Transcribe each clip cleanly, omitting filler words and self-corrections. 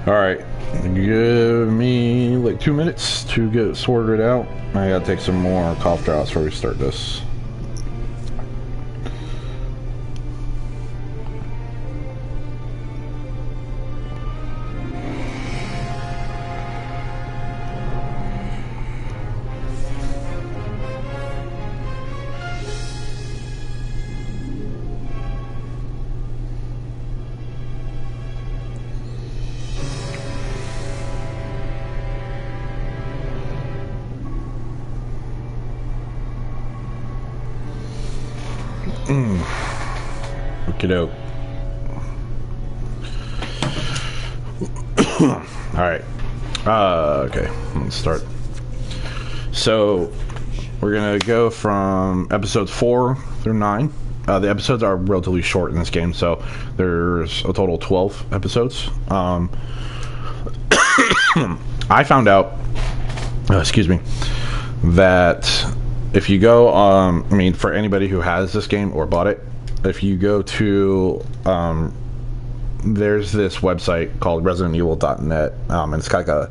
Alright, give me like 2 minutes to get it sorted out. I gotta take some more cough drops before we start this. Okey-doke. Alright. Okay, let's start. So, we're gonna go from episodes 4 through 9. The episodes are relatively short in this game, so there's a total of 12 episodes. I found out, excuse me, that if you go, I mean, for anybody who has this game or bought it, if you go to, there's this website called residentevil.net, and it's like a,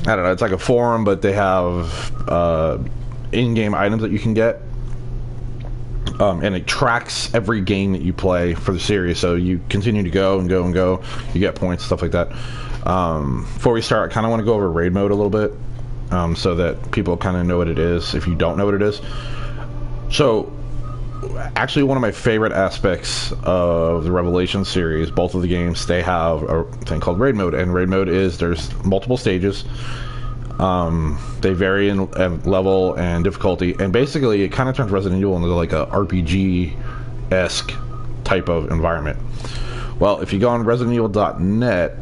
I don't know, it's like a forum, but they have in-game items that you can get, and it tracks every game that you play for the series, so you continue to go and go and go, you get points, stuff like that. Before we start, I kind of want to go over raid mode a little bit, so that people kind of know what it is if you don't know what it is. So, actually, one of my favorite aspects of the Revelation series, both of the games, they have a thing called raid mode, and raid mode is there's multiple stages. They vary in level and difficulty, and basically it kind of turns Resident Evil into like a RPG-esque type of environment. Well, if you go on residentevil.net,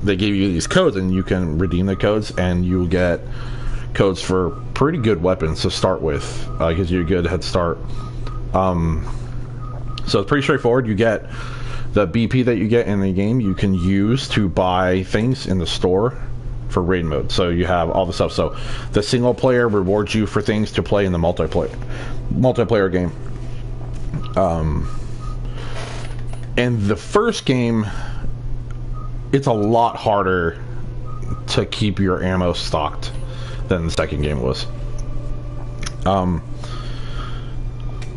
they give you these codes, and you can redeem the codes, and you get codes for pretty good weapons to start with. Gives you a good head start. So it's pretty straightforward. You get the BP that you get in the game, you can use to buy things in the store for raid mode. So you have all the stuff. So the single player rewards you for things to play in the multiplayer game. In the first game, it's a lot harder to keep your ammo stocked than the second game was.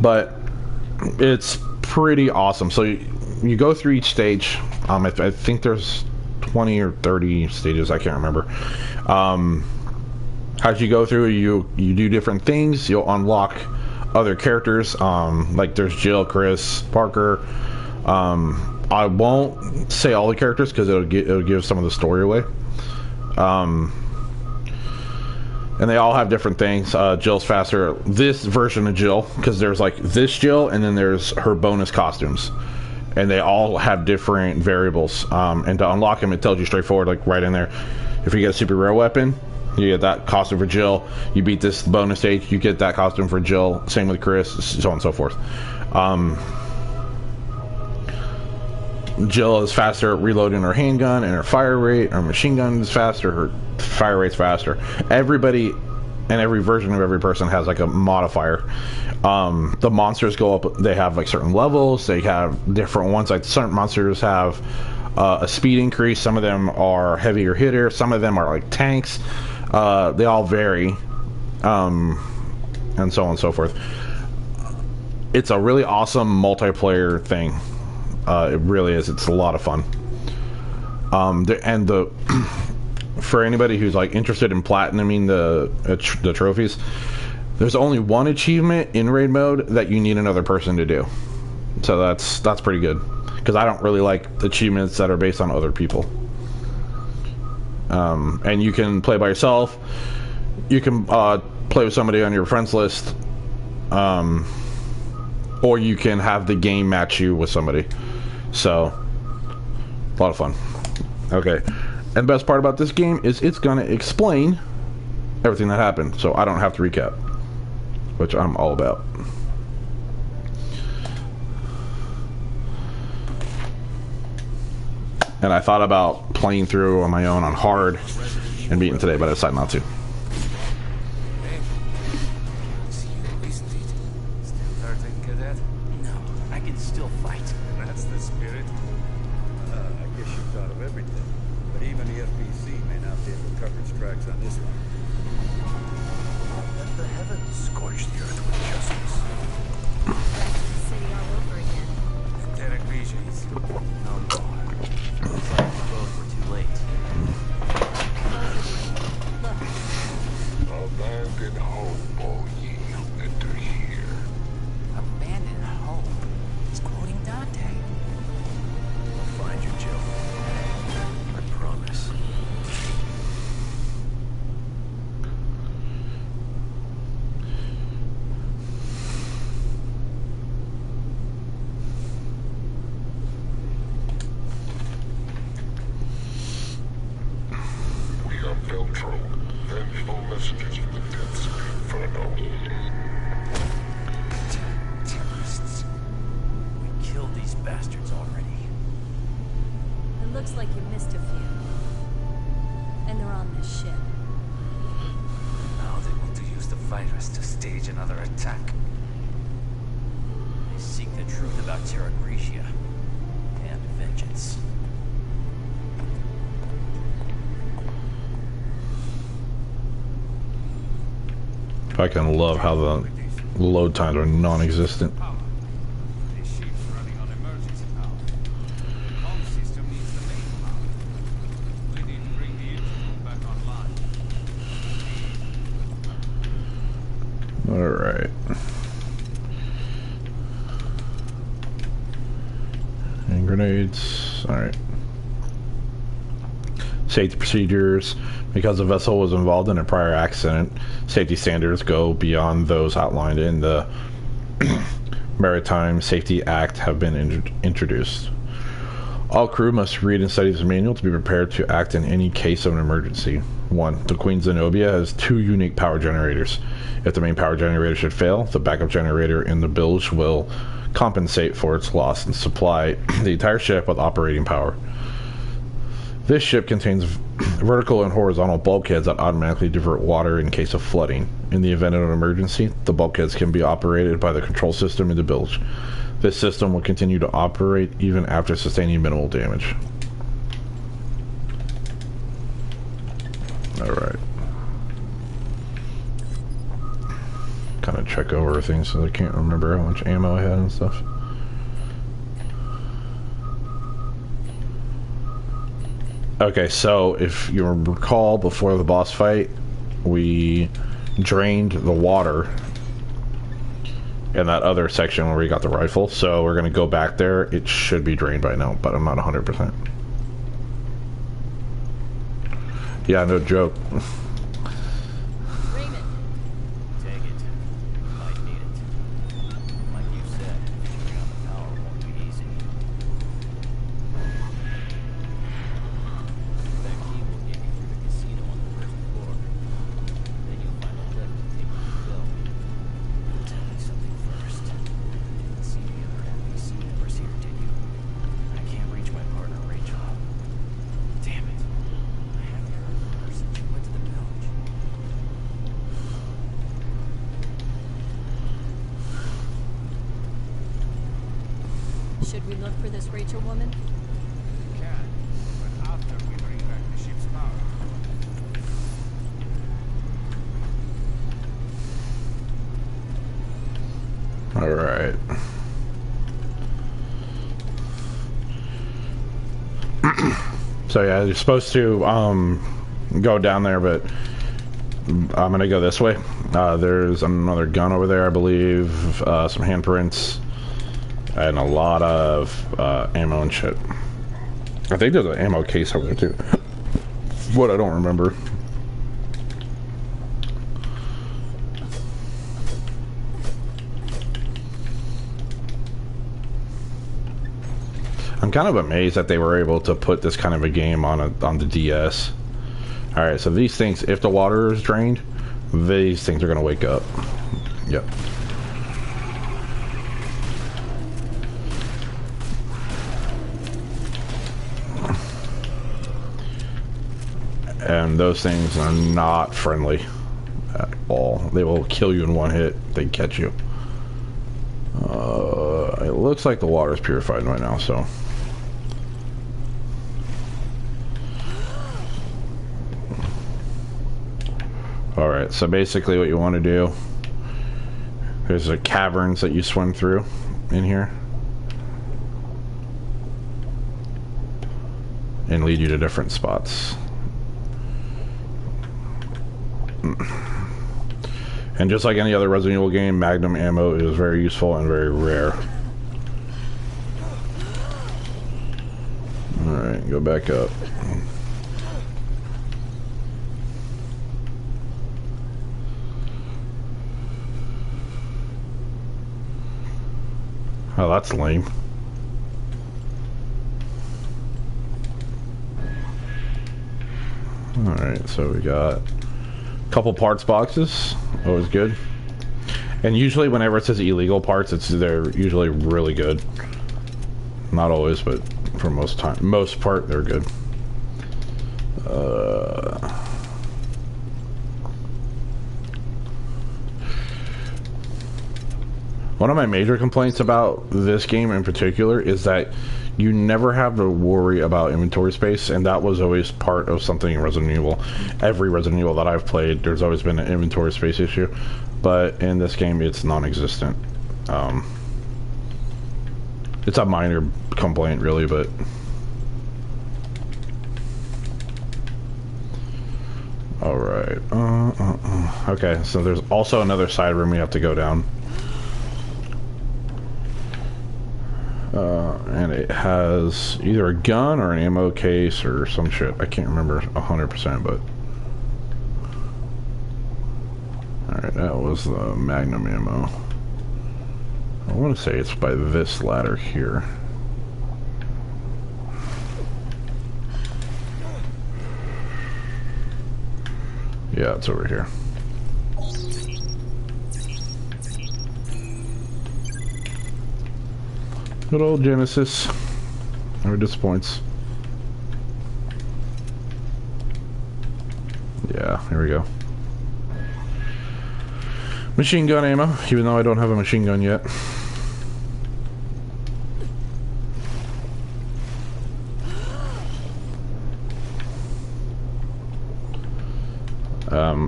But it's pretty awesome. So you go through each stage. I think there's 20 or 30 stages, I can't remember. As you go through, you do different things. You'll unlock other characters, like there's Jill, Chris, Parker. I won't say all the characters because it'll give some of the story away. And they all have different things. Jill's faster. This version of Jill, because there's like this Jill, and then there's her bonus costumes, and they all have different variables. And to unlock them, it tells you straightforward, like right in there. If you get a super rare weapon, you get that costume for Jill. You beat this bonus stage, you get that costume for Jill. Same with Chris, so on and so forth. Jill is faster at reloading her handgun, and her fire rate, her machine gun is faster, her fire rate's faster. Everybody and every version of every person has like a modifier. The monsters go up, they have like certain levels, they have different ones. Like certain monsters have a speed increase, some of them are heavier hitter, some of them are like tanks. They all vary, and so on and so forth. It's a really awesome multiplayer thing. It really is. It's a lot of fun. For anybody who's like interested in platinuming the trophies, there's only one achievement in raid mode that you need another person to do. So that's pretty good, because I don't really like achievements that are based on other people. And you can play by yourself. You can play with somebody on your friends list, or you can have the game match you with somebody. So, a lot of fun. Okay, and the best part about this game is it's gonna explain everything that happened, so I don't have to recap, which I'm all about. And I thought about playing through on my own on hard and beating today, but I decided not to. I guess you thought of everything. But even the FBC may not be able to cover its tracks on this one. Let the heavens scorch the earth with justice. Back to the city all over again. Derek Viges. No more. Looks like we both were too late. Look, Abandoned home, all ye who enter here. Abandoned home. He's quoting Dante. I'll find you, Jill. I promise. We are Veltro, vengeful messengers from the depths of Inferno. Terrorists. We killed these bastards already. it looks like you missed a few. And they're on this ship. Now they want to use the virus to stage another attack. They seek the truth about Terra Grigia and vengeance. I can love how the load times are non-existent. Power. This ship's running on emergency power. The comm system needs the main power. We need to bring the engine room back online. Alright. And grenades. Alright. Safety procedures. Because the vessel was involved in a prior accident, safety standards go beyond those outlined in the Maritime Safety Act have been introduced. All crew must read and study this manual to be prepared to act in any case of an emergency. 1. The Queen Zenobia has 2 unique power generators. If the main power generator should fail, the backup generator in the bilge will compensate for its loss and supply the entire ship with operating power. This ship contains vertical and horizontal bulkheads that automatically divert water in case of flooding. In the event of an emergency, the bulkheads can be operated by the control system in the bilge. This system will continue to operate even after sustaining minimal damage. Alright. Kind of check over things so I can't remember how much ammo I had and stuff. Okay, so if you recall, before the boss fight, we drained the water in that other section where we got the rifle. So we're going to go back there. It should be drained by now, but I'm not 100%. Yeah, no joke. Raymond, Take it. Might need it. Like you said, turning on the power won't be easy. That key will get you through the casino on the first floor. Then you'll find a lift to take you to the bill. Tell me something first. You didn't see the other NPC members here, did you? I can't reach my partner, Rachel. Damn it. I haven't heard from her since she went to the village. should we look for this Rachel woman? We can, but after we bring back the ship's power. Alright. So yeah, you're supposed to go down there, but I'm gonna go this way. There's another gun over there, I believe, some handprints, and a lot of ammo and shit. I think there's an ammo case over there too. What I don't remember. I'm kind of amazed that they were able to put this kind of a game on the DS. Alright, so these things, if the water is drained, these things are going to wake up. Yep. And those things are not friendly at all. They will kill you in one hit. They catch you. It looks like the water is purified right now, so Alright, so basically what you want to do, there's a caverns that you swim through in here and lead you to different spots. And just like any other Resident Evil game, Magnum ammo is very useful and very rare. Alright, go back up. Oh, that's lame. Alright, so we got a couple parts boxes. Always good. And usually whenever it says illegal parts, they're usually really good. Not always, but for most part, they're good. One of my major complaints about this game in particular is that you never have to worry about inventory space, and that was always part of something in Resident Evil. Every Resident Evil that I've played, there's always been an inventory space issue, but in this game it's non-existent. It's a minor complaint really, but alright. Okay, so there's also another side room we have to go down. And it has either a gun or an ammo case or some shit. I can't remember 100%, but... Alright, that was the Magnum ammo. I want to say it's by this ladder here. Yeah, it's over here. Good old Genesis. Never disappoints. Yeah, here we go. Machine gun ammo, even though I don't have a machine gun yet.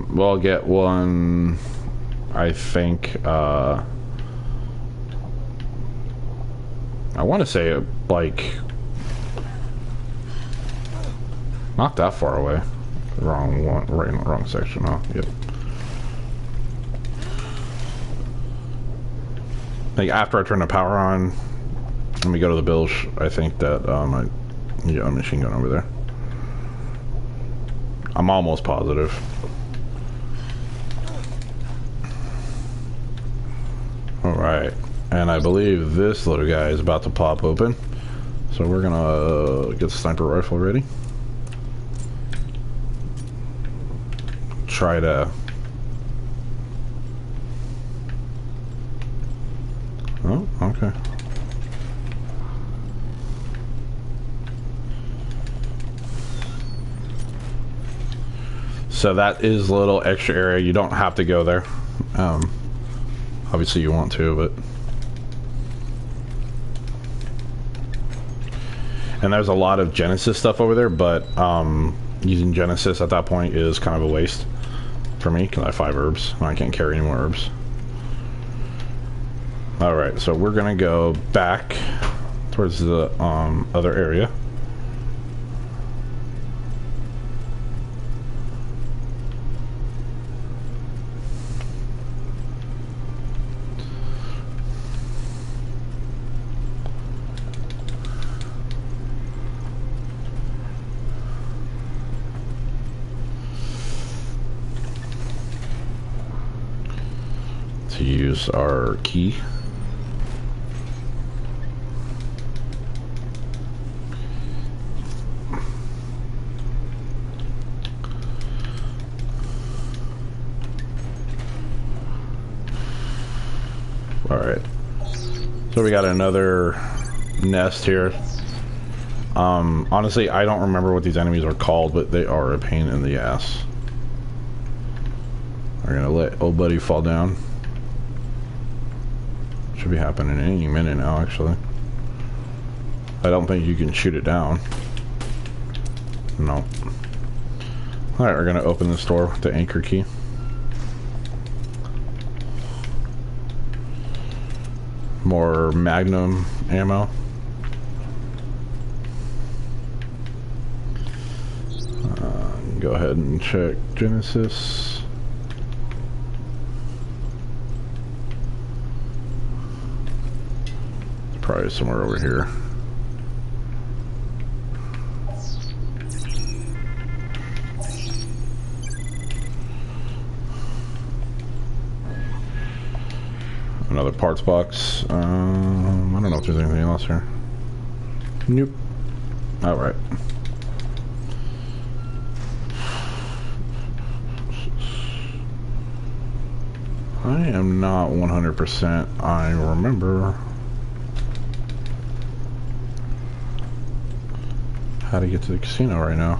We'll get one, I think, I want to say, like, not that far away. Wrong one, right in the wrong section, huh? Yep. Like, after I turn the power on, and we go to the bilge, I think that, I get a machine gun over there. I'm almost positive. Alright. And I believe this little guy is about to pop open. So we're gonna get the sniper rifle ready. Try to... Oh, okay. So that is a little extra area. You don't have to go there. Obviously you want to, but... And there's a lot of Genesis stuff over there, but using Genesis at that point is kind of a waste for me, because I have 5 herbs, and I can't carry any more herbs. Alright, so we're gonna go back towards the other area. To use our key. Alright. So we got another nest here. Honestly, I don't remember what these enemies are called, but they are a pain in the ass. We're gonna let old buddy fall down. Should be happening any minute now, actually. I don't think you can shoot it down. No. Alright, we're gonna open this door with the anchor key. more Magnum ammo. Go ahead and check Genesis. Probably somewhere over here. Another parts box. I don't know if there's anything else here. Nope. Alright. I am not 100%. I remember how to get to the casino right now.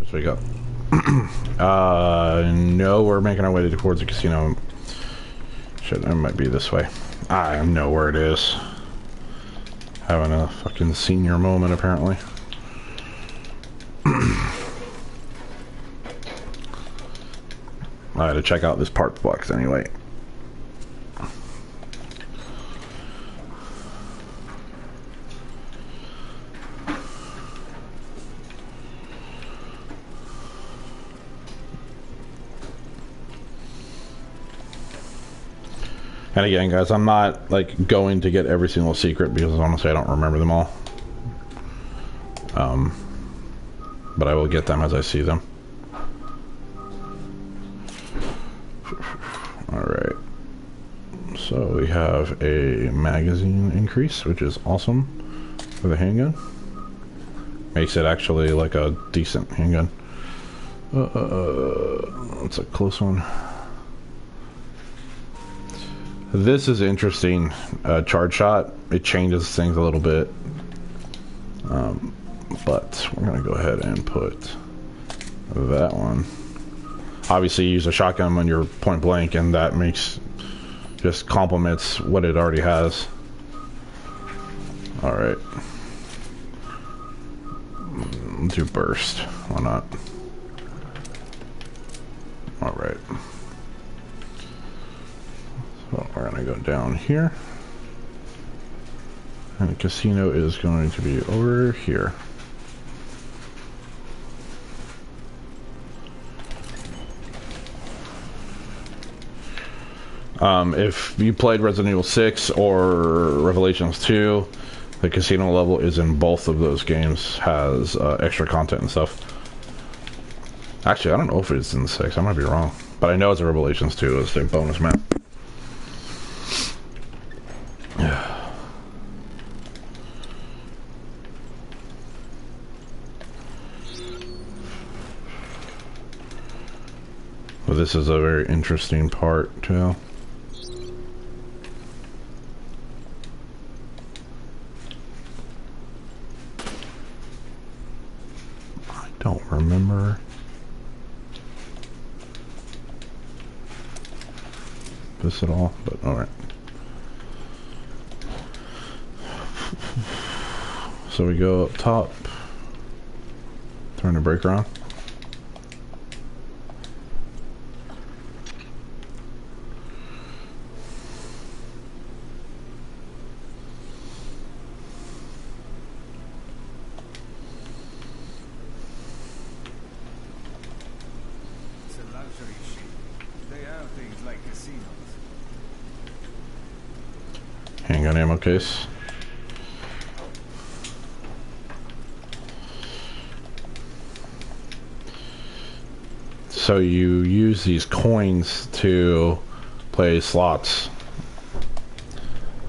So we go. No, we're making our way towards the casino. Shit, it might be this way. I know where it is. Having a fucking senior moment, apparently. I had to check out this parts box anyway. And again, guys, I'm not like going to get every single secret because honestly I don't remember them all. But I will get them as I see them. Alright. So we have a magazine increase, which is awesome for the handgun. Makes it actually like a decent handgun. It's a close one. This is interesting. Charge shot. It changes things a little bit. But we're going to go ahead and put that one. Obviously, you use a shotgun when you're point blank, and that makes just complements what it already has. Alright. Do burst. Why not? Alright. So we're going to go down here. And the casino is going to be over here. If you played Resident Evil 6 or Revelations 2, the casino level is in both of those games, has extra content and stuff. Actually, I don't know if it's in 6, I might be wrong. But I know it's in Revelations 2, it's a bonus map. Well, this is a very interesting part, too. I don't remember. This at all, but alright. So we go up top, turn the brake around. It's a luxury ship. They have things like casinos. Handgun ammo case. So you use these coins to play slots.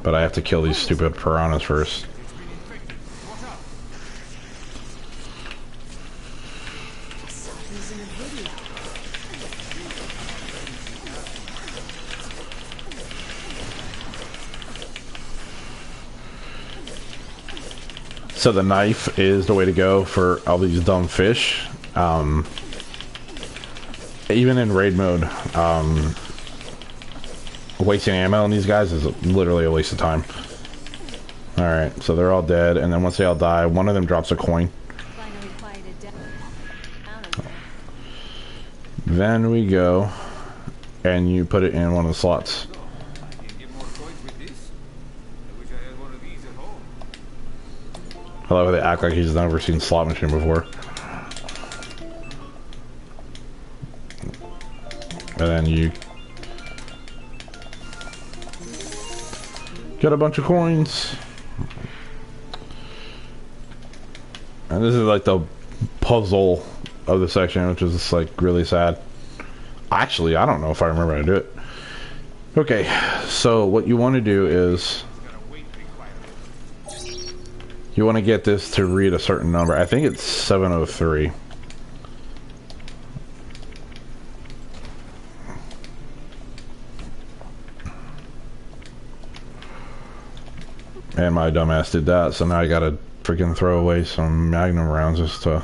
But I have to kill these stupid piranhas first. It's been infected. Watch out! He's in a video. So the knife is the way to go for all these dumb fish. even in raid mode, wasting ammo on these guys is literally a waste of time. Alright, so they're all dead, and then once they all die, one of them drops a coin. Finally quieted down a little. Then we go, and you put it in one of the slots. Can you get more coins with this? I wish I had one of these at home. I love how they act like he's never seen slot machine before. And then you get a bunch of coins. And this is like the puzzle of the section, which is just like really sad. Actually, I don't know if I remember how to do it. Okay, so what you want to do is you want to get this to read a certain number. I think it's 703. And my dumbass did that, so now I gotta freaking throw away some magnum rounds just to...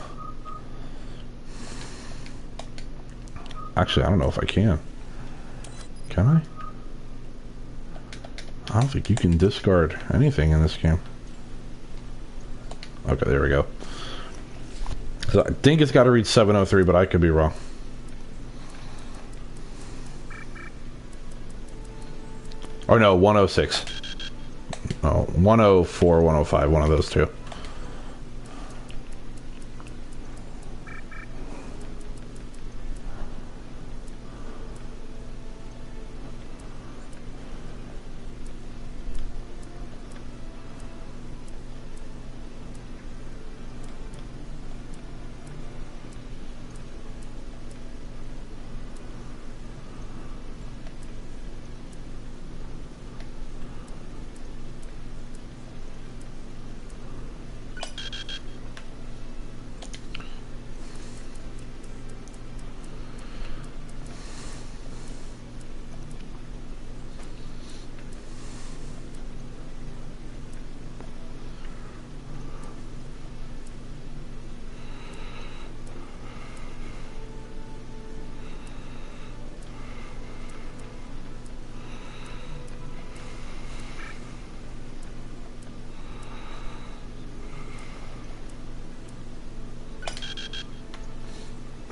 Actually, I don't know if I can. Can I? I don't think you can discard anything in this game. Okay, there we go. So I think it's got to read 703, but I could be wrong. Or no, 106. Oh, 104, 105, one of those two.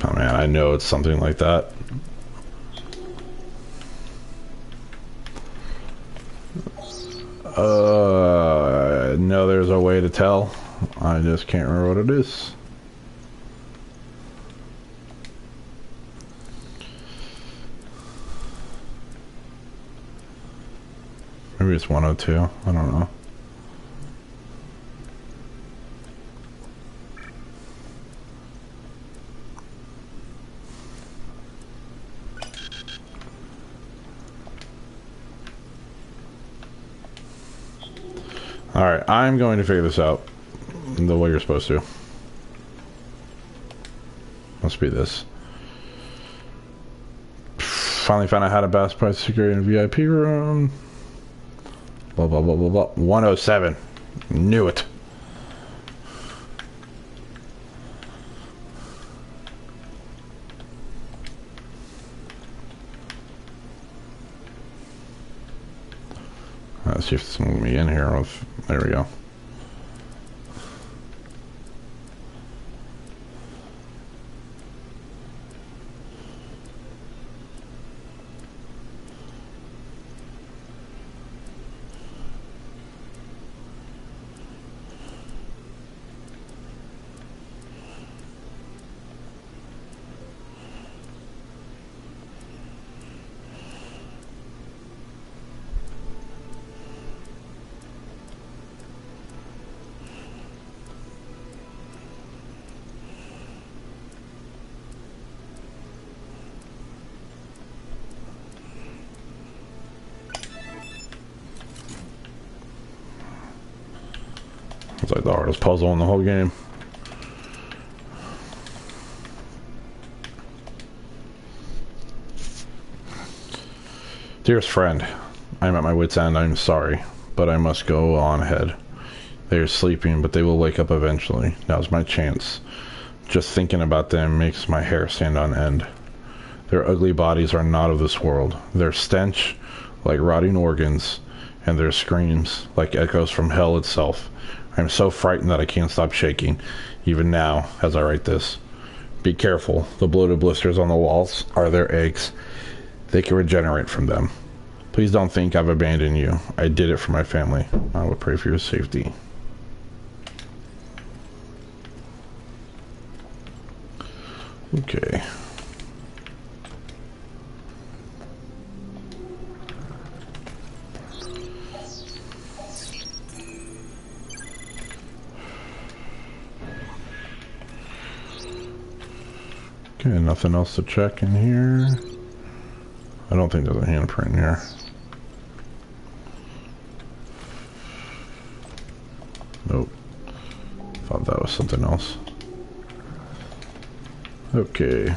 Oh man, I know it's something like that. No, there's a way to tell. I just can't remember what it is. Maybe it's 102. I don't know. Alright, I'm going to figure this out the way you're supposed to. Must be this. Finally found out how to best price security in a VIP room. Blah, blah, blah, blah, blah. 107. Knew it. Let's see if it's moving me in here. There we go. It's like the hardest puzzle in the whole game. Dearest friend, I am at my wit's end. I'm sorry, but I must go on ahead. They are sleeping, but they will wake up eventually. Now's my chance. Just thinking about them makes my hair stand on end. Their ugly bodies are not of this world. Their stench, like rotting organs, and their screams, like echoes from hell itself. I am so frightened that I can't stop shaking, even now, as I write this. Be careful. The bloated blisters on the walls are their eggs. They can regenerate from them. Please don't think I've abandoned you. I did it for my family. I will pray for your safety. Okay. Okay, nothing else to check in here. I don't think there's a handprint in here. Nope. Thought that was something else. Okay.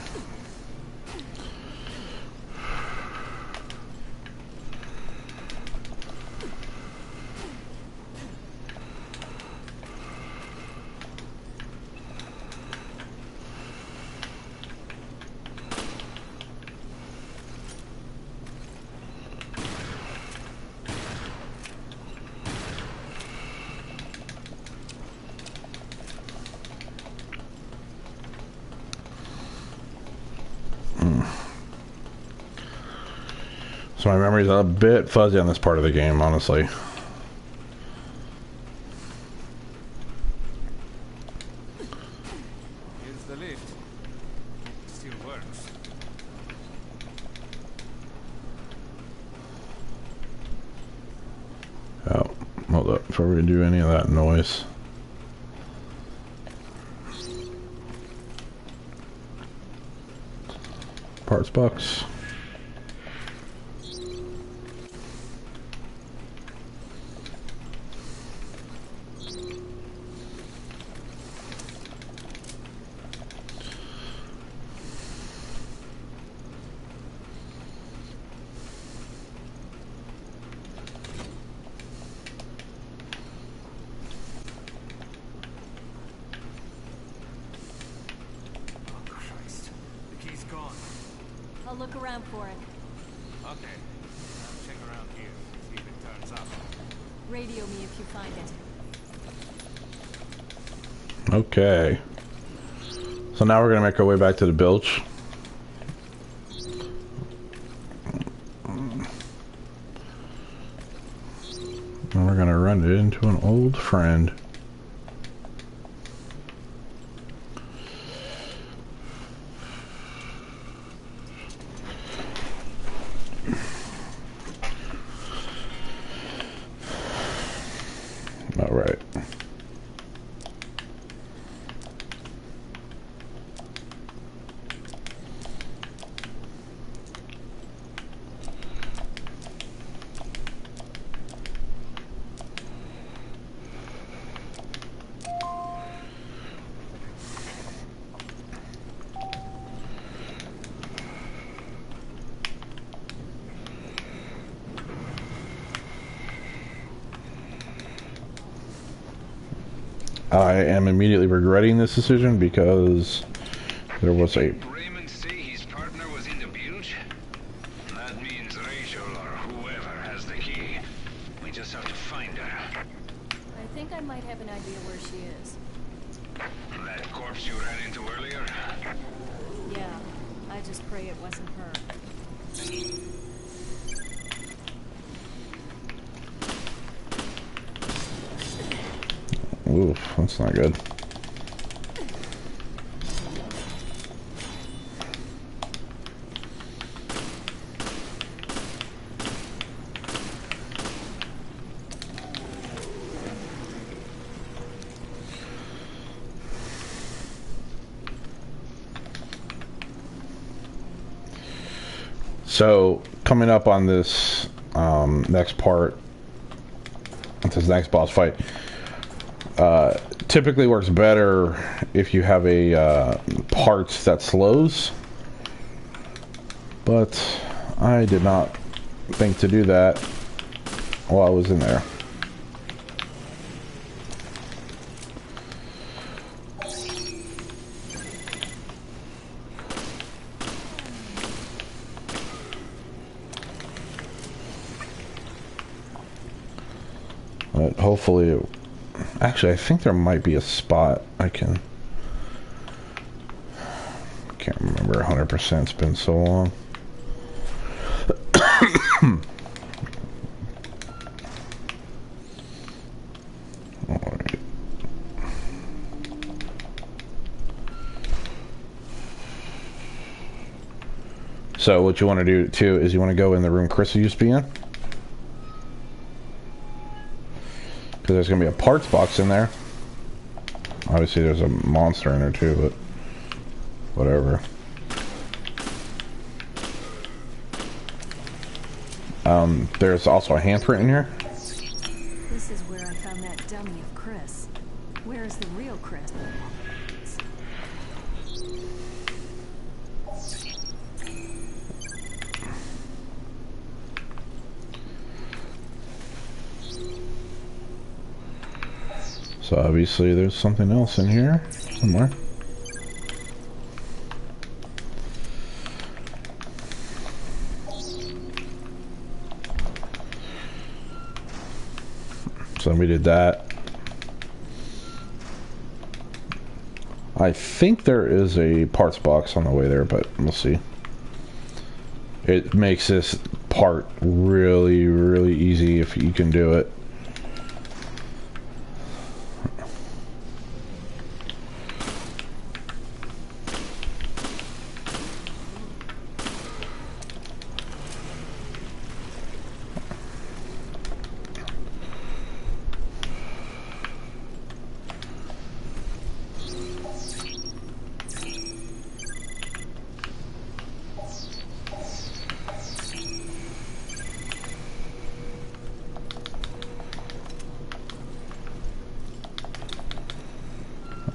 So my memory's a bit fuzzy on this part of the game, honestly. Here's the lift. It still works. Oh, hold up, before we do any of that noise. Parts box. I'll look around for it. Okay. I'll check around here. See if it turns up. Radio me if you find it. Okay. So now we're gonna make our way back to the bilge. And we're gonna run it into an old friend. All right. I am immediately regretting this decision because there was a... Raymond say his partner was in the bilge? That means Rachel or whoever has the key. We just have to find her. I think I might have an idea where she is. That corpse you ran into earlier? Yeah, I just pray it wasn't her. Oof, that's not good. So, coming up on this next part, this next boss fight, typically works better if you have a parts that slows, but I did not think to do that while I was in there. But hopefully, actually, I think there might be a spot I can. Can't remember 100%. It's been so long. Alright. So what you want to do too is you want to go in the room Chris used to be in. Because there's going to be a parts box in there. Obviously there's a monster in there too, but whatever. There's also a handprint in here. This is where I found that dummy of Chris. Where is the real Chris? So obviously there's something else in here somewhere. So we did that. I think there is a parts box on the way there, but we'll see. It makes this part really, really easy if you can do it.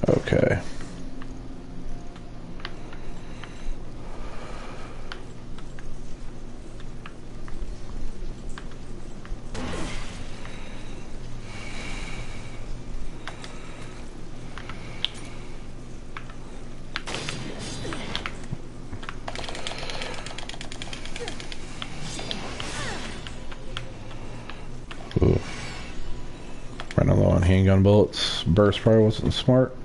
Okay. Ooh. Running low on handgun bullets. Burst probably wasn't smart.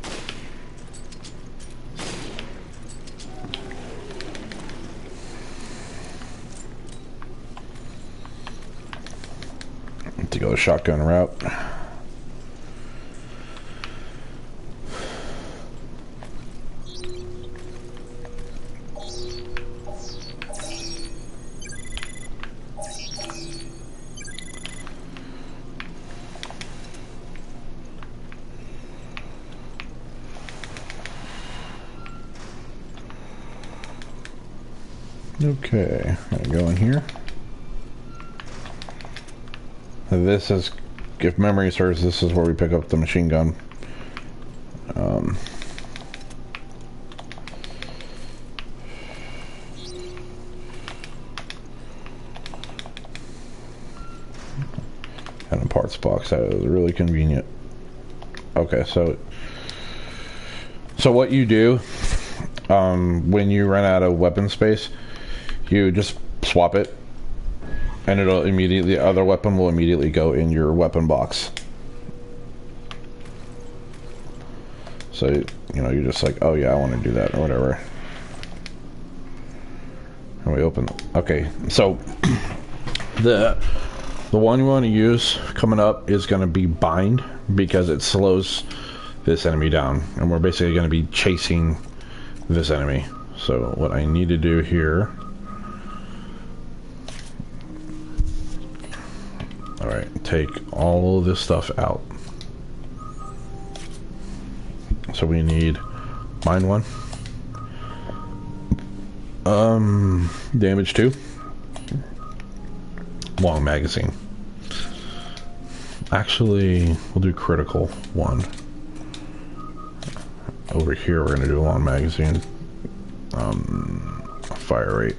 To go the shotgun route. Okay, I'm gonna go in here. This is, if memory serves, this is where we pick up the machine gun. And a parts box, that is really convenient. Okay, so what you do when you run out of weapon space, you just swap it. And it'll immediately, the other weapon will immediately go in your weapon box. So, you know, you're just like, oh yeah, I want to do that, or whatever. And we open, okay, so, the one you want to use coming up is going to be bind, because it slows this enemy down. And we're basically going to be chasing this enemy. So, what I need to do here... Alright, take all of this stuff out. So we need mine 1. Damage 2. Long magazine. Actually, we'll do critical 1. Over here we're gonna do a long magazine. Fire rate.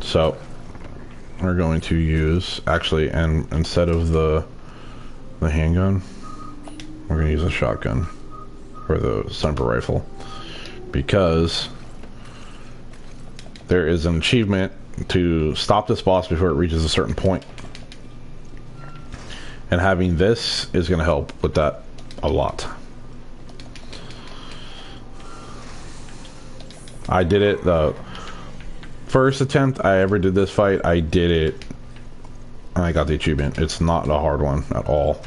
So we're going to use, actually, and instead of the handgun, we're going to use a shotgun or the sniper rifle, because there is an achievement to stop this boss before it reaches a certain point. And having this is going to help with that a lot. I did it the first attempt I ever did this fight. I did it and I got the achievement. It's not a hard one at all.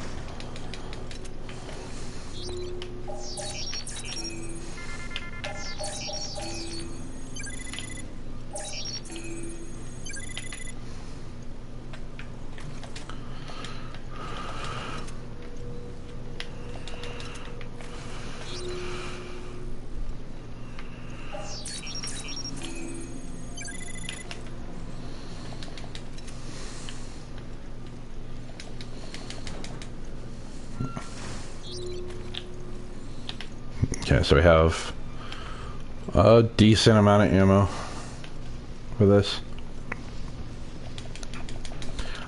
Okay, so we have a decent amount of ammo for this.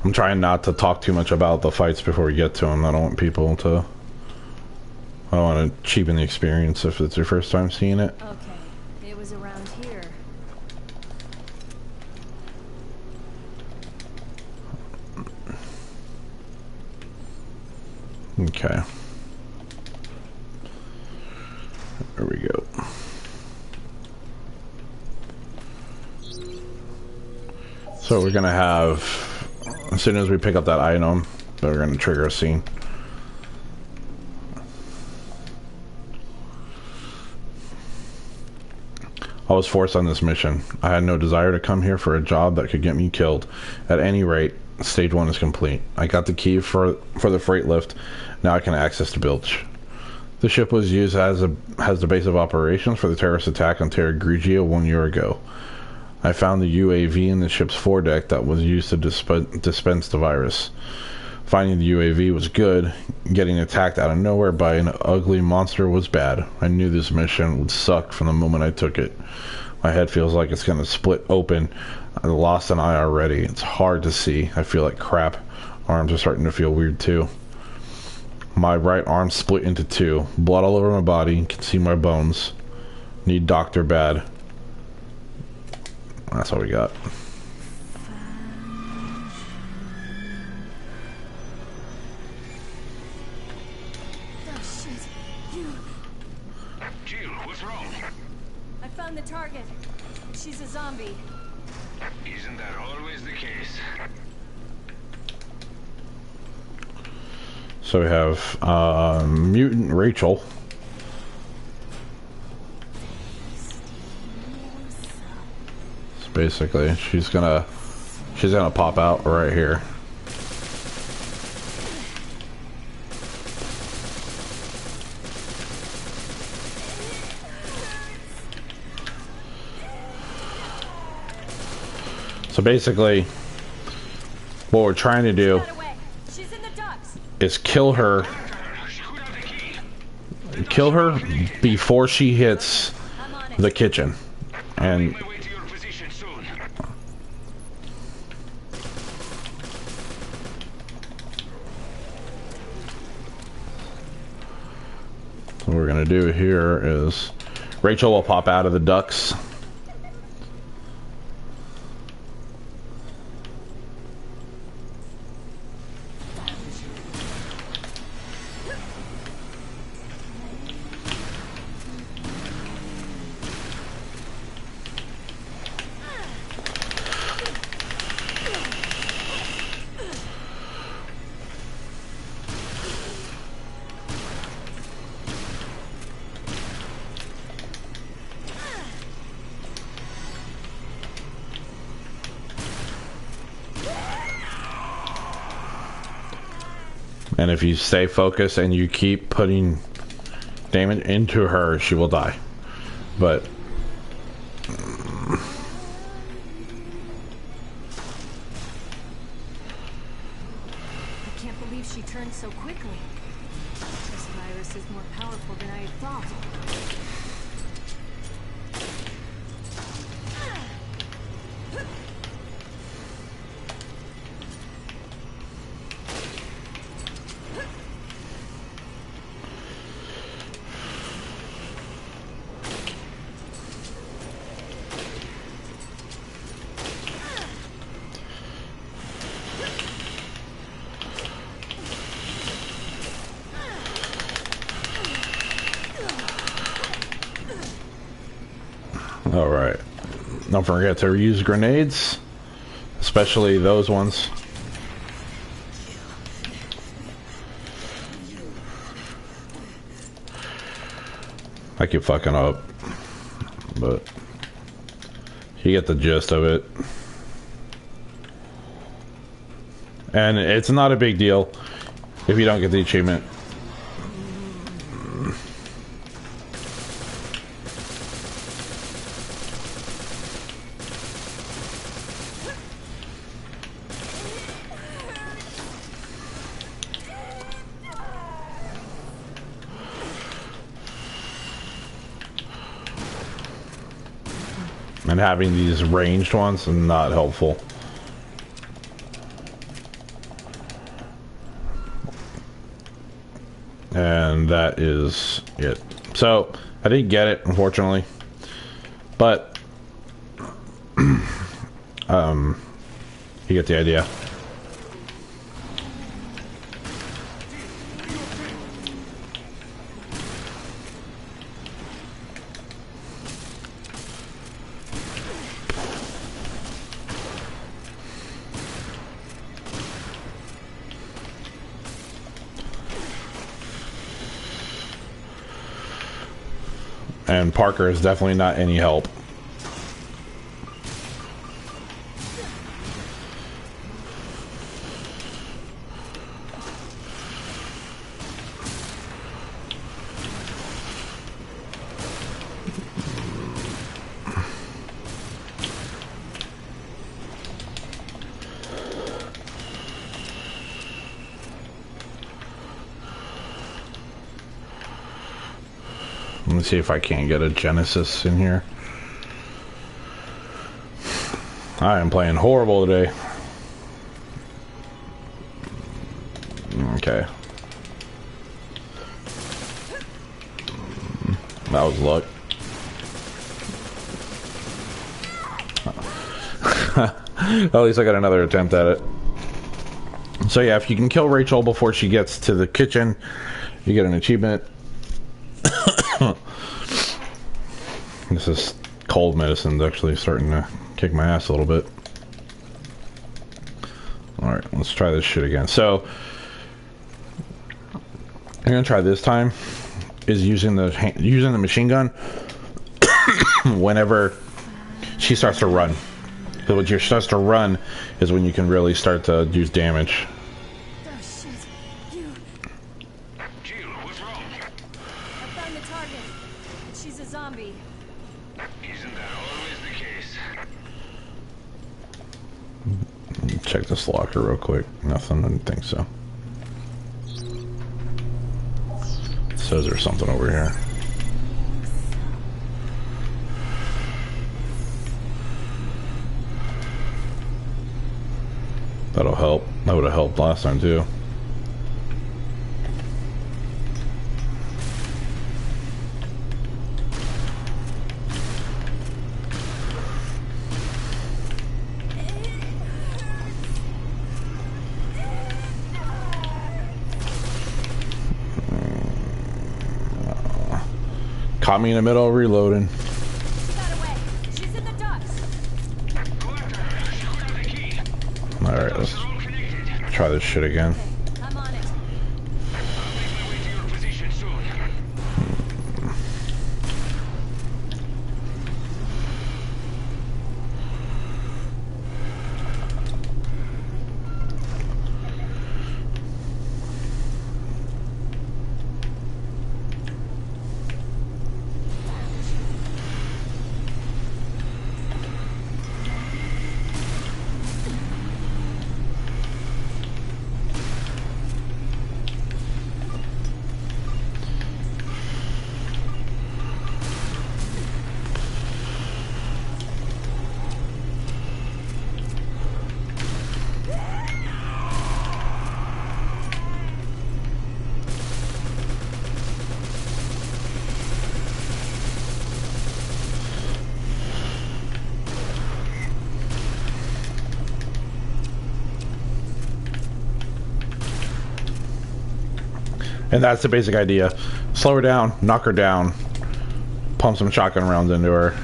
I'm trying not to talk too much about the fights before we get to them. I don't want people to... I don't want to cheapen the experience if it's your first time seeing it. Okay, it was around here. Okay. There we go. So we're gonna have, as soon as we pick up that item, we're gonna trigger a scene. I was forced on this mission. I had no desire to come here for a job that could get me killed. At any rate, stage 1 is complete. I got the key for the freight lift. Now I can access the bilge. The ship was used as the base of operations for the terrorist attack on Terra Grigia 1 year ago. I found the UAV in the ship's foredeck that was used to dispense the virus. Finding the UAV was good. Getting attacked out of nowhere by an ugly monster was bad. I knew this mission would suck from the moment I took it. My head feels like it's going to split open. I lost an eye already. It's hard to see. I feel like crap. Arms are starting to feel weird too. My right arm split into 2. Blood all over my body. Can see my bones. Need doctor bad. That's all we got. Jill, what's wrong? I found the target. She's a zombie. Isn't that always the case? So we have mutant Rachel. So basically, she's gonna pop out right here. So basically, what we're trying to do She's in the ducts. is kill her before she hits I'm on it. the kitchen. And My way to your position soon. what we're gonna do here is Rachel will pop out of the ducts. And if you stay focused and you keep putting damage into her, she will die. But I can't believe she turned so quickly. This virus is more powerful than I had thought. Alright. Don't forget to use grenades. Especially those ones. I keep fucking up. But you get the gist of it. And it's not a big deal if you don't get the achievement. And having these ranged ones is not helpful. And that is it. So, I didn't get it, unfortunately. But, you get the idea. And Parker is definitely not any help. Let me see if I can't get a Genesis in here. I am playing horrible today. Okay. That was luck. At least I got another attempt at it. So yeah, if you can kill Rachel before she gets to the kitchen, you get an achievement. This is cold medicine's actually starting to kick my ass a little bit. Alright, let's try this shit again. So, I'm gonna try this time is using the machine gun whenever she starts to run. So when she starts to run is when you can really start to use damage. Oh shit. You. Jill, what's wrong? I found the target. She's a zombie. Isn't that always the case? Check this locker real quick. Nothing, I didn't think so. It says there's something over here. That'll help. That would have helped last time too. Caught me in the middle of reloading. She got away. She's in the ducts. Alright, let's try this shit again. Okay, I'm on it. I'll make my way to your position soon. And that's the basic idea. Slow her down, knock her down, pump some shotgun rounds into her,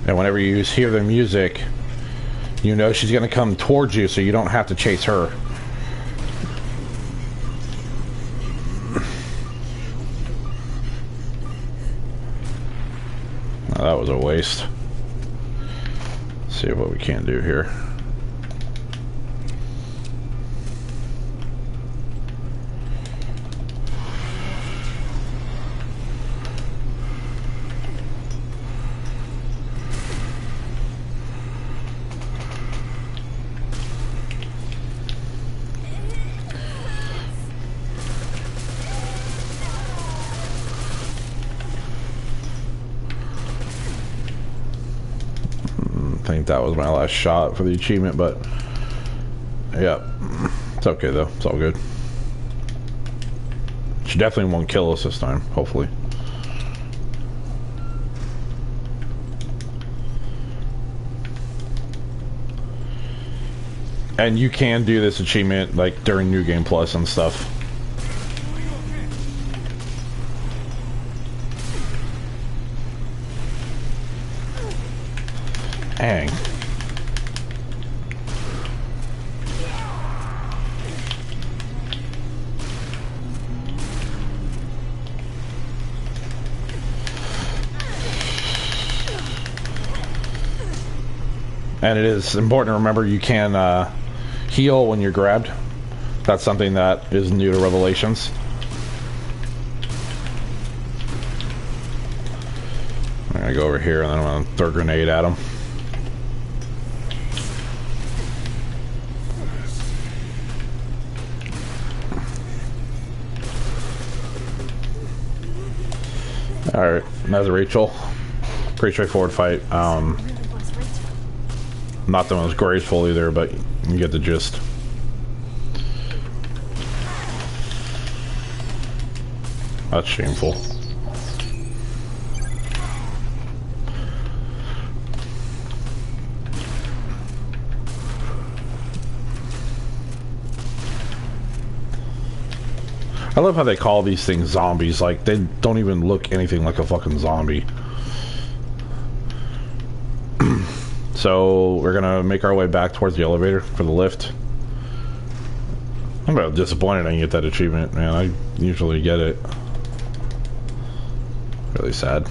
And whenever you hear the music, you know she's going to come towards you, so you don't have to chase her. Oh, that was a waste. Let's see what we can do here. I think that was my last shot for the achievement, but yeah, it's okay though. It's all good. She definitely won't kill us this time, hopefully. And you can do this achievement like during New Game Plus and stuff. Dang. And it is important to remember you can heal when you're grabbed. That's something that is new to Revelations. I'm gonna go over here and then I'm gonna throw a grenade at him. Alright, that's Rachel. Pretty straightforward fight. Not the most graceful either, but you get the gist. That's shameful. I love how they call these things zombies. Like, they don't even look anything like a fucking zombie. So, we're gonna make our way back towards the elevator for the lift. I'm about disappointed I didn't get that achievement, man. I usually get it. Really sad.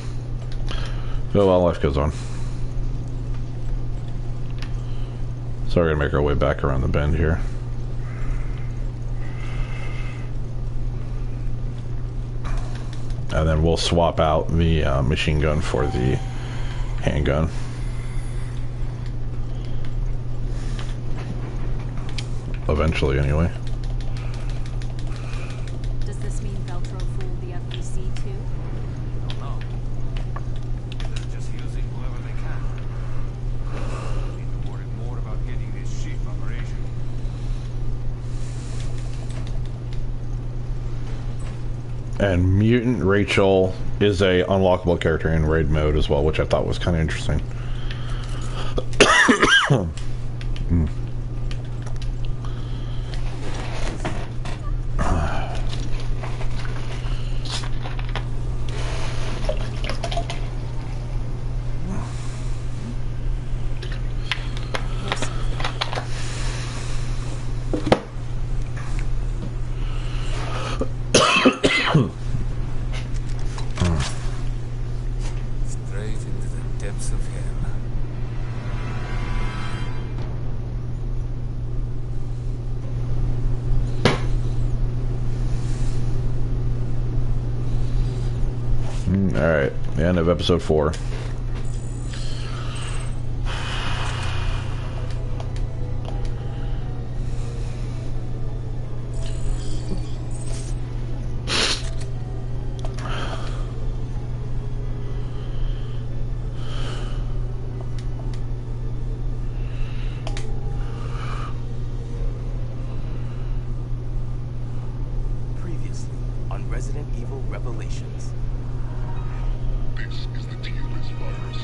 Oh well, life goes on. So we're gonna make our way back around the bend here. And then we'll swap out the machine gun for the handgun. Eventually, anyway. Does this mean Veltro fooled the FBC too? I don't know. They're just using whoever they can. We need to worry more about getting this ship operational. And Mutant Rachel is a unlockable character in raid mode as well, which I thought was kind of interesting. Straight into the depths of hell. Alright, the end of episode 4. Previously on Resident Evil Revelations. This is the TLS virus.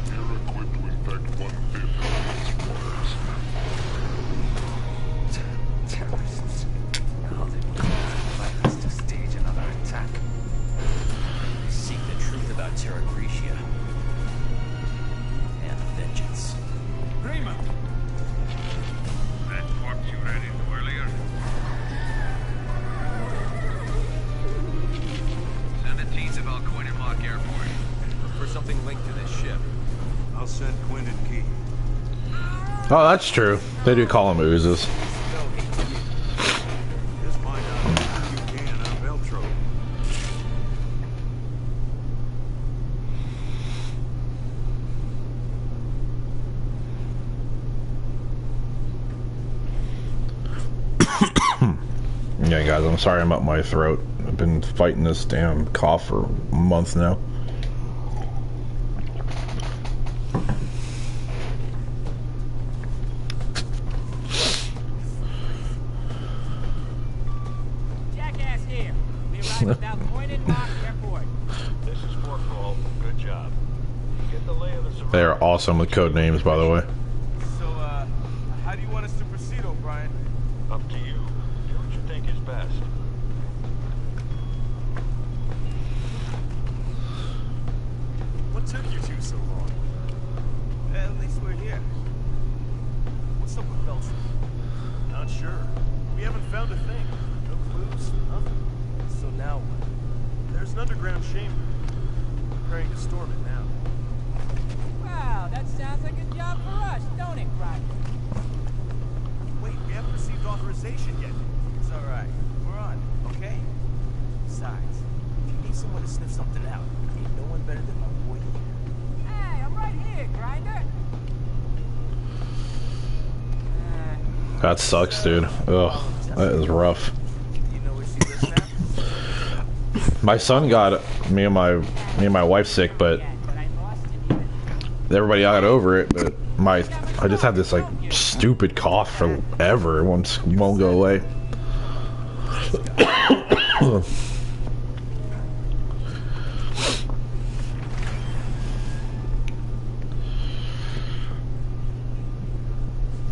We're equipped to infect 1/5 of its swarms. Terrorists. Now they will invite us to stage another attack. Seek the truth about Terra Gracia. vengeance. Raymond! That corpse you ran into earlier? Send a team to Valcoin and Lock Airport. Look for something linked to this ship. I'll send Quinn and Key. Oh, that's true. They do call them oozes. Just find out if you can on Veltro. Yeah, guys, I'm sorry I'm up my throat. I've been fighting this damn cough for a month now. Jackass here. We arrived at Valcoin and Lock Airport. This is Fort Paul. Good job. Get the lay of the surroundings. They are awesome with code names, by the way. So, how do you want us to proceed, O'Brien? Up to you. Do what you think is best. What took you two so long? At least we're here. What's up with Beltran? Not sure. We haven't found a thing. No clues, nothing. So now what? There's an underground chamber. Preparing to storm it now. Wow, that sounds like a job for us, don't it, Grinder? Wait, we haven't received authorization yet. It's alright. We're on, okay? Besides, if you need someone to sniff something out, ain't no one better than my boy here. Hey, I'm right here, Grinder. That sucks, dude. Ugh, that is rough. You know where she lives now? My son got me and my wife sick, but But I lost it. everybody got over it. But I just have this like stupid cough forever. It won't go away.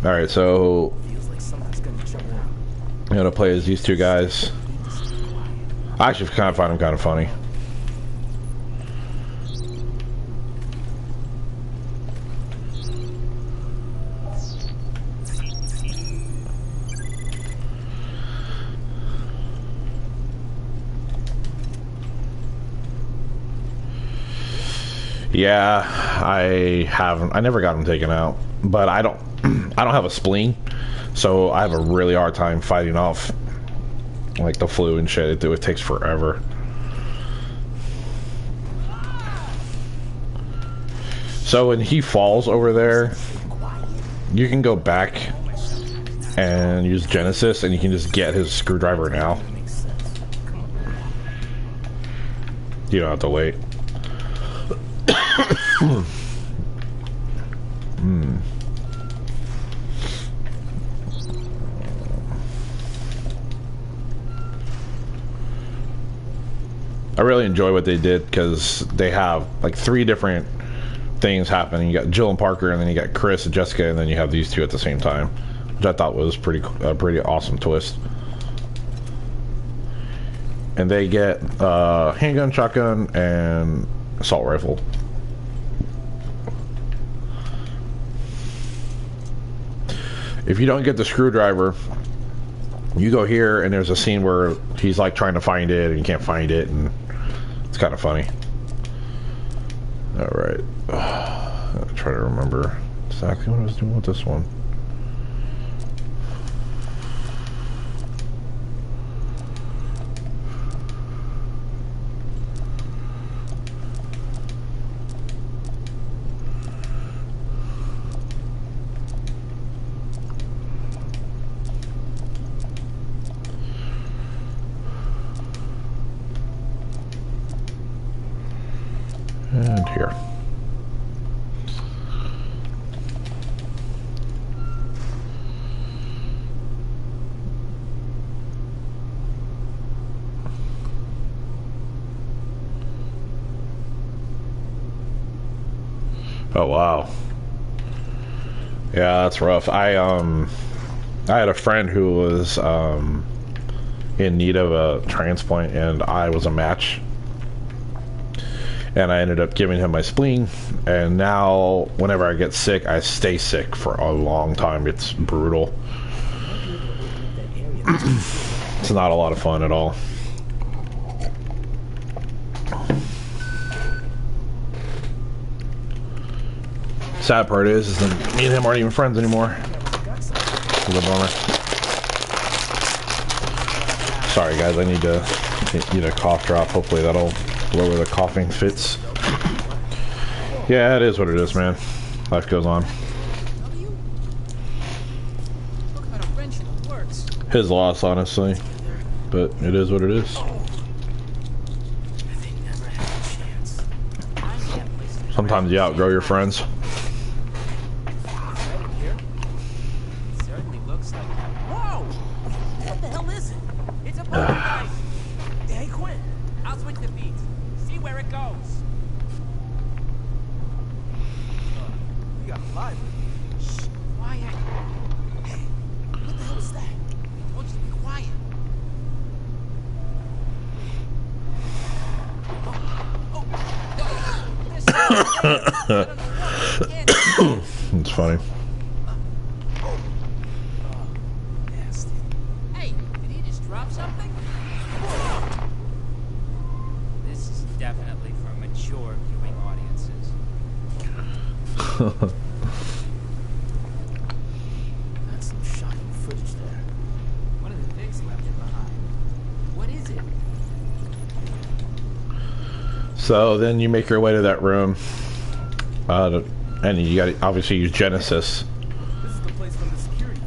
All right, so Feels like something's gonna jump out. I'm gonna play as these two guys. I actually kind of find them kind of funny. Yeah, I never got them taken out, but I don't have a spleen, so I have a really hard time fighting off like the flu and shit. It takes forever. So when he falls over there, you can go back and use Genesis, and you can just get his screwdriver now. You don't have to wait. I really enjoy what they did because they have like 3 different things happening. You got Jill and Parker, and then you got Chris and Jessica, and then you have these 2 at the same time, which I thought was a pretty awesome twist. And they get handgun, shotgun, and assault rifle. If you don't get the screwdriver, you go here, and there's a scene where he's like trying to find it, and he can't find it, and it's kind of funny. All right, I'm trying to remember exactly what I was doing with this one. And here. Oh wow. Yeah, that's rough. I had a friend who was in need of a transplant, and I was a match. and I ended up giving him my spleen, and now whenever I get sick, I stay sick for a long time. It's brutal. It's not a lot of fun at all. Sad part is that me and him aren't even friends anymore. It's a bummer. Sorry guys, I need a cough drop. Hopefully that'll lower the coughing fits. Yeah, it is what it is, man. Life goes on. His loss, honestly. But it is what it is. Sometimes you outgrow your friends. It's funny. Hey, did he just drop something? This is definitely for mature viewing audiences. That's some shocking footage there. One of the pigs left it behind. What is it? So then you make your way to that room. And you gotta obviously use Genesis. This is the place from the security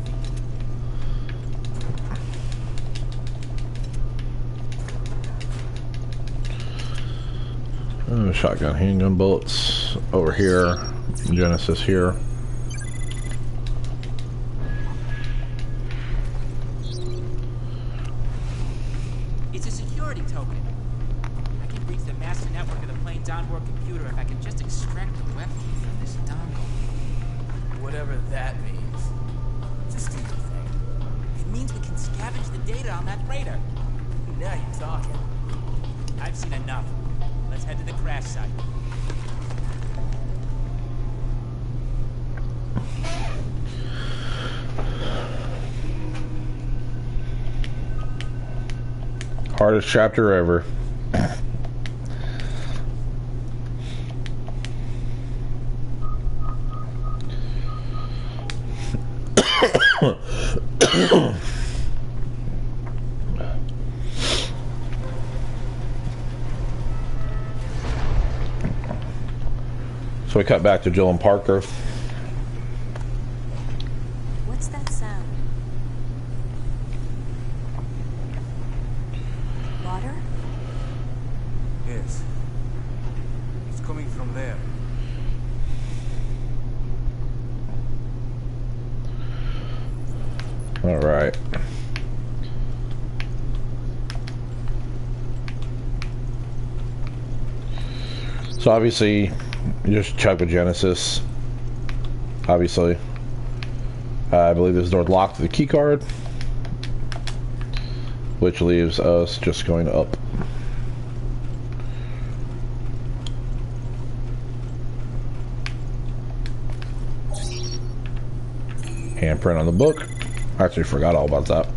feed. Shotgun, handgun bullets over here. Genesis here. It's a security token. I can reach the master network of the plane's onboard computer if I can just extract the web key from this dongle. Whatever that means. Just do the thing. It means we can scavenge the data on that freighter. Now you're talking. I've seen enough. Let's head to the crash site. Hardest chapter ever. So we cut back to Jill and Parker. What's that sound? Water? Yes. It's coming from there. All right. So obviously, you just check with Genesis. Obviously, I believe this door is locked with a key card, which leaves us just going up. Handprint on the book. I actually forgot all about that.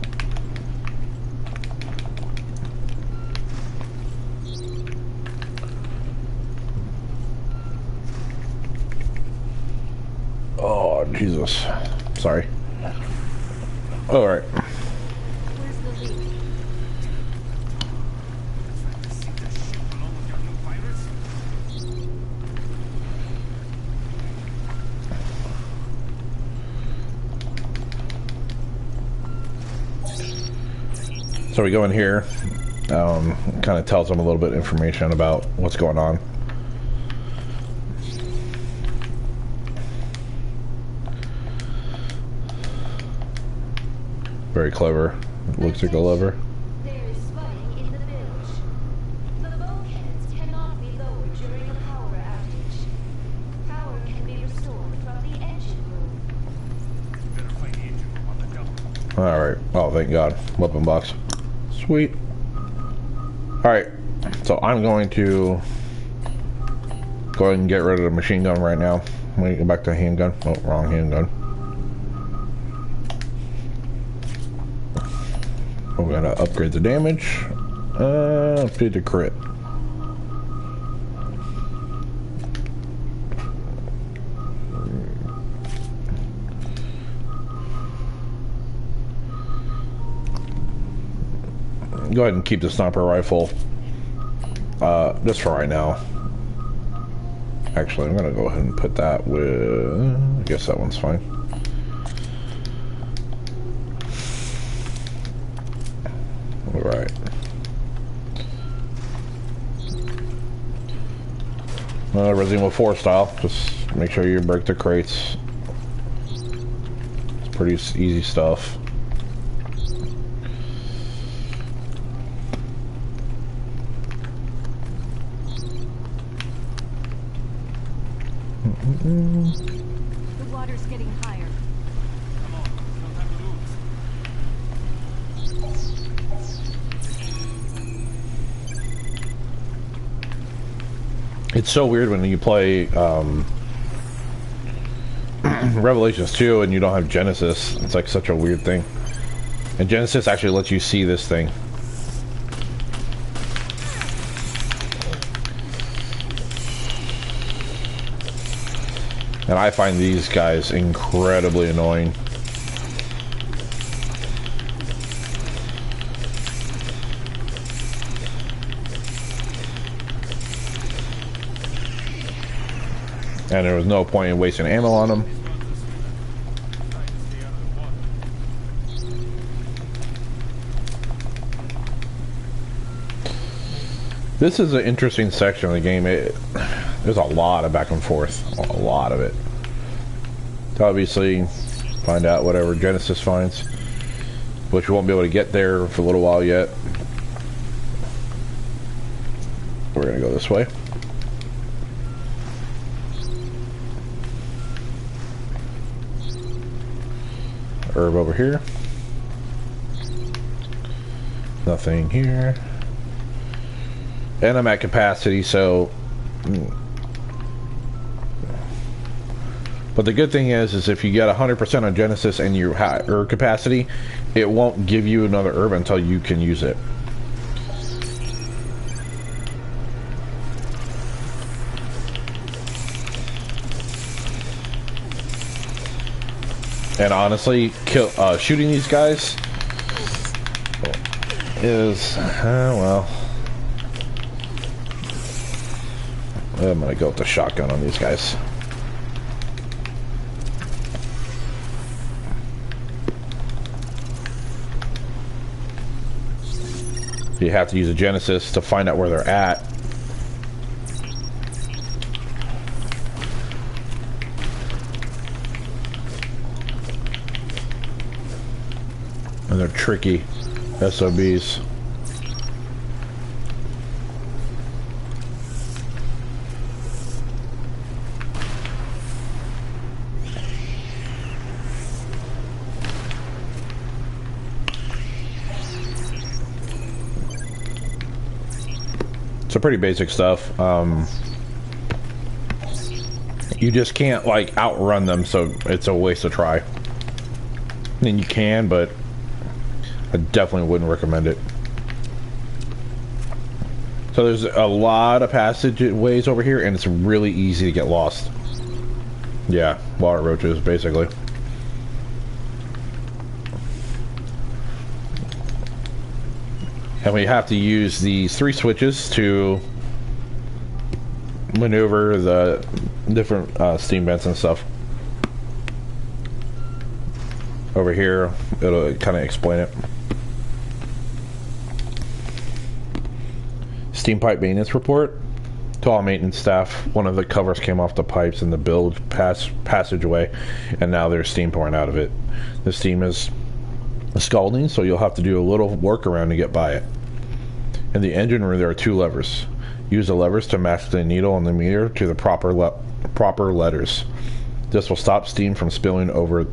Oh, Jesus. Sorry. All right. Where's the leak? So we go in here, kind of tells them a little bit of information about what's going on. Very clever. Looks like a lever. There is flooding in the village. The bulkheads cannot be lowered during a power outage. Power can be restored from the engine room. You better find the engine room on the dump. Alright. Oh, thank God. Weapon box. Sweet. Alright. So I'm going to Go ahead and get rid of the machine gun right now. I'm gonna go back to handgun. Oh, wrong handgun. I'm gonna upgrade the damage. Upgrade the crit. Go ahead and keep the sniper rifle. Just for right now. Actually, I'm gonna go ahead and put that with... I guess that one's fine. Alright. Resident Evil 4 style. Just make sure you break the crates. It's pretty easy stuff. The water's getting higher. Come on, no time to lose. It's so weird when you play Revelations 2 and you don't have Genesis. It's like such a weird thing. And Genesis actually lets you see this thing. And I find these guys incredibly annoying. And there was no point in wasting ammo on them. This is an interesting section of the game. There's a lot of back and forth. A lot of it. To obviously find out whatever Genesis finds. Which we won't be able to get there for a little while yet. We're going to go this way. Herb over here. Nothing here. And I'm at capacity, so... But the good thing is if you get 100% on Genesis and your herb capacity, it won't give you another herb until you can use it. And honestly, shooting these guys is, well... I'm gonna go with the shotgun on these guys. You have to use a Genesis to find out where they're at. And they're tricky SOBs. So pretty basic stuff. You just can't like outrun them, so it's a waste to try. I mean, you can, but I definitely wouldn't recommend it. So there's a lot of passageways over here, and it's really easy to get lost. Yeah, water roaches, basically. And we have to use these 3 switches to maneuver the different steam vents and stuff. Over here, it'll kind of explain it. Steam pipe maintenance report. To all maintenance staff, one of the covers came off the pipes in the bilge passageway, and now there's steam pouring out of it. The steam is scalding, so you'll have to do a little workaround to get by it. In the engine room, there are 2 levers. Use the levers to match the needle on the meter to the proper letters. This will stop steam from spilling over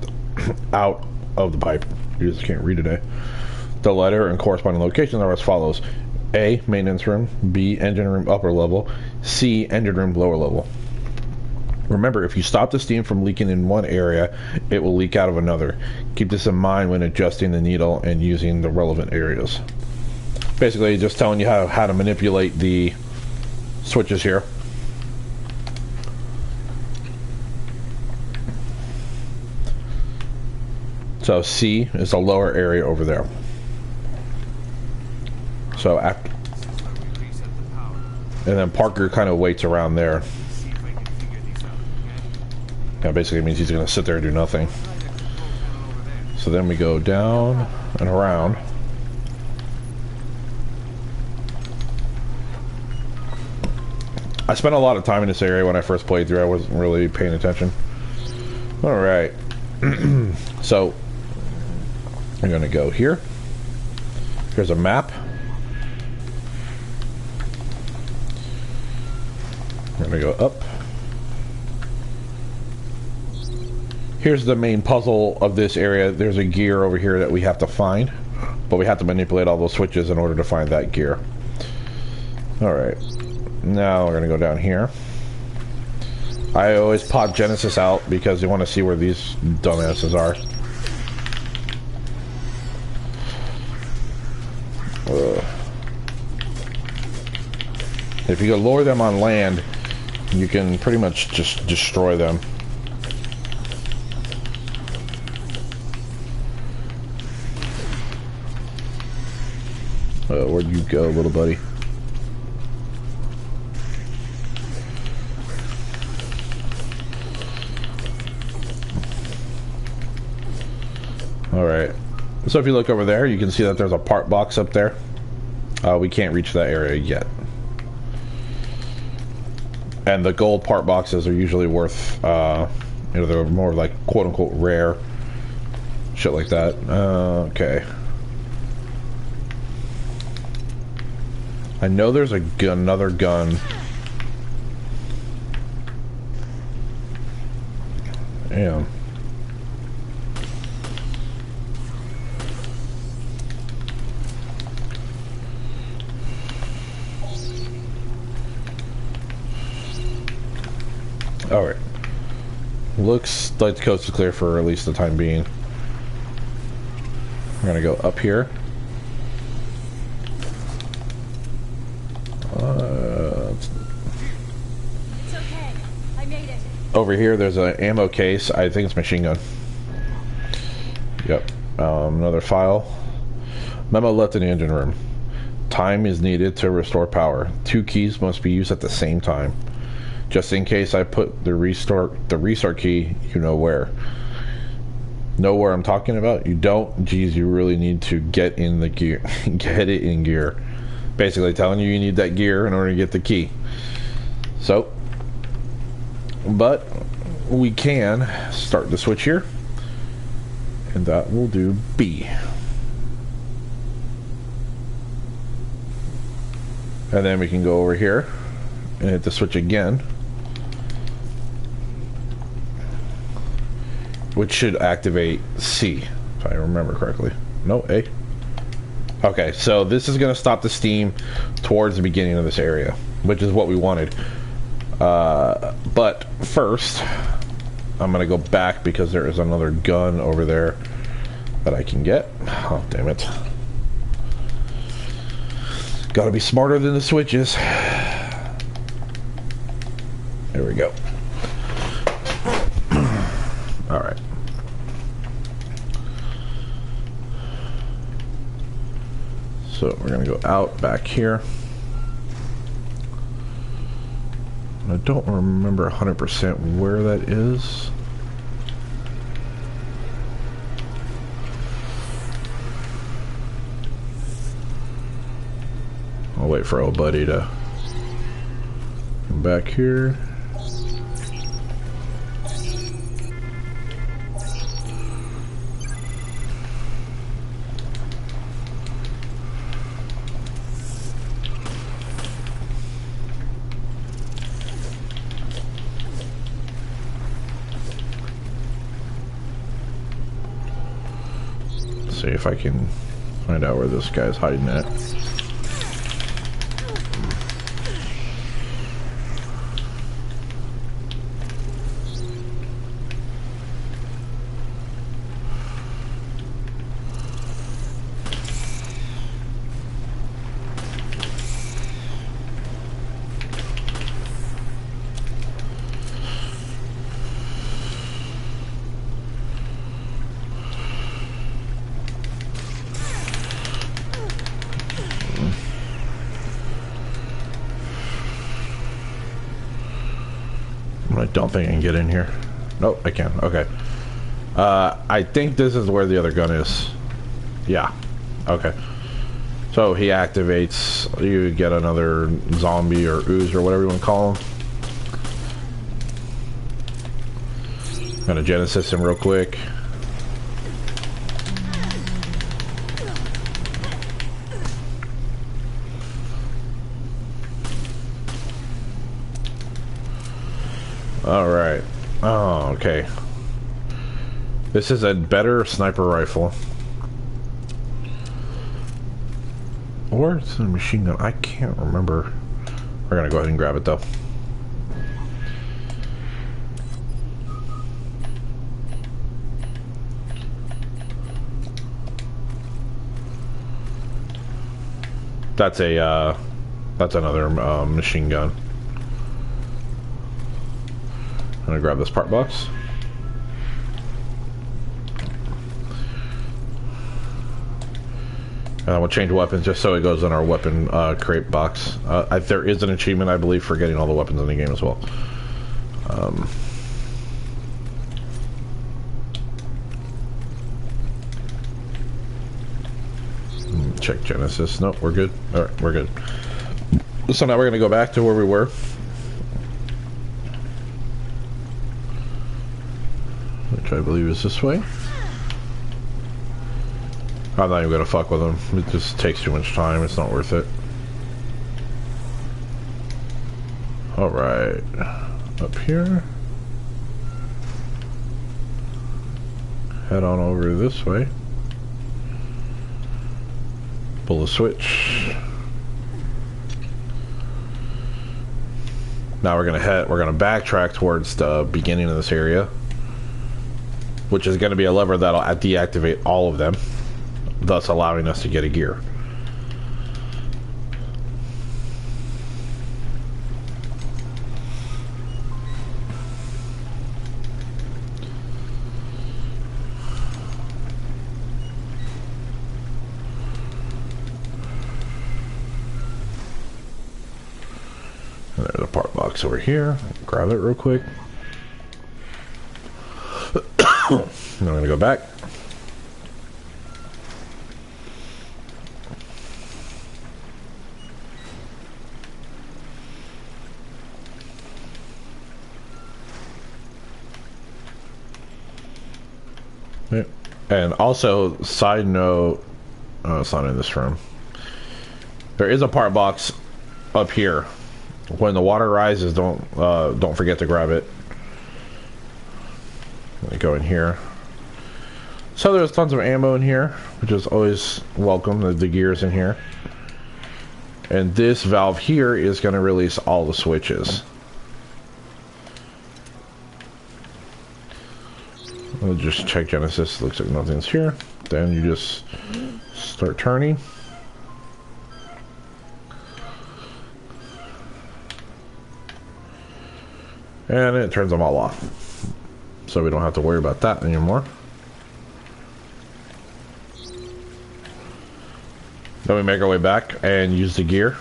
out of the pipe. You just can't read today. The letter and corresponding locations are as follows: A, maintenance room. B, engine room upper level. C, engine room lower level. Remember, if you stop the steam from leaking in one area, it will leak out of another. Keep this in mind when adjusting the needle and using the relevant areas. Basically, just telling you how to manipulate the switches here. So C is the lower area over there. So after, and then Parker kind of waits around there. That basically means he's going to sit there and do nothing. So then we go down and around. I spent a lot of time in this area when I first played through. I wasn't really paying attention. Alright. So, I'm going to go here. Here's a map. I'm going to go up. Here's the main puzzle of this area. There's a gear over here that we have to find, but we have to manipulate all those switches in order to find that gear. Alright, now we're going to go down here. I always pop Genesis out because you want to see where these dumbasses are. If you lower them on land, you can pretty much just destroy them. Where'd you go, little buddy? Alright. So if you look over there, you can see that there's a part box up there. We can't reach that area yet. And the gold part boxes are usually worth, you know, they're more like quote-unquote rare. Shit like that. Okay. I know there's another gun. Damn. Alright. Looks like the coast is clear for at least the time being. We're gonna go up here. It's okay. I made it. Over here, there's an ammo case. I think it's machine gun. Yep. Another file. Memo left in the engine room. Time is needed to restore power. 2 keys must be used at the same time. Just in case I put the restart key, you know where. Know where I'm talking about? You don't? Geez, you really need to get in the gear. Get it in gear. Basically telling you need that gear in order to get the key. So, but we can start the switch here. And that will do B. And then we can go over here and hit the switch again, which should activate C, if I remember correctly. No, A. Okay, so this is going to stop the steam towards the beginning of this area, which is what we wanted. But first, I'm going to go back because there is another gun over there that I can get. Oh, damn it. Gotta be smarter than the switches. There we go. Alright. So we're gonna go out back here. I don't remember 100% where that is. I'll wait for old buddy to come back here. See if I can find out where this guy's hiding at. I don't think I can get in here. Nope, I can. Okay. I think this is where the other gun is. Yeah. Okay. So he activates, you get another zombie or ooze or whatever you want to call him. Gonna Genesis him real quick. Alright. Oh, okay. This is a better sniper rifle. Or it's a machine gun. I can't remember. We're gonna go ahead and grab it though. That's a that's another machine gun. I'm gonna grab this part box. We'll change weapons just so it goes in our weapon crate box. There is an achievement, I believe, for getting all the weapons in the game as well. Check Genesis. Nope, we're good. Alright, we're good. So now we're going to go back to where we were. Which I believe is this way. I'm not even gonna fuck with them. It just takes too much time. It's not worth it. Alright. Up here. Head on over this way. Pull the switch. Now we're gonna backtrack towards the beginning of this area. Which is gonna be a lever that'll deactivate all of them, thus allowing us to get a gear. And there's a part box over here. Grab it real quick. Then I'm gonna go back. And also, side note, oh, it's not in this room. There is a part box up here. When the water rises, don't forget to grab it. Let me go in here. So there's tons of ammo in here, which is always welcome. The gear's in here. And this valve here is going to release all the switches. I'll just check Genesis. Looks like nothing's here. Then you just start turning. And it turns them all off. So we don't have to worry about that anymore. Then we make our way back and use the gear,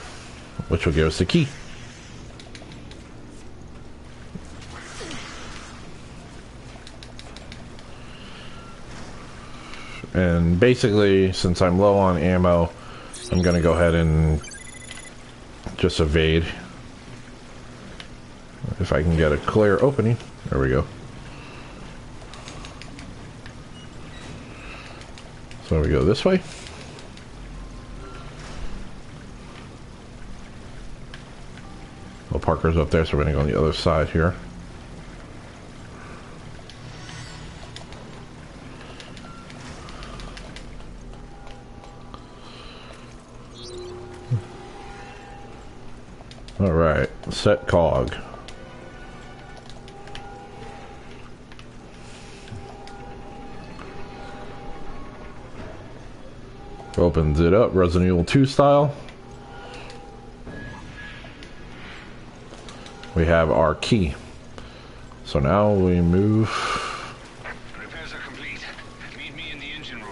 which will give us the key. And basically, since I'm low on ammo, I'm gonna go ahead and just evade. If I can get a clear opening. There we go. So we go this way. Well, Parker's up there, so we're gonna go on the other side here. Alright, set cog. Opens it up, Resident Evil 2 style. We have our key. So now we move. Repairs are complete. Meet me in the engine room.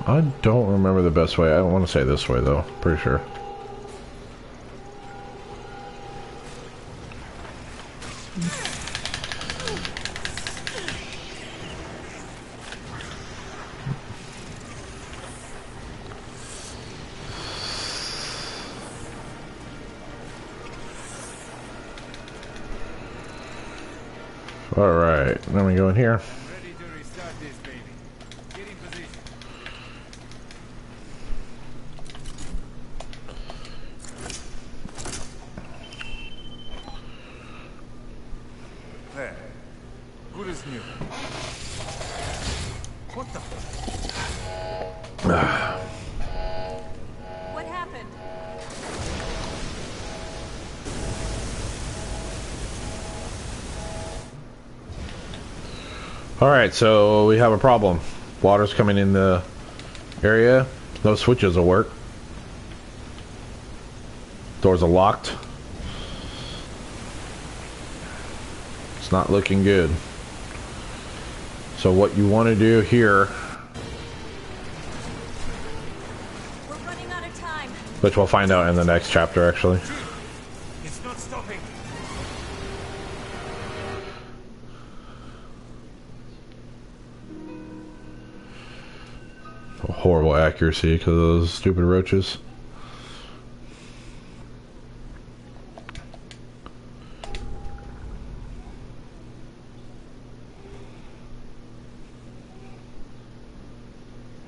I don't remember the best way. I don't want to say this way though. Pretty sure. All right, then we go in here. Ready to restart this, baby. Get in position. There. Good as new. What the? What happened? Alright, so we have a problem. Water's coming in the area. No switches will work. Doors are locked. It's not looking good. So what you want to do here, We're running out of time. which we'll find out in the next chapter actually. It's not stopping. Horrible accuracy because of those stupid roaches.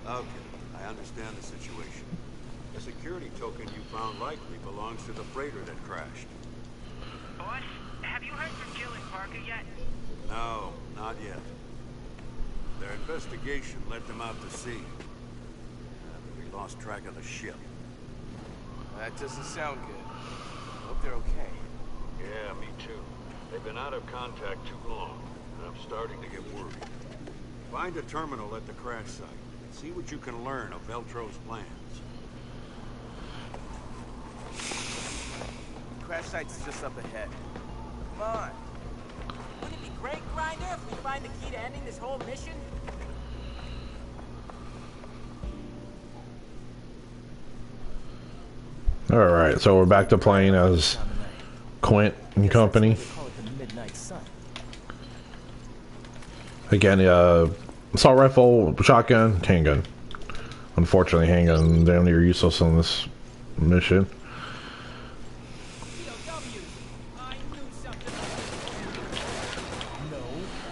Okay, I understand the situation. The security token you found likely belongs to the freighter that crashed. Boss, have you heard from Jill and Parker yet? No, not yet. Their investigation led them out to sea. We lost track of the ship. That doesn't sound good. Hope they're okay. Yeah, me too. They've been out of contact too long, and I'm starting to get worried. Find a terminal at the crash site. See what you can learn of Veltro's plans. Crash site's just up ahead. Come on. Wouldn't it be great, Grinder, if we find the key to ending this whole mission? Alright, so we're back to playing as Quint and company. They call it the Midnight Sun. Again, assault rifle, shotgun, handgun. Unfortunately, handgun damn near useless on this mission. POWs. I knew something. No,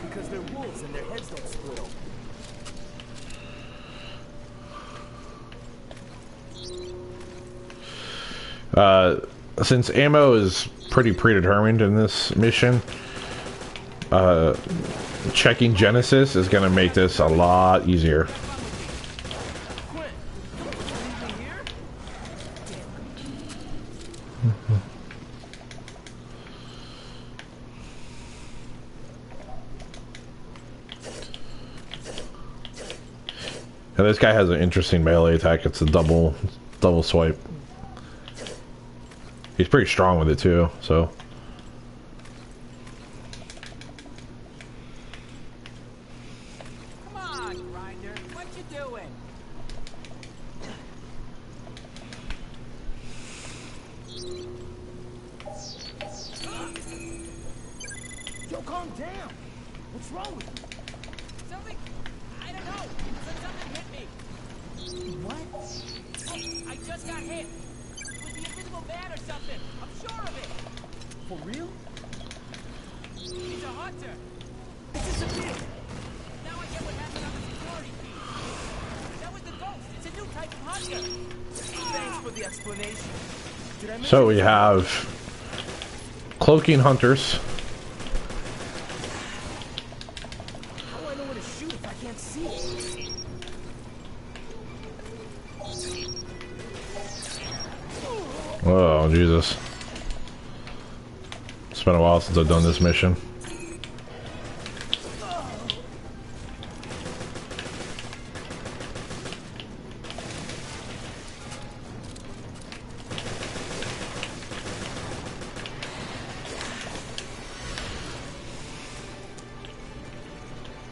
because they're wolves and their heads don't split open. Since ammo is pretty predetermined in this mission, checking Genesis is going to make this a lot easier. Quinn, you leave me here? And this guy has an interesting melee attack. It's a double swipe. He's pretty strong with it too, so. Come on, Grinder. What you doing? Yo, calm down. What's wrong with you? Something? I don't know. Something hit me. What? Oh, I just got hit. With the invisible man or something. I'm sure of it. For real? He's a hunter. It's disappeared. Now I get what happened on the security feed. That was the ghost. It's a new type of hunter. Thanks for the explanation. Did I miss So we anything? have cloaking hunters. How do I know where to shoot if I can't see? Oh, Jesus. It's been a while since I've done this mission.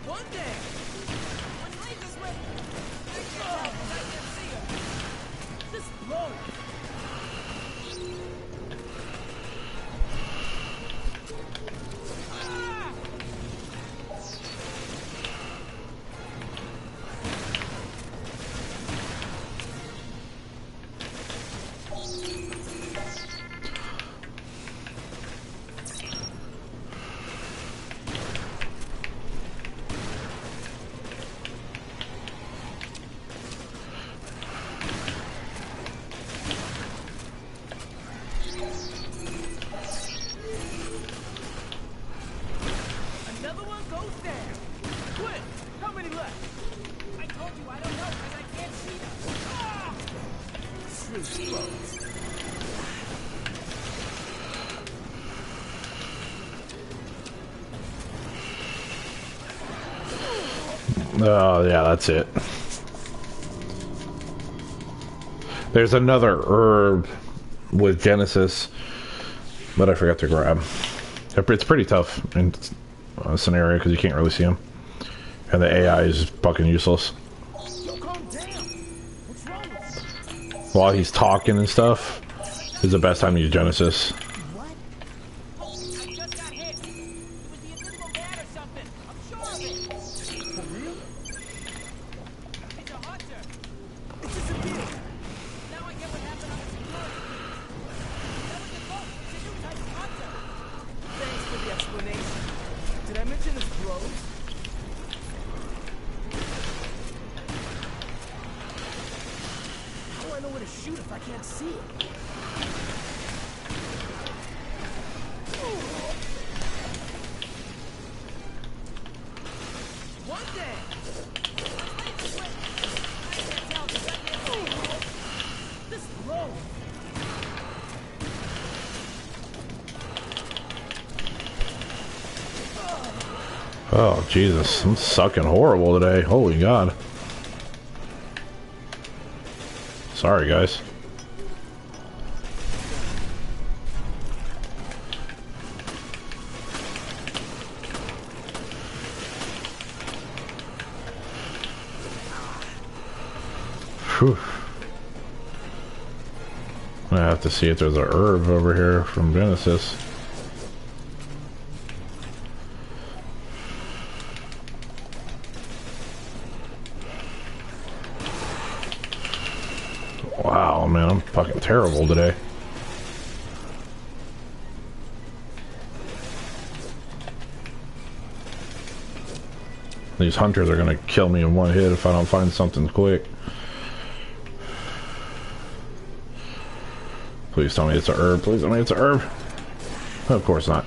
One day. Let's leave this way. This blows. Another one goes down. Quick, how many left? I told you I don't know because I can't see them. Ah! Screw blows. Oh, yeah, that's it. There's another herb with Genesis that I forgot to grab. It's pretty tough in a scenario because you can't really see him. And the AI is fucking useless. While he's talking and stuff, is the best time to use Genesis. Did I mention this blows? How do I know where to shoot if I can't see it? One day. This blows. Oh, Jesus. I'm sucking horrible today. Holy God. Sorry, guys. Whew. I have to see if there's a herb over here from Genesis. Wow, man, I'm fucking terrible today. These hunters are gonna kill me in one hit if I don't find something quick. Please tell me it's a herb. Please tell me it's a herb. Of course not.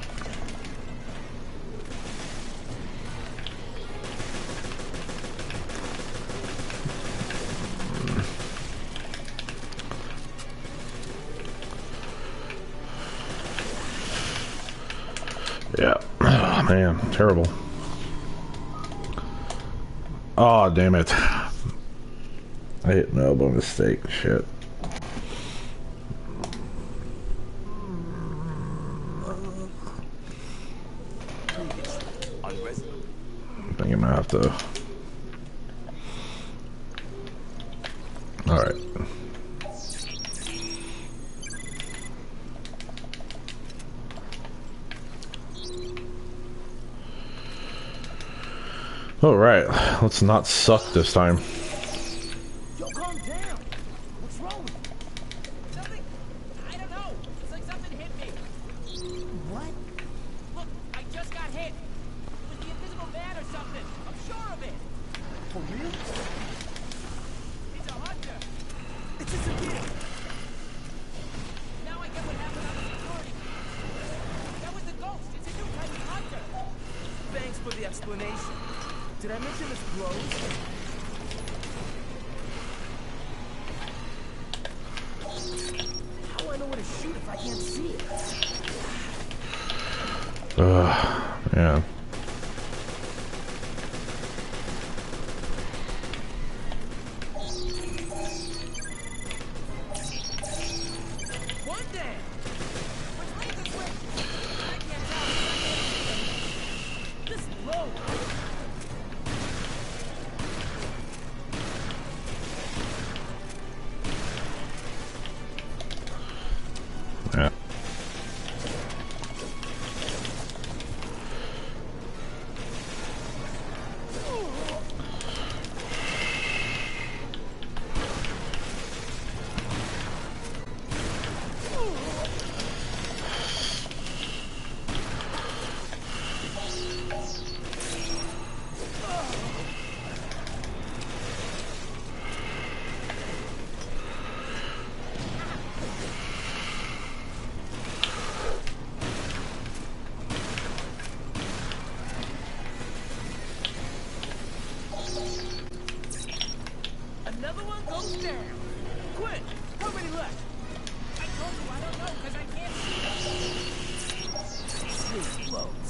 Yeah. Oh, man, terrible. Oh, damn it. I hit an elbow mistake. Shit. I think I'm gonna have to. Alright. Alright, let's not suck this time. Yo, calm down. What's wrong with you? Something? I don't know. It's like something hit me. What? Look, I just got hit. It was the invisible man or something. I'm sure of it. For real? It's a hunter. It disappeared. Now I get what happened on the security. That was the ghost. It's a new type of hunter. Thanks for the explanation. Did I mention this blows? How do I know where to shoot if I can't see it? Yeah. One day. Which way is this way? I can't tell. This blows.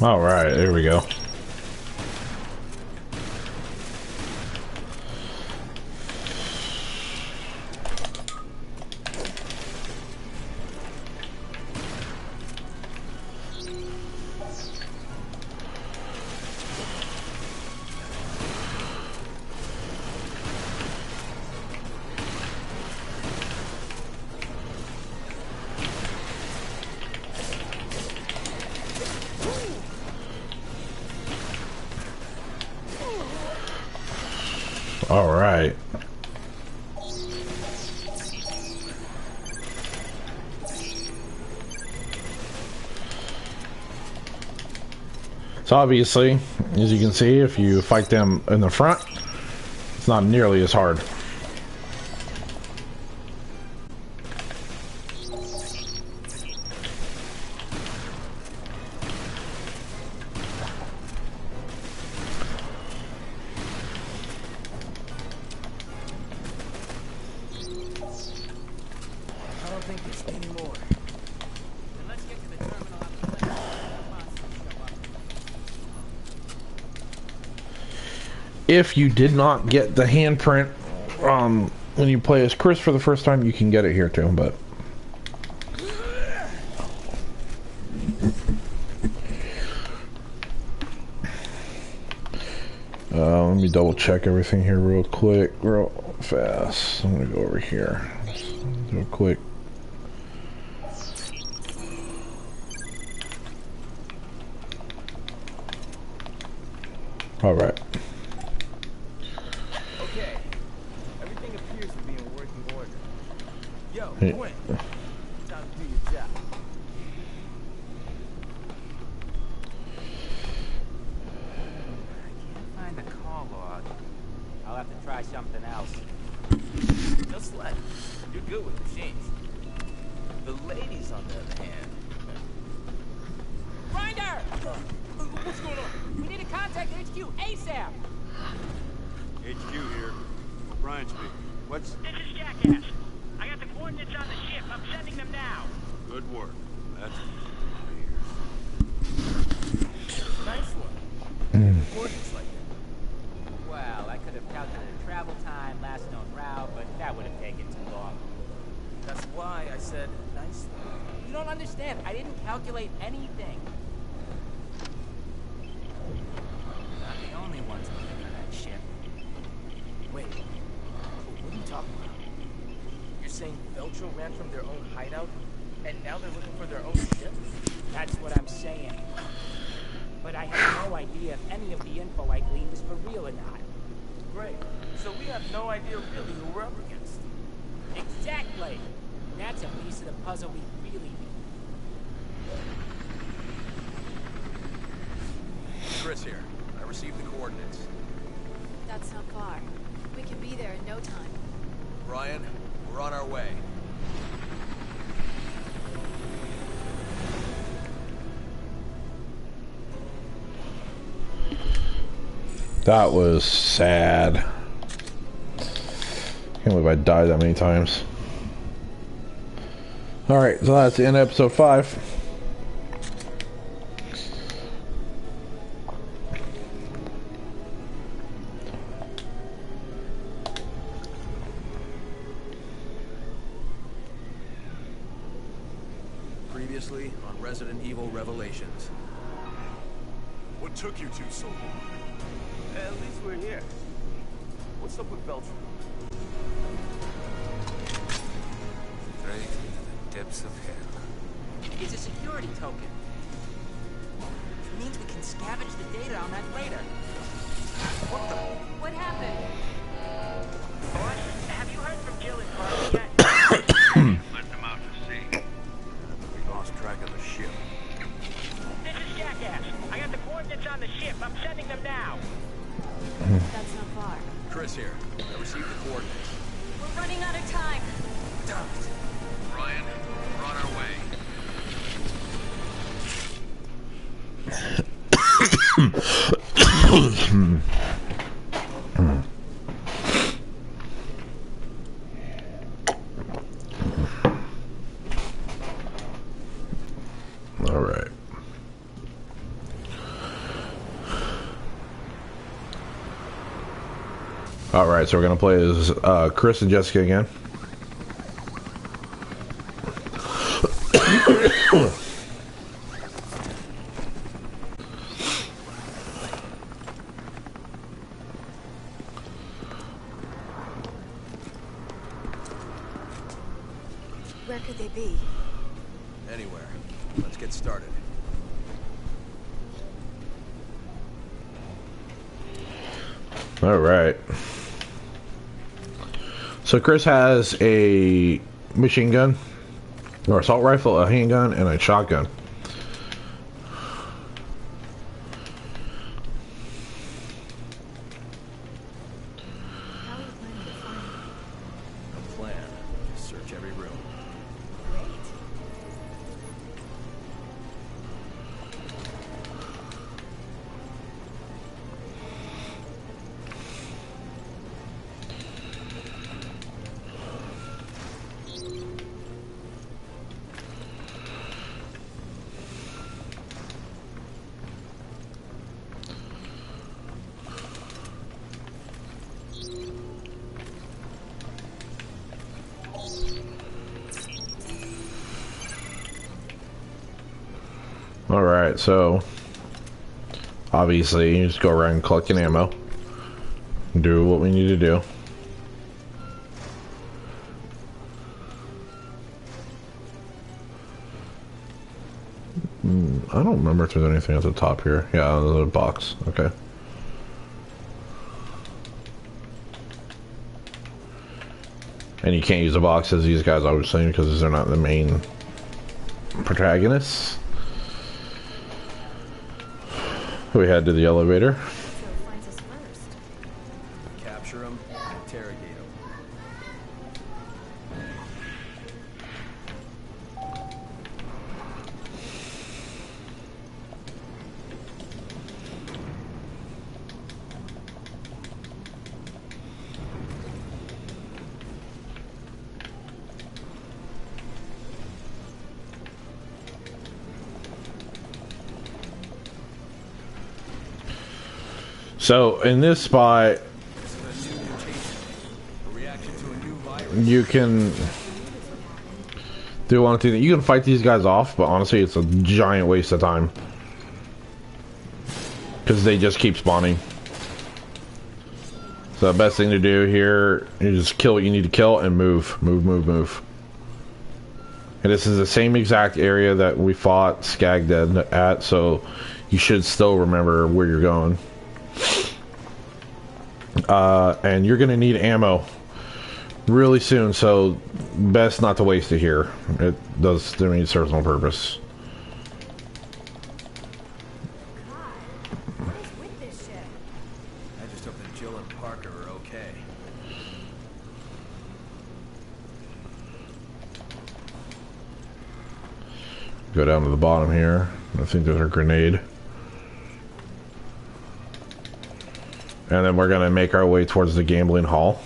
All right, there we go. All right. So obviously, as you can see, if you fight them in the front, it's not nearly as hard. I don't think there's any more. Then let's get to the terminal after that. If you did not get the handprint when you play as Chris for the first time, you can get it here too, but let me double check everything here real quick, real fast. I'm gonna go over here real quick. All right. Okay. Everything appears to be in working order. Yo, Hey. Gwen. Time to do your job. Find the call log. I'll have to try something else. Just like you're good with machines. The ladies, on the other hand. Grinder! What's going on? We need to contact HQ ASAP! HQ here. O'Brien speaking. What's... This is Jackass. I got the coordinates on the ship. I'm sending them now. Good work. That's... Nice one. Coordinates like that. Well, I could have calculated travel time, last known route, but that would have taken too long. That's why I said nice one. You don't understand. I didn't calculate anything. Not the only ones looking for that ship. Wait. What are you talking about? You're saying Veltro ran from their own hideout, and now they're looking for their own ship? That's what I'm saying. But I have no idea if any of the info I gleaned is for real or not. Great. So we have no idea really who we're up against. Exactly. And that's a piece of the puzzle we really need. Chris here. I received the coordinates. That's not far. We can be there in no time. Brian, we're on our way. That was sad. Can't believe I died that many times. Alright, so that's the end of episode 5. Previously on Resident Evil Revelations. What took you two so long? At least we're here. What's up with Veltro? Straight into the depths of hell. It's a security token. It means we can scavenge the data on that radar. What the? What happened? Boss, have you heard from Jill and Carly yet? Let them out to sea. We lost track of the ship. This is Jackass. I got the coordinates on the ship. I'm sending them now. That's not far. Chris here. I received the coordinates. We're running out of time. Damn it. Brian, we're on our way. Alright. Alright, so we're gonna play as Chris and Jessica again. Where could they be? Anywhere. Let's get started. Alright. So Chris has a machine gun, or assault rifle, a handgun, and a shotgun. How are you planning to find them? No plan. Just search every room. Great. Alright, so obviously you just go around collecting ammo. Do what we need to do. I don't remember if there's anything at the top here. Yeah, there's a box. Okay. And you can't use the boxes, these guys, obviously, because they're not the main protagonists. We head to the elevator. So finds us first. Capture them, interrogate them. So in this spot, you can do one thing. You can fight these guys off, but honestly, it's a giant waste of time because they just keep spawning. So the best thing to do here is just kill what you need to kill and move. And this is the same exact area that we fought Skag Dead at, so you should still remember where you're going. And you're gonna need ammo really soon, so best not to waste it here. It does, I mean, it serves no purpose. God, what is with this ship? I just hope that Jill and Parker are okay. Go down to the bottom here. I think there's a grenade. And then we're gonna make our way towards the gambling hall.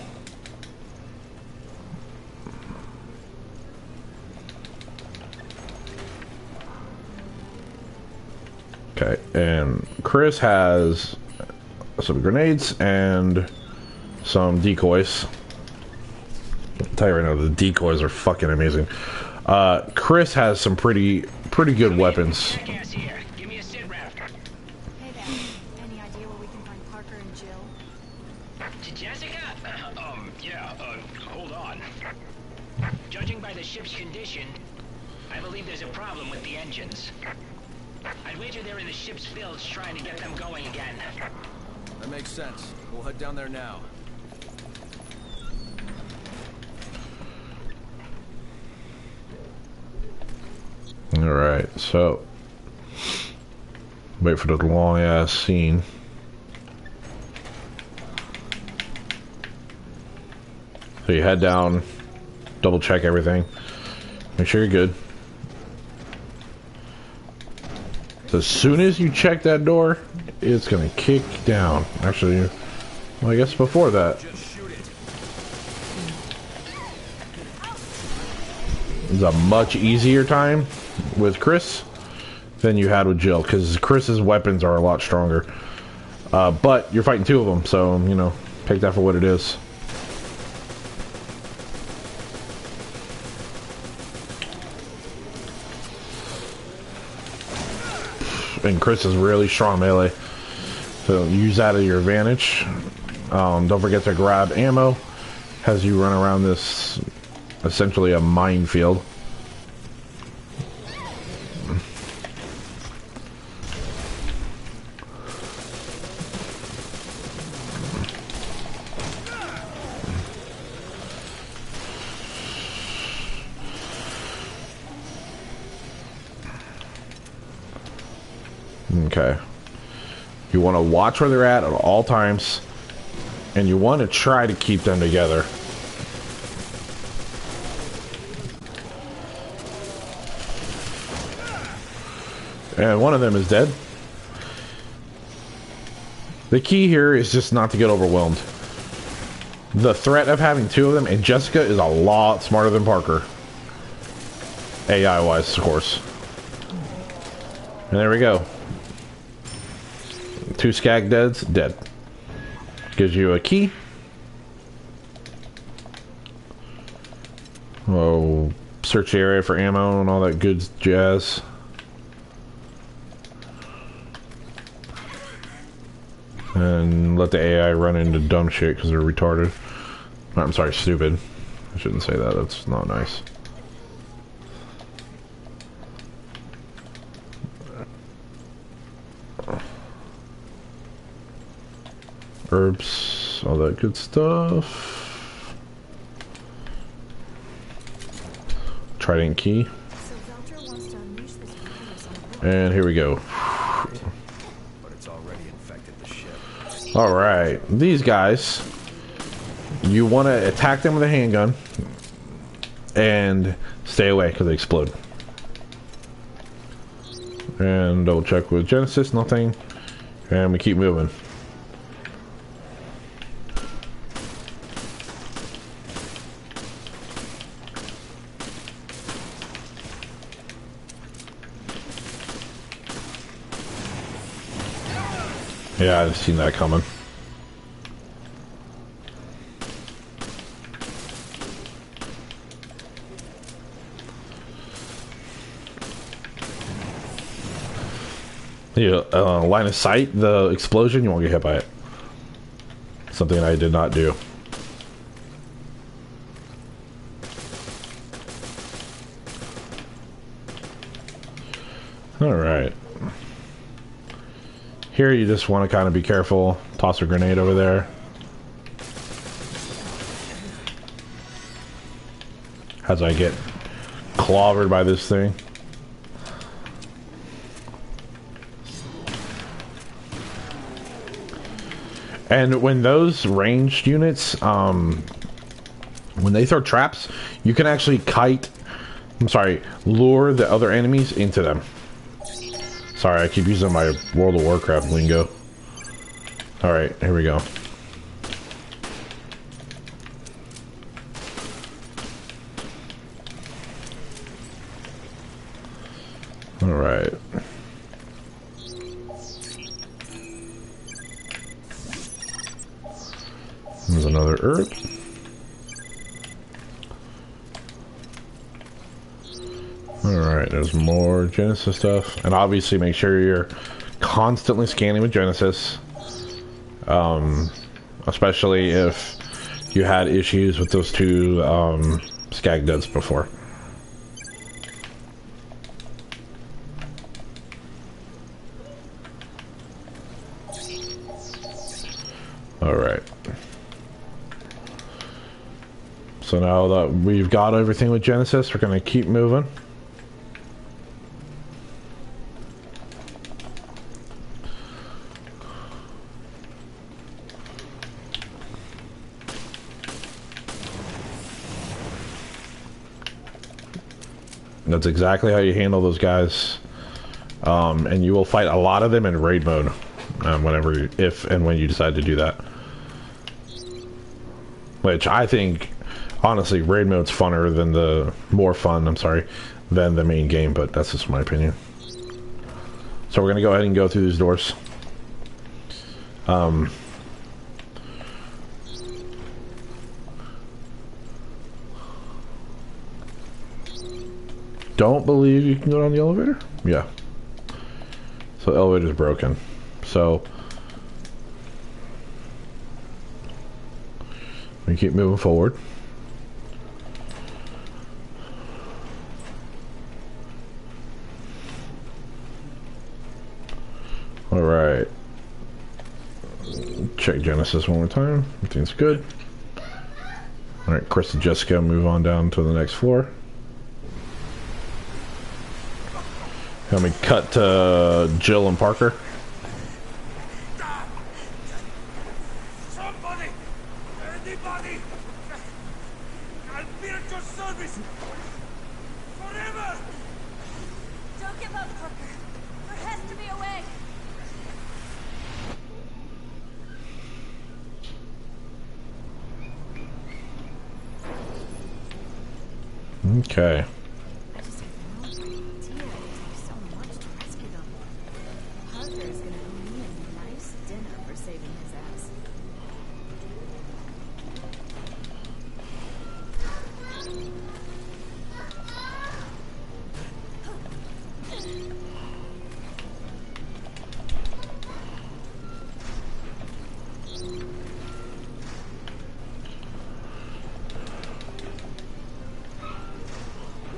Okay, and Chris has some grenades and some decoys. I'll tell you right now, the decoys are fucking amazing. Chris has some pretty good weapons. Here. ship's condition, I believe there's a problem with the engines. I'd wager they're in the ship's bilge trying to get them going again. That makes sense. We'll head down there now. Alright, so wait for the long ass scene. So you head down, double check everything, make sure you're good. So as soon as you check that door, it's gonna kick down. Actually, well, I guess before that. It's a much easier time with Chris than you had with Jill, because Chris's weapons are a lot stronger. But you're fighting two of them, so, you know, Take that for what it is. And Chris is really strong melee, so use that to your advantage. Don't forget to grab ammo as you run around this, essentially a minefield. Okay. You want to watch where they're at all times, and you want to try to keep them together. And one of them is dead. The key here is just not to get overwhelmed. The threat of having two of them, and Jessica is a lot smarter than Parker. AI-wise, of course. And there we go. 2 skag deads, dead. Gives you a key. Oh, search the area for ammo and all that good jazz. And let the AI run into dumb shit because they're retarded. I'm sorry, stupid. I shouldn't say that. That's not nice. Herbs, all that good stuff. Trident key. And here we go. But it's already infected the ship. Alright, these guys, you want to attack them with a handgun and stay away because they explode. And double check with Genesis, nothing. And we keep moving. Yeah, I've seen that coming. Yeah, line of sight, the explosion, you won't get hit by it. Something I did not do. Alright. Here you just want to kind of be careful. Toss a grenade over there. As I get clobbered by this thing. And when those ranged units, when they throw traps, you can actually lure the other enemies into them. Sorry, I keep using my World of Warcraft lingo. Alright, here we go. Alright. There's another herb. Alright, there's more Genesis stuff. And obviously make sure you're constantly scanning with Genesis. Especially if you had issues with those two skag duds before. Alright. So now that we've got everything with Genesis, we're going to keep moving. That's exactly how you handle those guys. And you will fight a lot of them in raid mode. If and when you decide to do that. Which I think, honestly, raid mode's funner than than the main game, but that's just my opinion. So we're gonna go ahead and go through these doors. don't believe you can go on the elevator. Yeah. So the elevator's broken. So we keep moving forward. All right. Check Genesis one more time. Everything's good. All right, Chris and Jessica move on down to the next floor. Then we cut to Jill and Parker. Somebody! Anybody! I'll be at your service! Forever! Don't give up, Parker. There has to be a way. Okay. I just had no idea it would take so much to rescue them. Parker is gonna owe me a nice dinner for saving his ass.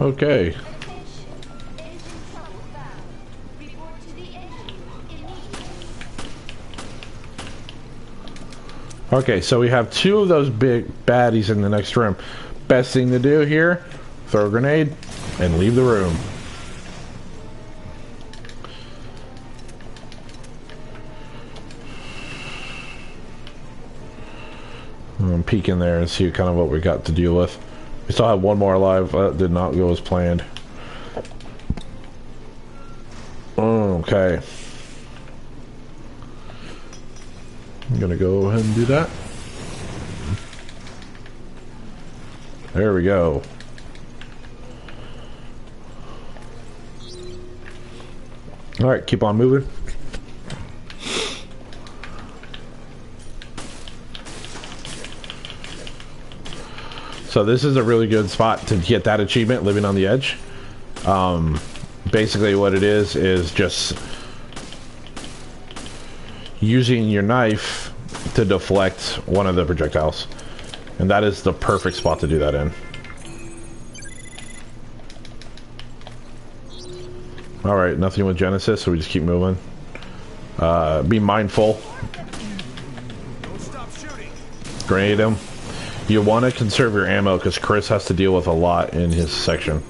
Okay. Okay, so we have two of those big baddies in the next room. Best thing to do here, throw a grenade and leave the room. I'm peeking there and see kind of what we got to deal with. We still have one more alive. That did not go as planned. Okay. I'm gonna go ahead and do that. There we go. Alright, keep on moving. So this is a really good spot to get that achievement, Living on the Edge. Basically what it is just using your knife to deflect one of the projectiles. And that is the perfect spot to do that in. Alright, nothing with Genesis, so we just keep moving. Be mindful. Don't stop shooting. Grenade him. You want to conserve your ammo because Chris has to deal with a lot in his section.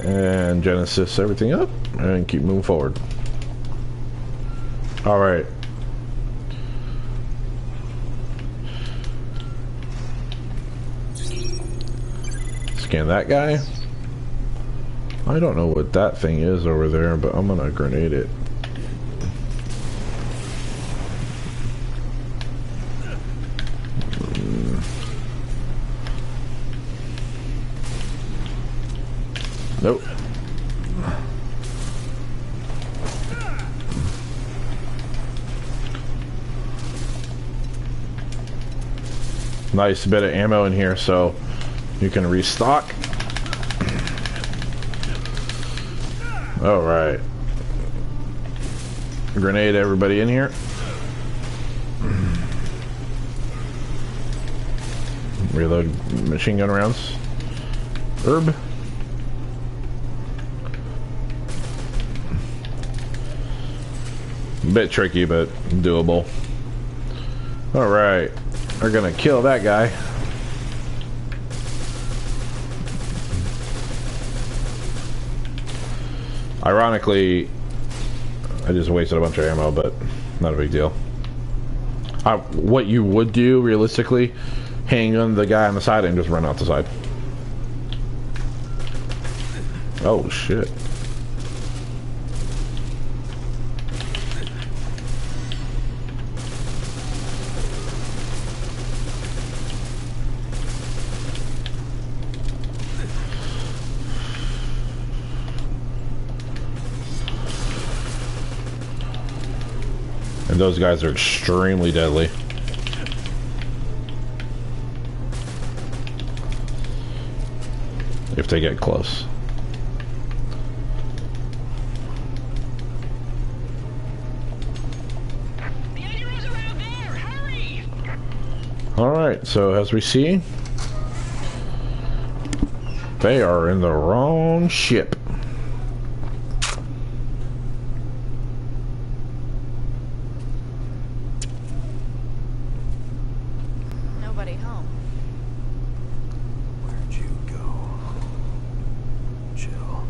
And Genesis everything up and keep moving forward. Alright. Scan that guy. I don't know what that thing is over there, but I'm gonna grenade it. Nope. Nice bit of ammo in here, so you can restock. All right. Grenade everybody in here. Reload machine gun rounds. Herb. Bit tricky, but doable. Alright. We're gonna kill that guy. Ironically, I just wasted a bunch of ammo, but not a big deal. What you would do, realistically, hang on the guy on the side and just run out the side. Oh, shit. And those guys are extremely deadly. if they get close. The Epidodes around there! Hurry! Alright, so as we see, they are in the wrong ship. Nobody home. Where'd you go? Jill.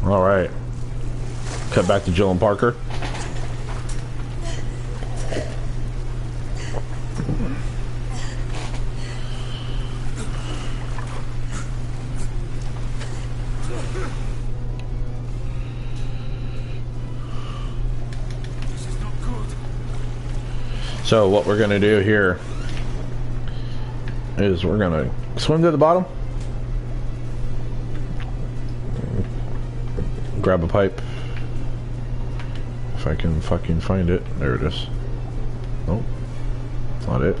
Alright. Cut back to Jill and Parker. This is not good. So what we're gonna do here is we're gonna swim to the bottom, grab a pipe, if I can fucking find it. There it is. Nope, that's not it.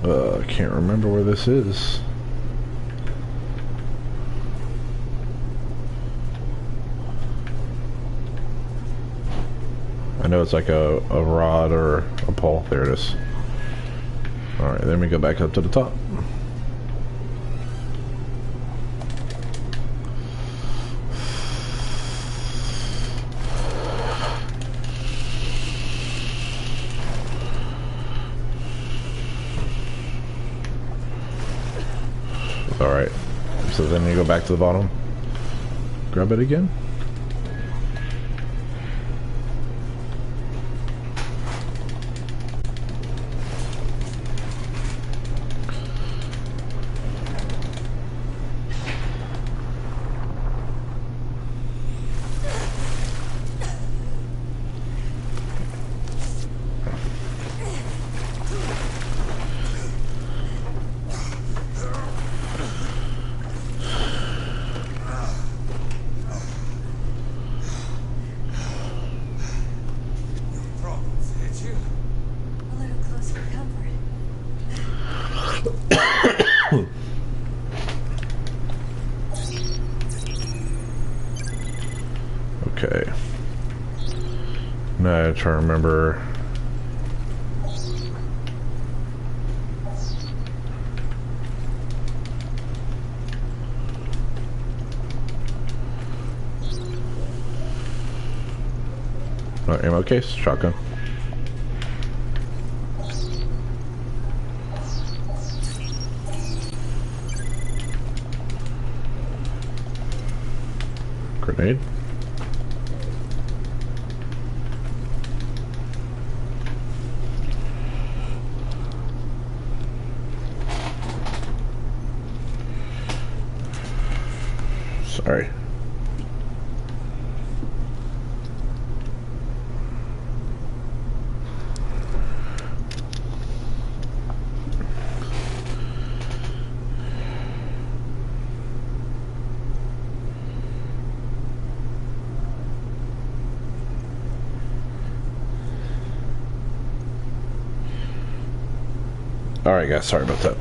I can't remember where this is. I know it's like a rod or a pole. There it is. Alright, then we go back up to the top. Alright, so then you go back to the bottom, grab it again. A little close for comfort. Okay. Now I try to remember. Ammo case, shotgun. Grenade. Sorry. Alright guys, sorry about that.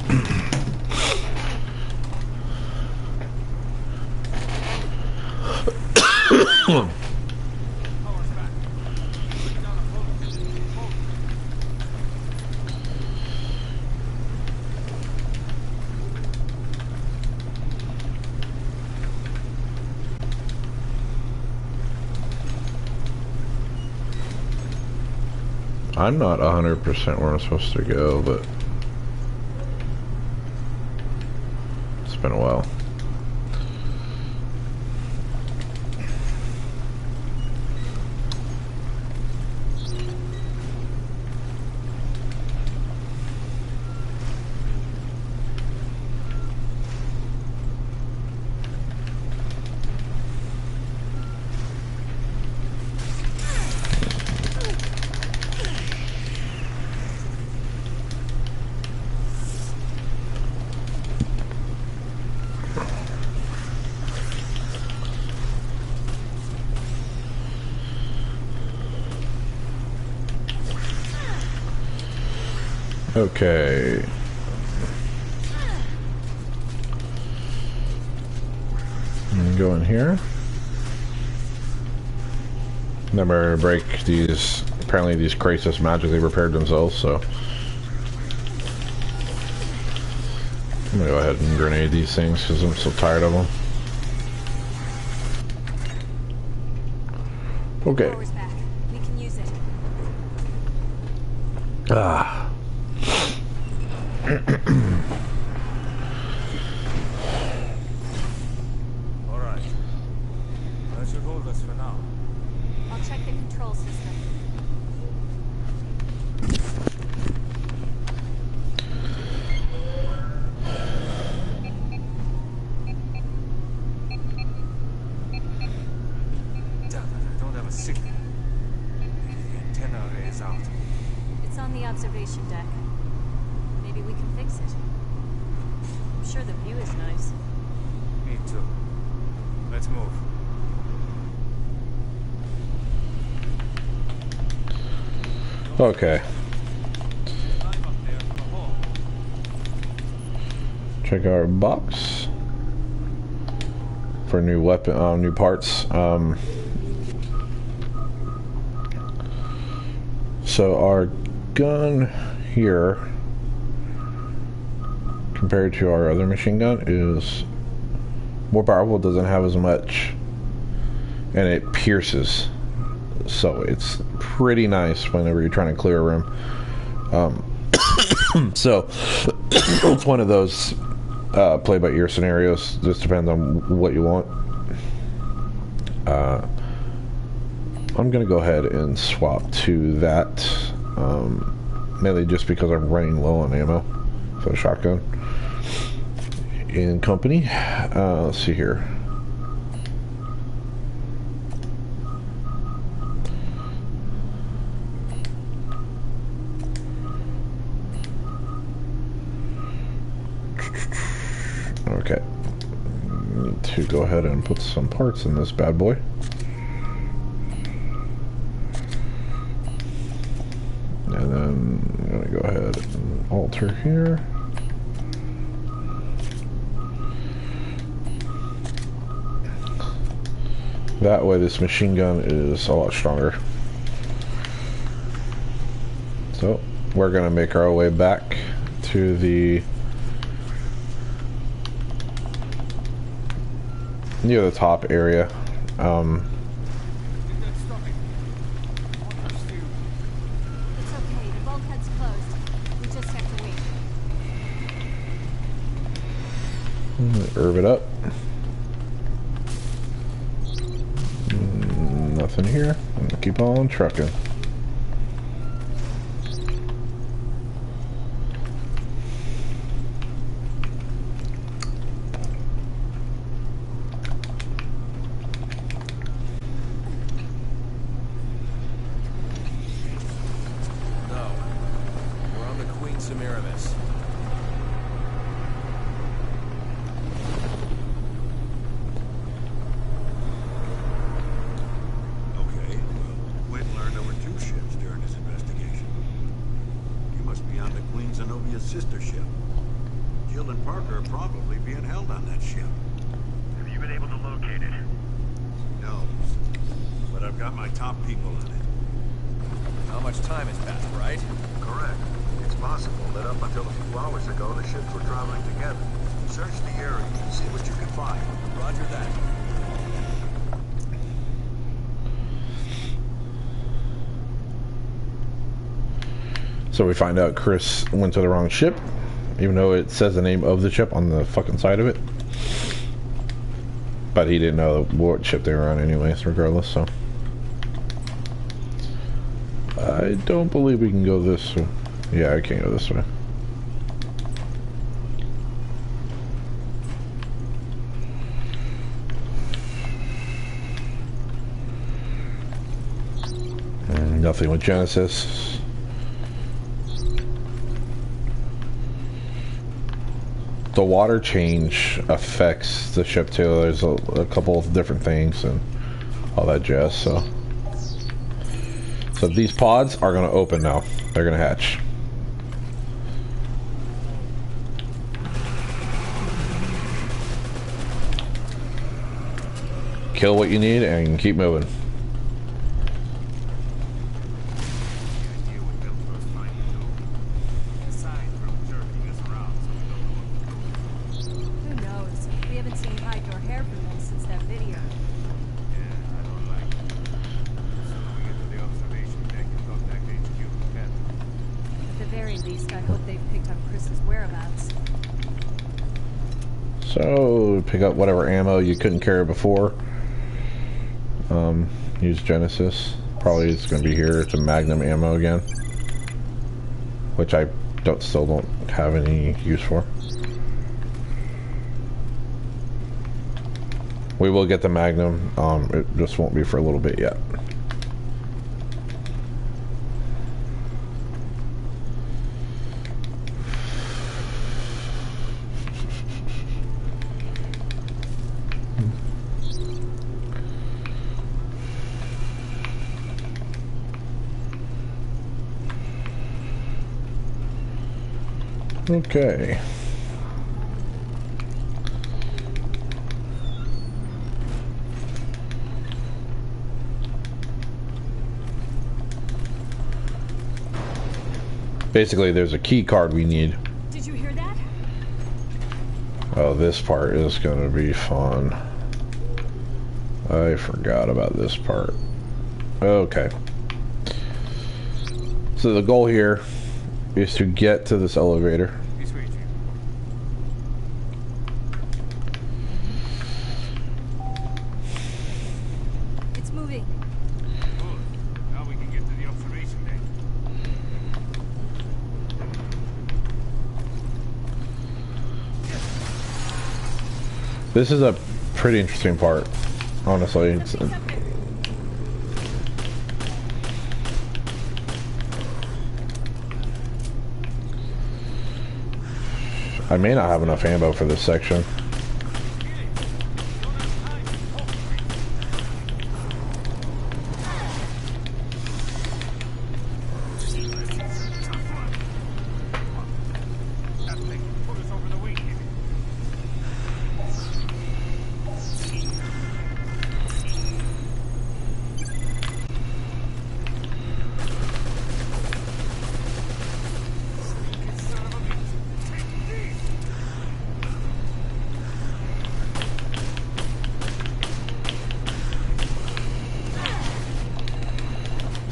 I'm not 100% where I'm supposed to go, but it's been a while. Okay. Go in here. Never break these. Apparently, these crates just magically repaired themselves, so. I'm gonna go ahead and grenade these things because I'm so tired of them. Okay. Power's back. We can use it. Ah. Alright. That should hold us for now. I'll check the control system. Damn it, I don't have a signal. Maybe the antenna array is out. It's on the observation deck. Maybe we can fix it. I'm sure the view is nice. Me too. Let's move. Okay. Climb up there from the hall. Check our box for new weapon, new parts. So our gun here, compared to our other machine gun, is more powerful. Doesn't have as much, and it pierces. So it's pretty nice whenever you're trying to clear a room. So it's one of those play by ear scenarios. Just depends on what you want. I'm gonna go ahead and swap to that, mainly just because I'm running low on ammo for the shotgun in company. Let's see here. Okay, need to go ahead and put some parts in this bad boy. And then I'm gonna go ahead and alter here. That way this machine gun is a lot stronger. So we're gonna make our way back to the near the top area. Herb it up. Nothing here. I'm gonna keep on trucking. No. We're on the Queen Semiramis. Okay, well, Quinn learned there were 2 ships during his investigation. You must be on the Queen Zenobia's sister ship. Jill and Parker are probably being held on that ship. Have you been able to locate it? No. But I've got my top people on it. How much time has passed, right? Correct. It's possible that up until a few hours ago, the ships were traveling together. Search the area and see what you can find. Roger that. So we find out Chris went to the wrong ship, even though it says the name of the ship on the fucking side of it. But he didn't know what ship they were on anyways, regardless, so. I don't believe we can go this way. Yeah, I can't go this way. And nothing with Genesis. The water change affects the ship too. There's a couple of different things and all that jazz, so these pods are going to open now. They're going to hatch. kill what you need and keep moving. Who knows? We haven't seen hide nor hair from them since that video. At the very least, I hope they've picked up Chris's whereabouts. So, pick up whatever ammo you couldn't carry before. Use Genesis. Probably it's going to be here. It's a Magnum ammo again. Which I still don't have any use for. We will get the Magnum. It just won't be for a little bit yet. Okay. Basically, there's a key card we need. Did you hear that? Oh, this part is going to be fun. I forgot about this part. Okay. So the goal here is to get to this elevator. It's moving. Now we can get to the observation deck. This is a pretty interesting part, honestly. It's, I may not have enough ammo for this section.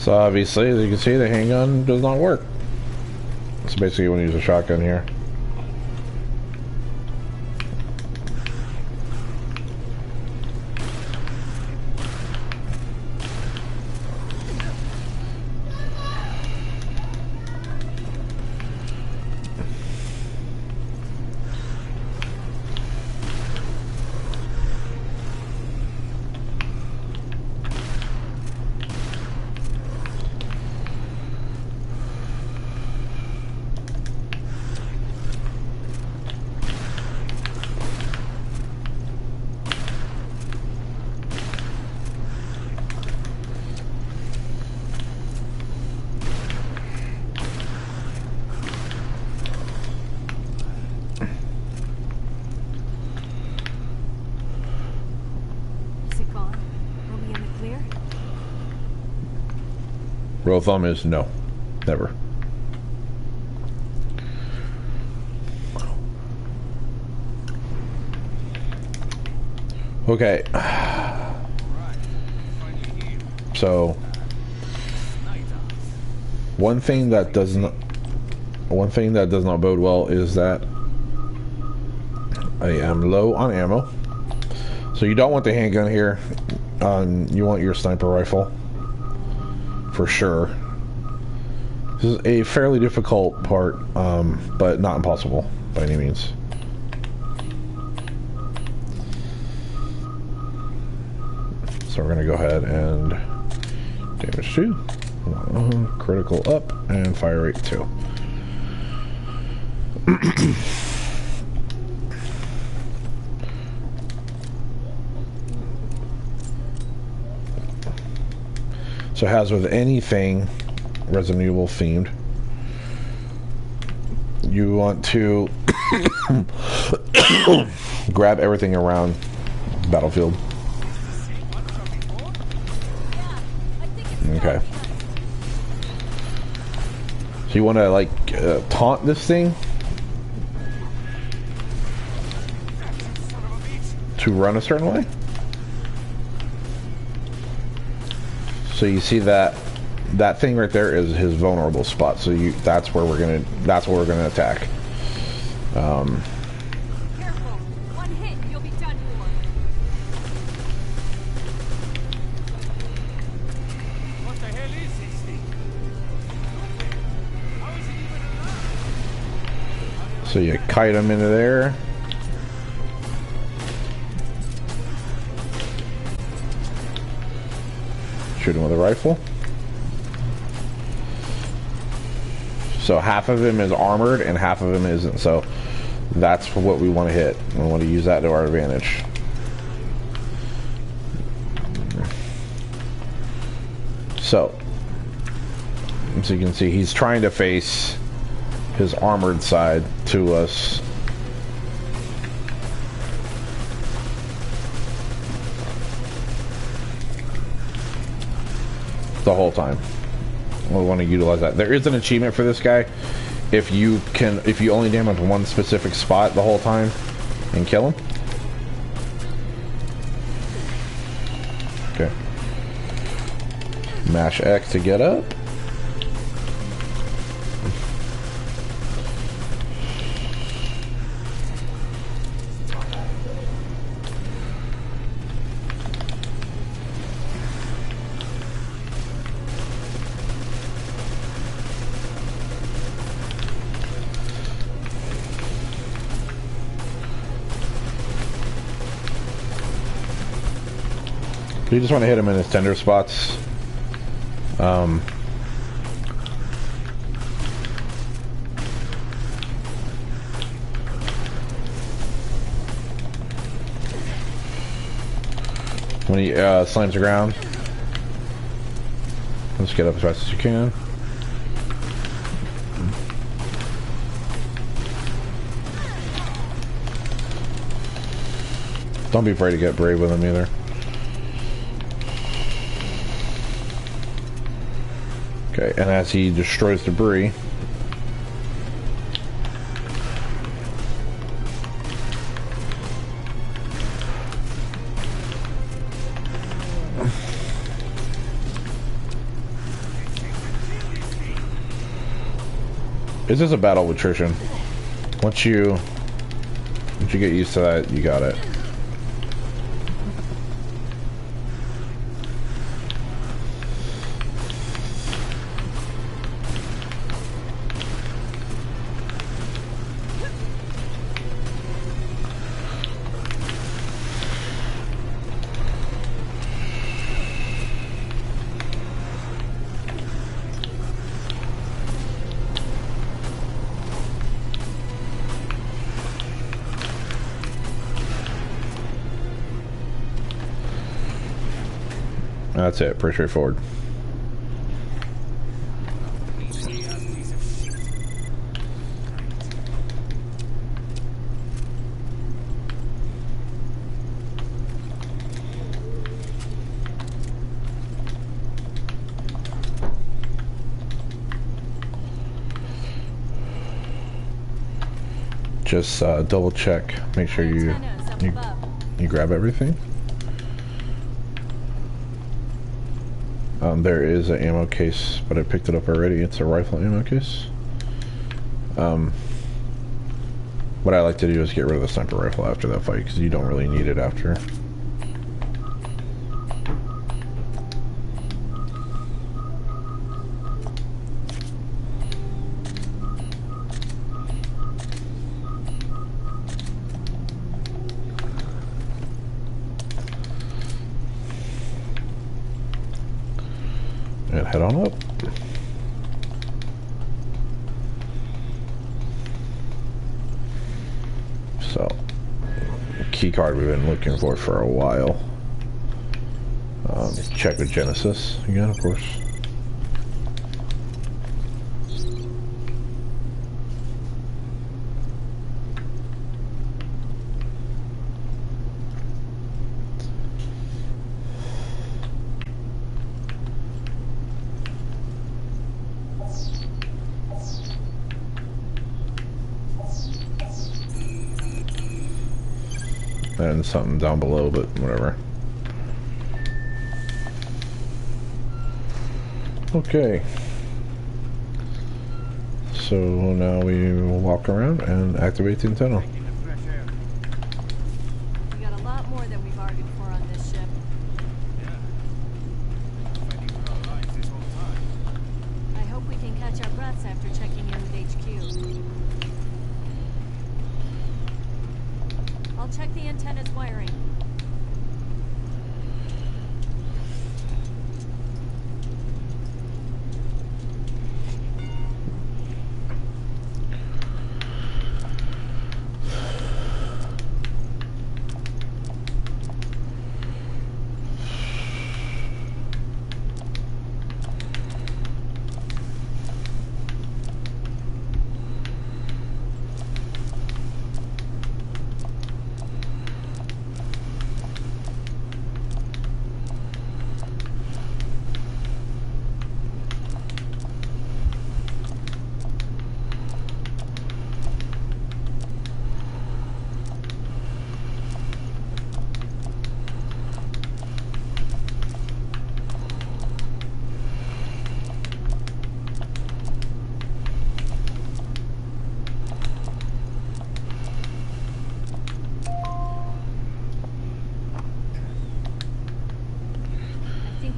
So obviously, as you can see, the handgun does not work. So basically you want to use a shotgun here. Rule of thumb is no, never. Okay. So one thing that does not bode well is that I am low on ammo. So you don't want the handgun here. You want your sniper rifle for sure. This is a fairly difficult part, but not impossible by any means. So we're gonna go ahead and damage 2, critical up, and fire rate 2. So as with anything Resident Evil themed, you want to grab everything around the battlefield. Okay. So you want to like taunt this thing to run a certain way. So you see that thing right there is his vulnerable spot. So that's where we're gonna attack. Careful. One hit, you'll be done for. What the hell is this thing? How is it even alive? So you kite him into there. Shoot him with a rifle. So half of him is armored and half of him isn't. So that's what we want to hit. We want to use that to our advantage. So you can see he's trying to face his armored side to us. The whole time. We want to utilize that. There is an achievement for this guy. If you only damage one specific spot the whole time and kill him. Okay. Mash X to get up. You just want to hit him in his tender spots. When he slams the ground, let's get up as fast as you can. Don't be afraid to get brave with him either. Okay, and as he destroys debris, it's just a battle with attrition. Once you get used to that, you got it. That's it, pretty straightforward. Just double check, make sure you grab everything. There is an ammo case, but I picked it up already. It's a rifle ammo case. What I like to do is get rid of the sniper rifle after that fight, because you don't really need it after. And head on up. So, key card we've been looking for a while. Check with Genesis again, of course. and something down below, but whatever. Okay. So now we will walk around and activate the antenna. We got a lot more than we bargained for on this ship. I hope we can catch our breaths after checking in with HQ. I'll check the antenna's wiring.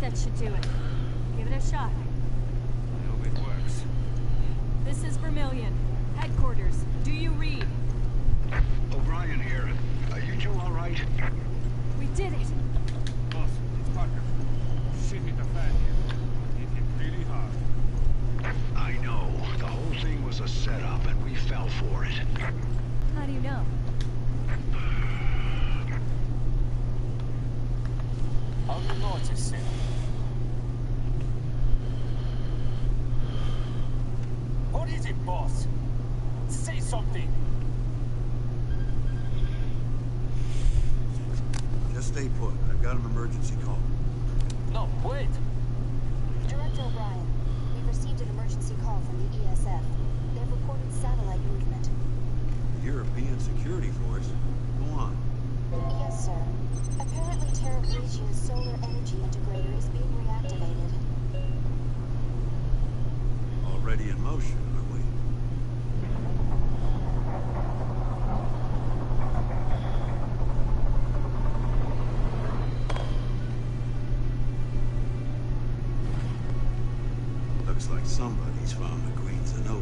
That should do it. Give it a shot. I hope it works. This is Vermilion. Headquarters. Do you read? O'Brien here. Are you two all right? We did it. Boss, it's Parker. Shit hit the fan here. It hit really hard. I know. The whole thing was a setup and we fell for it. How do you know? How do you know it's a setup? What is it, boss? Say something. Just stay put. I've got an emergency call. No, wait. Director O'Brien, we've received an emergency call from the ESF. They've reported satellite movement. European security force? Go on. Yes, sir. Apparently Terra Grigia's solar energy integrator is being reactivated. Already in motion, are we? Looks like somebody's found the Queen Zenobia.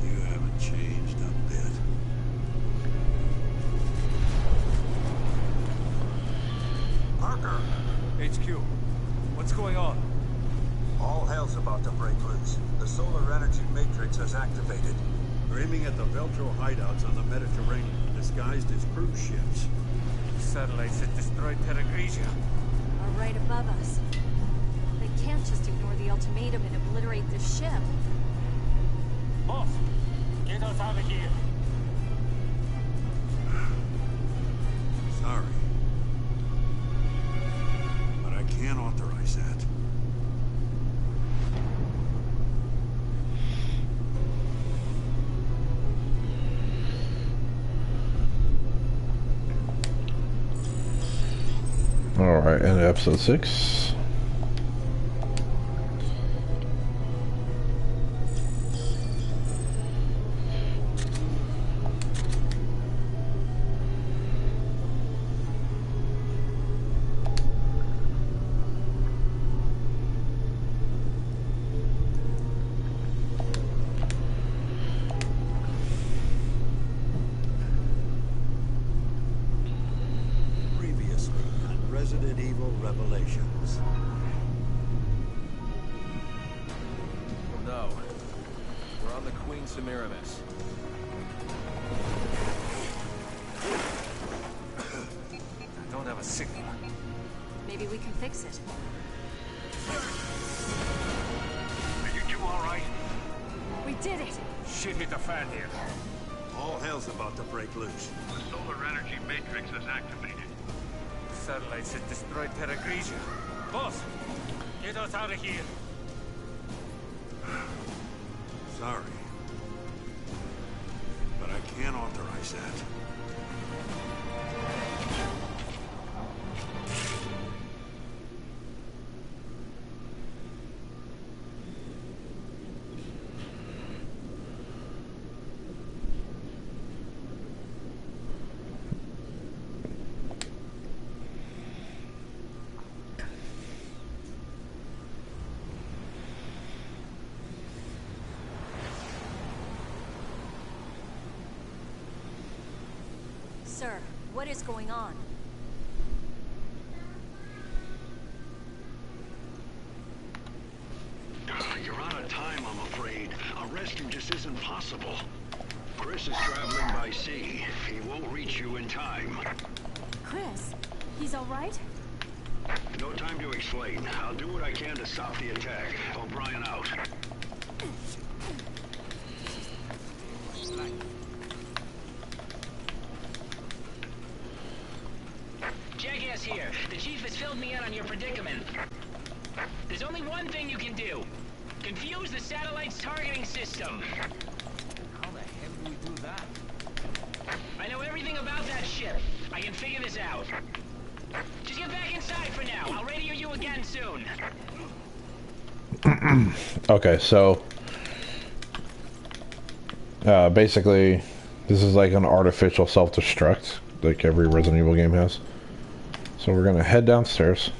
You haven't changed a bit. Parker! HQ, what's going on? All hell's about to break loose. The solar energy matrix has activated. We're aiming at the Veltro hideouts on the Mediterranean, disguised as cruise ships. Satellites that destroyed Terra Grigia. Are right above us. They can't just ignore the ultimatum and obliterate the ship. Boss, get us out of here. Sorry. But I can't authorize that. Alright, and episode 6. Previously on Resident Evil Revelations. No. We're on the Queen Semiramis. I don't have a signal. Maybe we can fix it. Are you two all right? We did it! Shit hit the fan here. All hell's about to break loose. The solar energy matrix is activated. Satellites that destroyed Terra Grigia. Boss, Get us out of here. Sorry. But I can't authorize that. Sir, what is going on? You're out of time, I'm afraid. A rescue just isn't possible. Chris is traveling by sea. He won't reach you in time. Chris, he's all right? No time to explain. I'll do what I can to stop the attack. O'Brien out. Jackass here. The chief has filled me in on your predicament. There's only one thing you can do. Confuse the satellite's targeting system. How the hell do we do that? I know everything about that ship. I can figure this out. Just get back inside for now. I'll radio you again soon. Okay, so basically this is like an artificial self-destruct like every Resident Evil game has. So we're gonna head downstairs.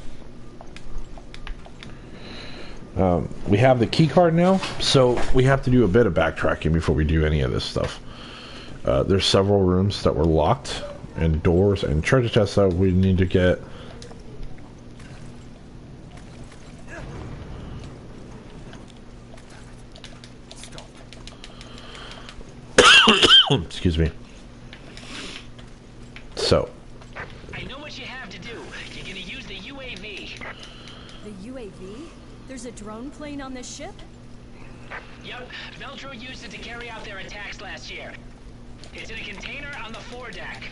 We have the key card now, so we have to do a bit of backtracking before we do any of this stuff. There's several rooms that were locked, and doors and treasure chests that we need to get. Excuse me. So. I know what you have to do. You're gonna use the UAV. The UAV? There's a drone plane on this ship? Yep, Veltro used it to carry out their attacks last year. It's in a container on the foredeck.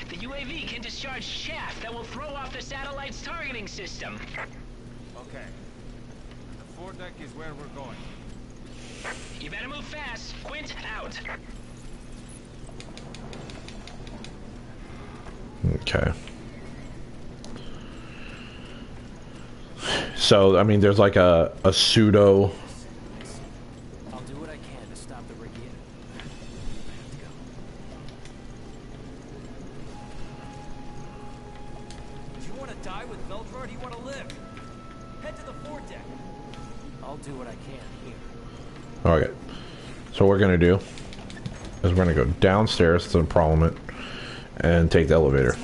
The UAV can discharge chaff that will throw off the satellite's targeting system. Okay. The foredeck is where we're going. You better move fast. Quint, out. Okay. So, I mean, there's like a pseudo... I'll do what I can to stop the Regatta. I have to go. Do you want to die with Veltro or do you want to live? Head to the foredeck. I'll do what I can here. Okay. So what we're going to do is we're going to go downstairs to the Parliament and take the elevator.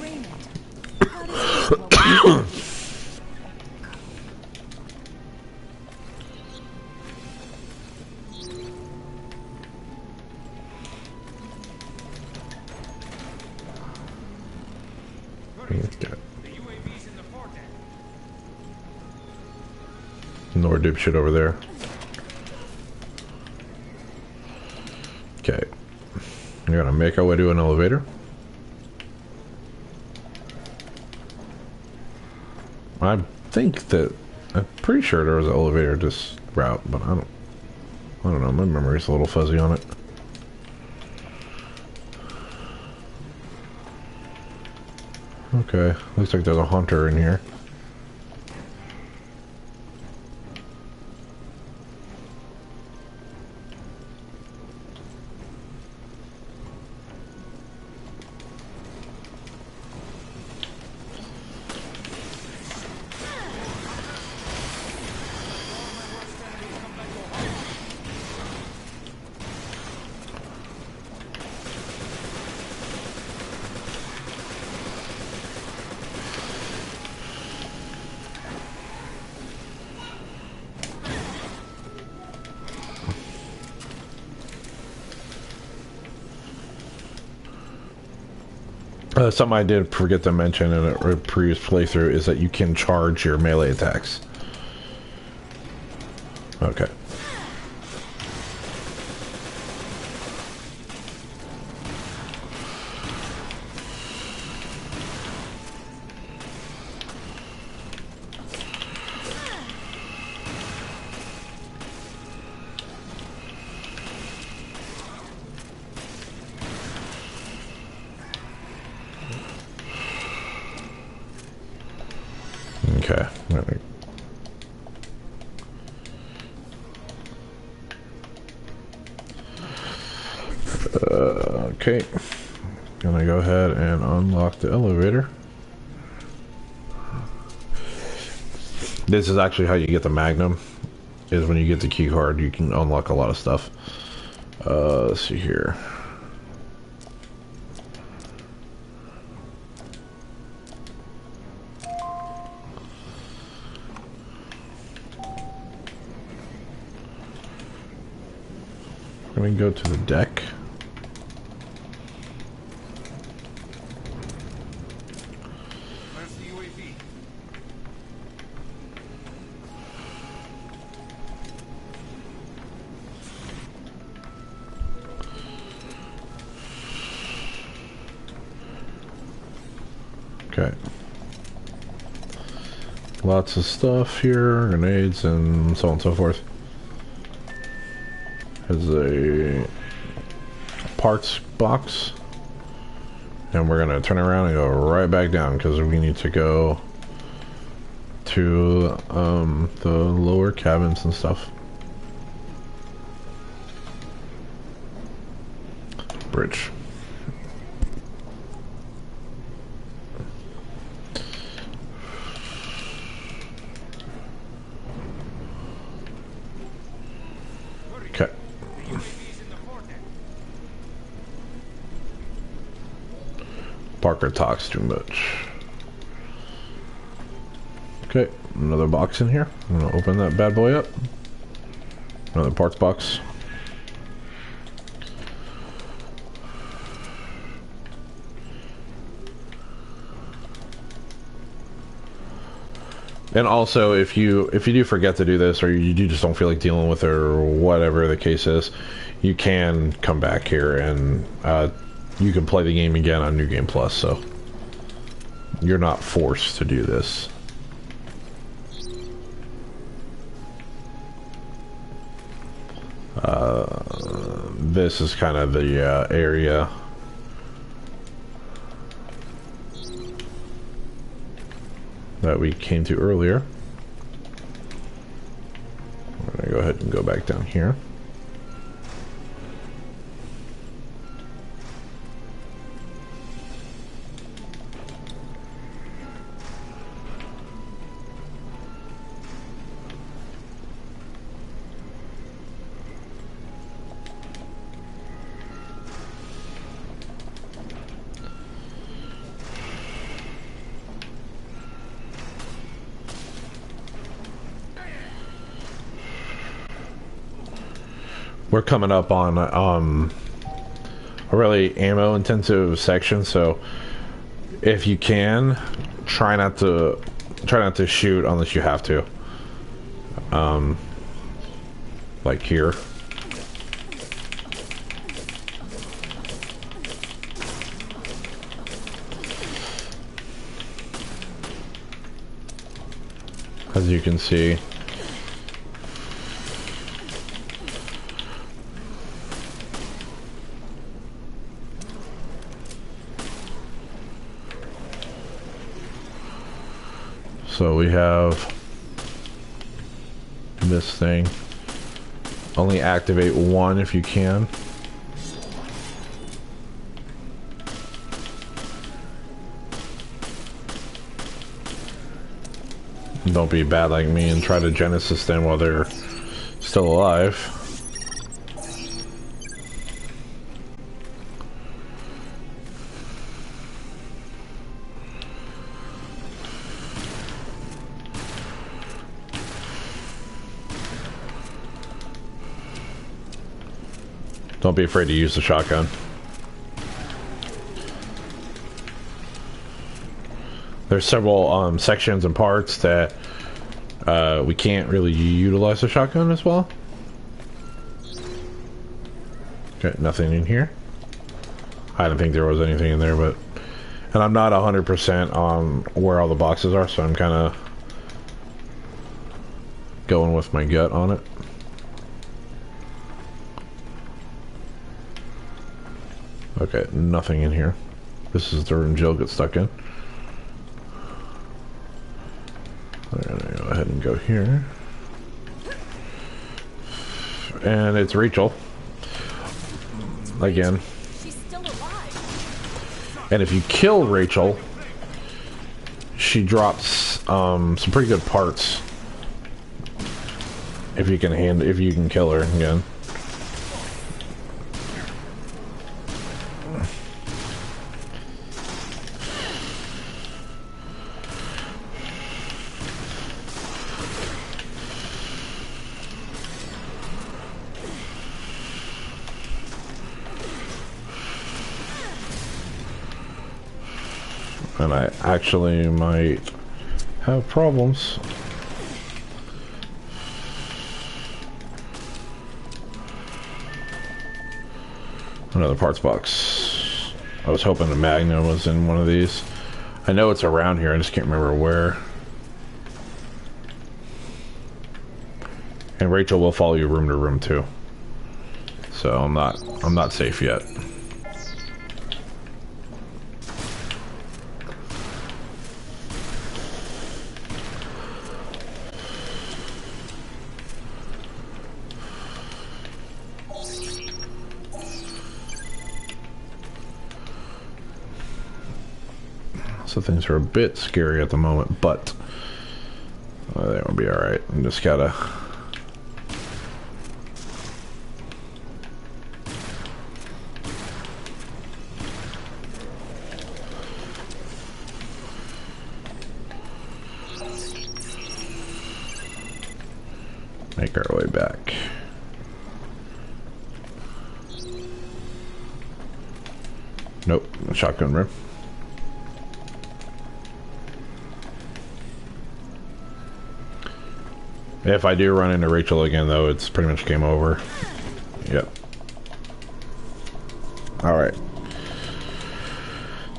Nor dipshit over there. Okay. We're gonna make our way to an elevator. I think that I'm pretty sure there was an elevator this route, but I don't know, my memory's a little fuzzy on it. Okay, looks like there's a hunter in here. Something I did forget to mention in a previous playthrough is that you can charge your melee attacks. Okay. Alright. Okay. Gonna go ahead and unlock the elevator. This is actually how you get the Magnum. Is when you get the key card, you can unlock a lot of stuff. Let's see here. Let me go to the deck. Where's the UAV? Okay. Lots of stuff here, grenades and so on and so forth. Has a parts box. And we're gonna turn around and go right back down because we need to go to the lower cabins and stuff. Bridge. Okay. Parker talks too much. Okay, another box in here. I'm gonna open that bad boy up. Another parts box. And also, if you do forget to do this, or you just don't feel like dealing with it, or whatever the case is, you can come back here and you can play the game again on New Game Plus. So you're not forced to do this. This is kind of the area. That we came to earlier. I'm gonna go ahead and go back down here. We're coming up on a really ammo intensive section, so if you can, try not to shoot unless you have to. Like here. As you can see. So we have this thing. Only activate one if you can. Don't be bad like me and try to Genesis them while they're still alive. Don't be afraid to use the shotgun. There's several sections and parts that we can't really utilize the shotgun as well. Okay, nothing in here. I didn't think there was anything in there, but... And I'm not 100% on where all the boxes are, so I'm kind of going with my gut on it. Okay, nothing in here. This is the room Jill gets stuck in. We're gonna go here. And it's Rachel. Again. She's still alive. And if you kill Rachel, she drops some pretty good parts. If you can kill her again. And I actually might have problems. Another parts box. I was hoping the Magnum was in one of these. I know it's around here, I just can't remember where. And Rachel will follow you room to room too. So I'm not safe yet. So things are a bit scary at the moment, but they will be alright. I'm just gotta make our way back. Nope, shotgun room. If I do run into Rachel again, though, it's pretty much game over. Yep. Alright.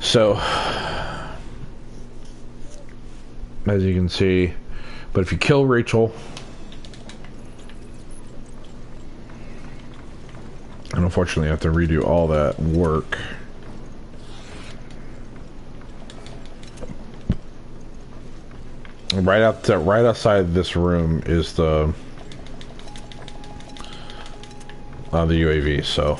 So, as you can see, but if you kill Rachel, and unfortunately I have to redo all that work. Right outside this room is the UAV. So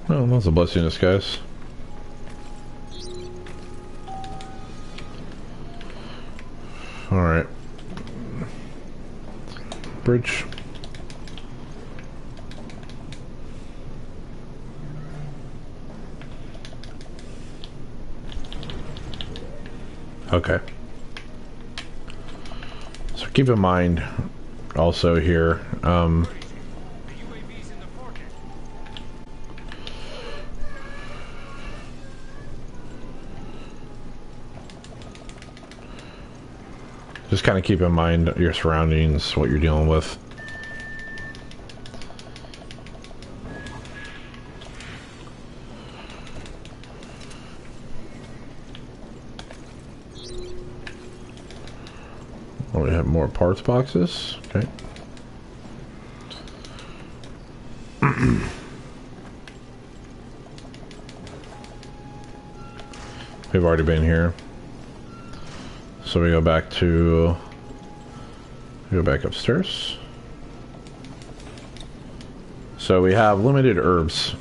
well, that's a blessing in disguise. Alright. Bridge. Okay. So keep in mind also here, just kind of keep in mind your surroundings, what you're dealing with. Oh, we have more parts boxes. Okay. We've already been here. So we go back upstairs. So we have limited herbs.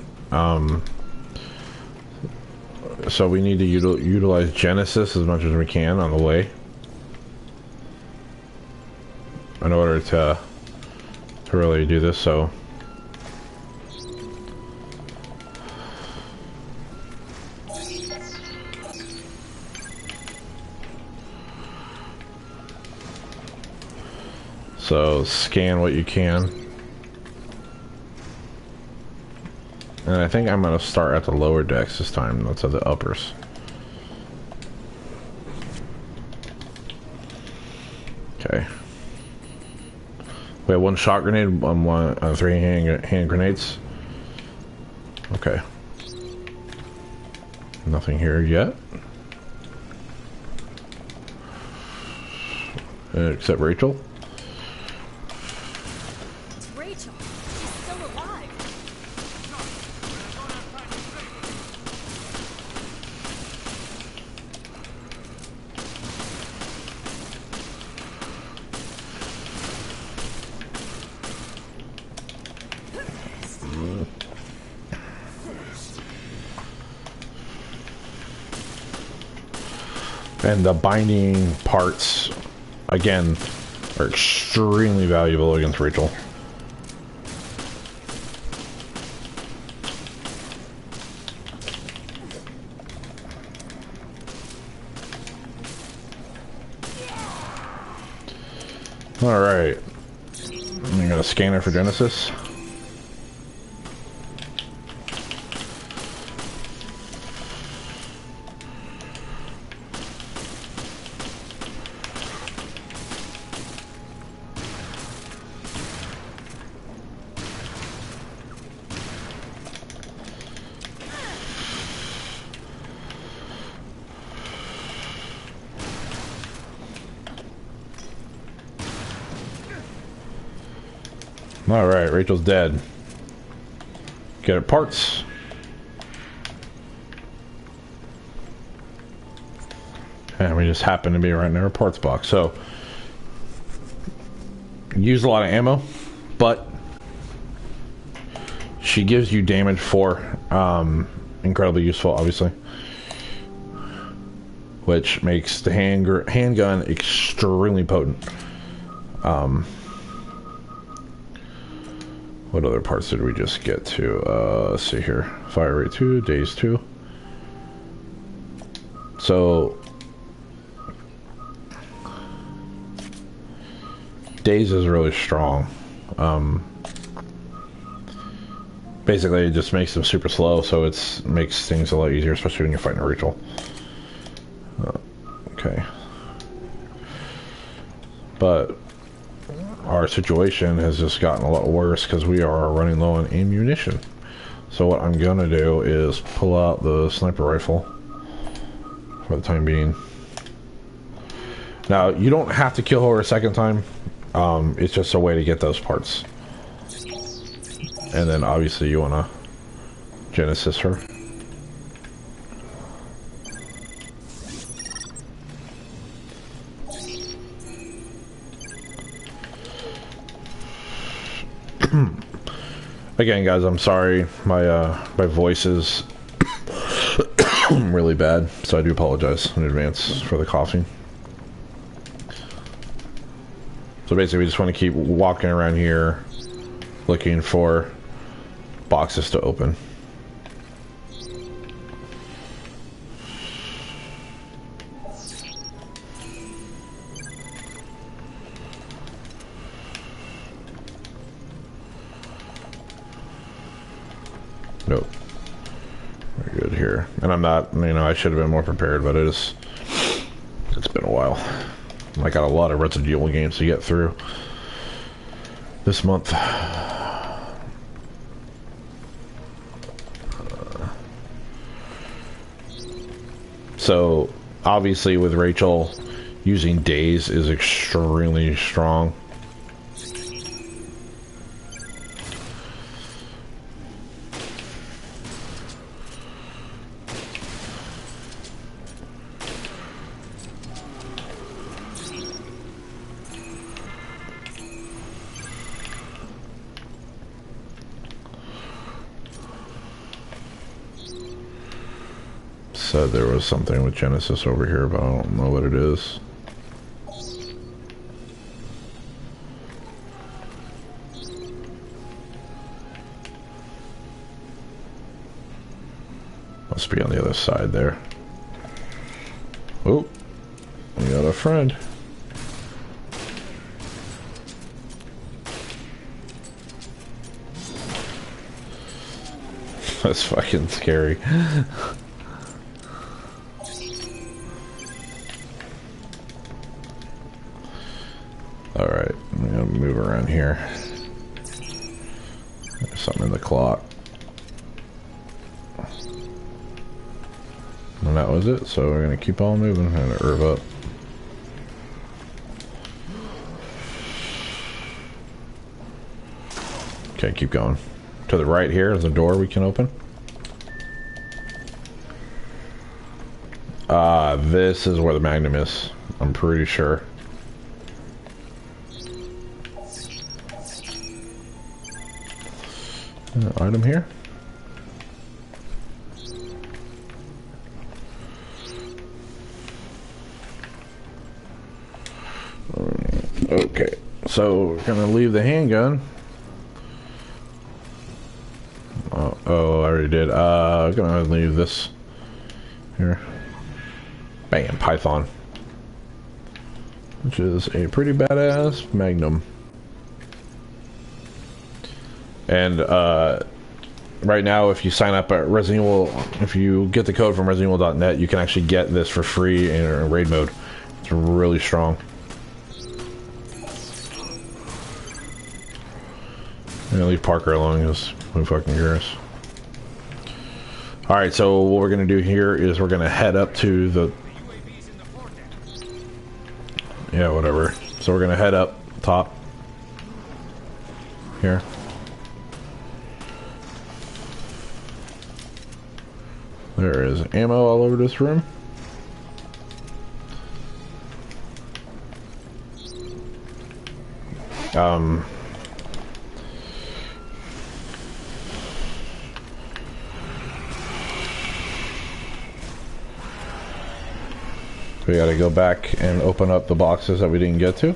So we need to utilize Genesis as much as we can on the way, in order to really do this. So scan what you can. And I think I'm gonna start at the lower decks this time, not at the uppers. Okay. We have one shot grenade, three hand grenades. Okay. Nothing here yet. Except Rachel. It's Rachel. She's still alive. And the binding parts, again, are extremely valuable against Rachel. Alright. I'm gonna scan it for Genesis. Alright, Rachel's dead. Get her parts. And we just happen to be right in her parts box. So, use a lot of ammo, but she gives you damage for incredibly useful, obviously. Which makes the handgun extremely potent. What other parts did we just get to? Let's see here. Fire rate 2, daze 2. So, daze is really strong. Basically, it just makes them super slow, so it makes things a lot easier, especially when you're fighting a Rachel. Okay. But our situation has just gotten a lot worse because we are running low on ammunition. So what I'm gonna do is pull out the sniper rifle for the time being. Now, you don't have to kill her a second time. It's just a way to get those parts. And then obviously you wanna Genesis her. Again, guys, I'm sorry. My voice is really bad, so I do apologize in advance for the coughing. So basically, we just want to keep walking around here, looking for boxes to open. Nope. We're good here. And I'm not, I should have been more prepared, but it's been a while. I got a lot of Resident Evil games to get through this month. So, obviously with Rachel, using daze is extremely strong. Said there was something with Genesis over here, but I don't know what it is. Must be on the other side there. Oh, we got a friend. That's fucking scary. Alright, I'm gonna move around here. There's something in the clock. And that was it, so we're gonna keep on moving and herb up. Okay, keep going. To the right here is a door we can open. This is where the Magnum is. I'm pretty sure. Item here. Okay, so we're gonna leave the handgun. Oh, I already did. I'm gonna leave this here. Bam, Python. Which is a pretty badass Magnum. And right now, if you sign up at Resident Evil, if you get the code from ResidentEvil.net, you can actually get this for free in raid mode. It's really strong. I'm gonna leave Parker alone because who fucking cares. Alright, so what we're gonna do here is we're gonna head up to the... Yeah, whatever. So we're gonna head up top. Here. There is ammo all over this room. We gotta go back and open up the boxes that we didn't get to.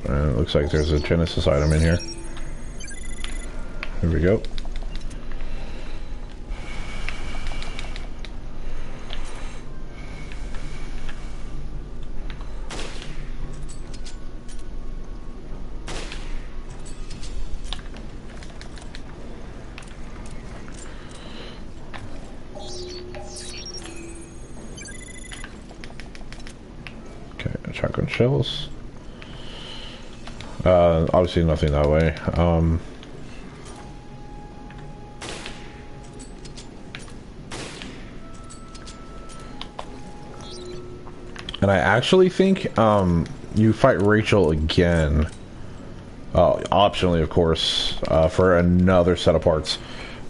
And it looks like there's a Genesis item in here. Here we go. Shotgun shells. Obviously nothing that way. And I actually think you fight Rachel again, optionally of course, for another set of parts,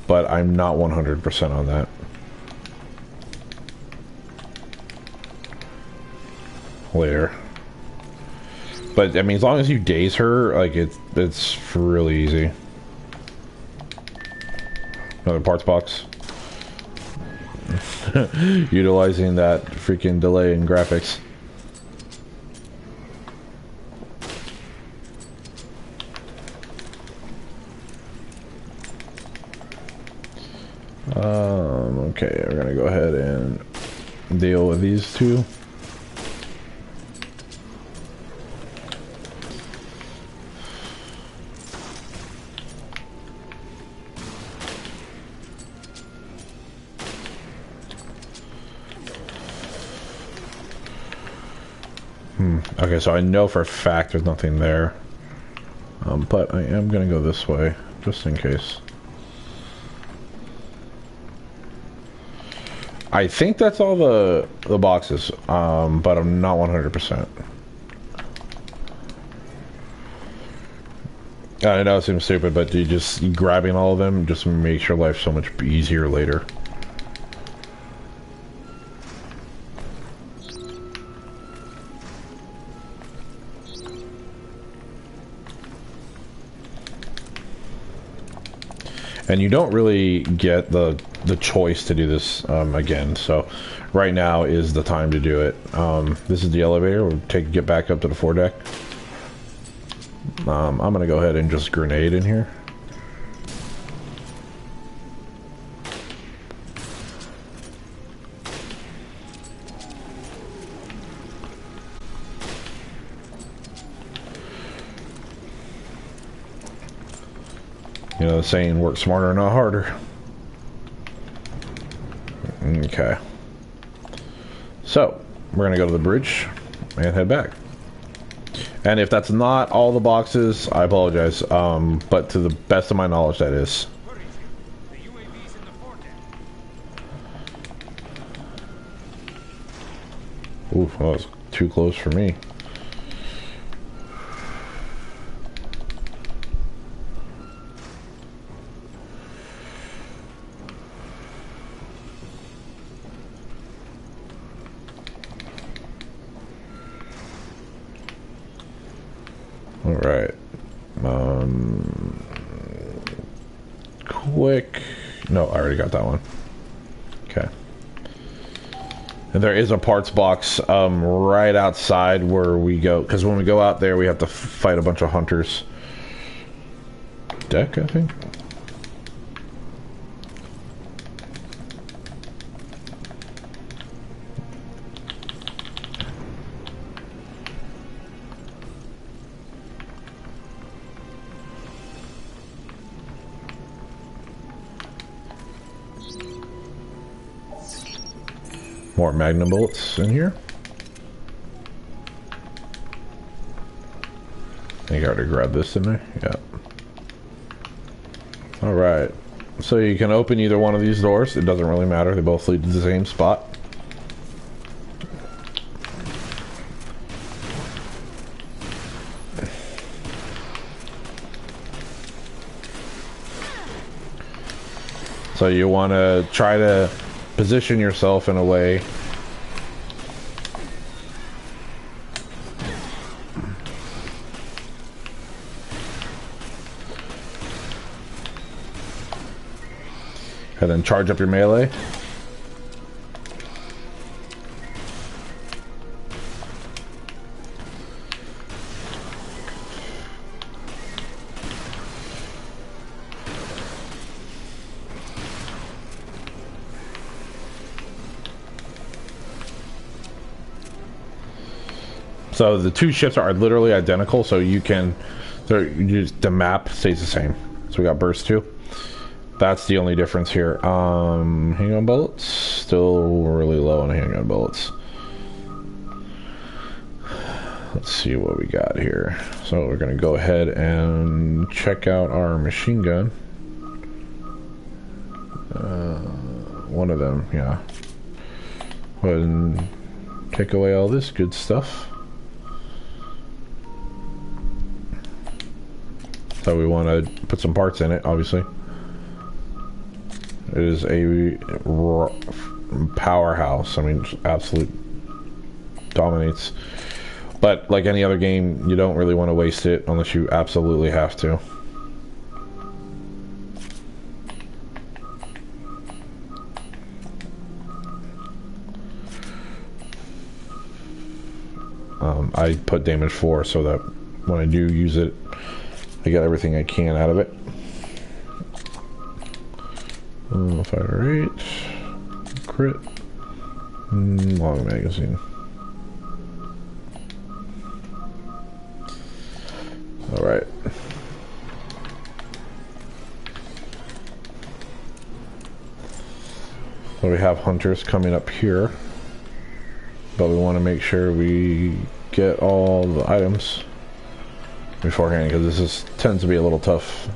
but I'm not 100% on that. Later. But I mean, as long as you daze her, like it's really easy. Another parts box. Utilizing that freaking delay in graphics. Okay, we're gonna go ahead and deal with these two. Okay, so I know for a fact there's nothing there, but I am gonna go this way just in case. I think that's all the boxes, but I'm not 100%. I know it seems stupid, but you just grabbing all of them just makes your life so much easier later. And you don't really get the choice to do this again, so right now is the time to do it. This is the elevator. We'll get back up to the foredeck. I'm gonna go ahead and just grenade in here. You know the saying, work smarter, not harder. Okay. So, we're gonna go to the bridge and head back. And if that's not all the boxes, I apologize. But to the best of my knowledge, that is. The UAV's in the foredeck. Ooh, that was too close for me. All right. Quick. No, I already got that one. Okay. And there is a parts box right outside where we go, because when we go out there, we have to fight a bunch of hunters. Deck, I think. More magnum bullets in here. I think I already grabbed this, didn't I? Yeah. Alright. So you can open either one of these doors. It doesn't really matter. They both lead to the same spot. So you want to try to position yourself in a way and then charge up your melee. So the two ships are literally identical, so you can, the map stays the same. So we got burst 2. That's the only difference here. Handgun bullets, still really low on handgun bullets. Let's see what we got here. So we're gonna go ahead and check out our machine gun. One of them, yeah. Go ahead and take away all this good stuff. So we want to put some parts in it, obviously. It is a powerhouse. I mean, absolute dominates. But like any other game, you don't really want to waste it unless you absolutely have to. I put damage 4 so that when I do use it, I get everything I can out of it. Fire rate, crit, long magazine. All right. So we have hunters coming up here, but we want to make sure we get all the items beforehand, because this tends to be a little tough.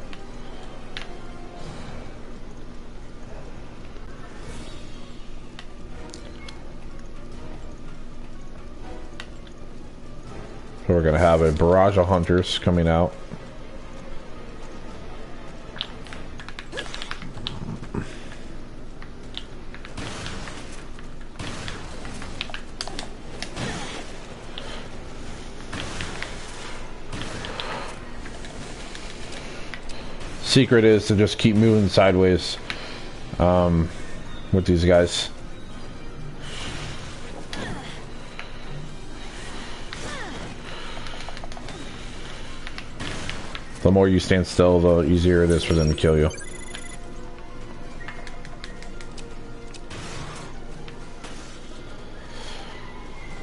So we're going to have a barrage of hunters coming out. Secret is to just keep moving sideways with these guys. The more you stand still, the easier it is for them to kill you.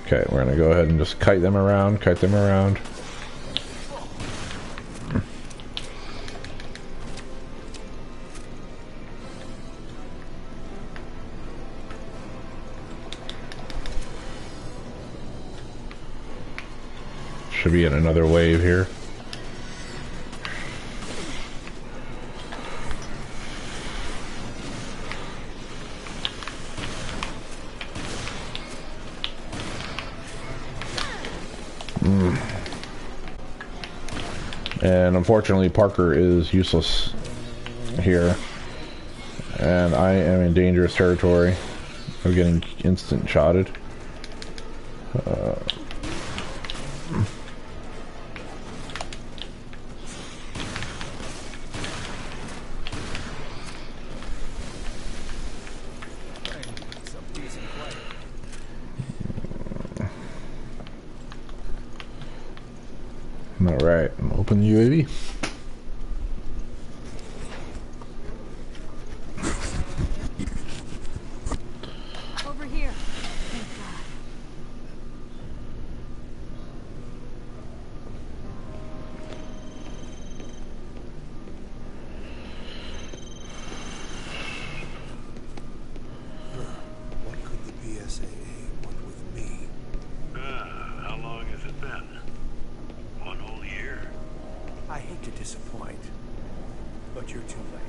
Okay, we're gonna go ahead and just kite them around, kite them around. should be in another wave here. And unfortunately, Parker is useless here. And I am in dangerous territory of getting instant shotted. Alright, open the UAV. Over here. Thank God. What could the BSAA want with me? How long has it been? 1 whole year? I hate to disappoint, but you're too late.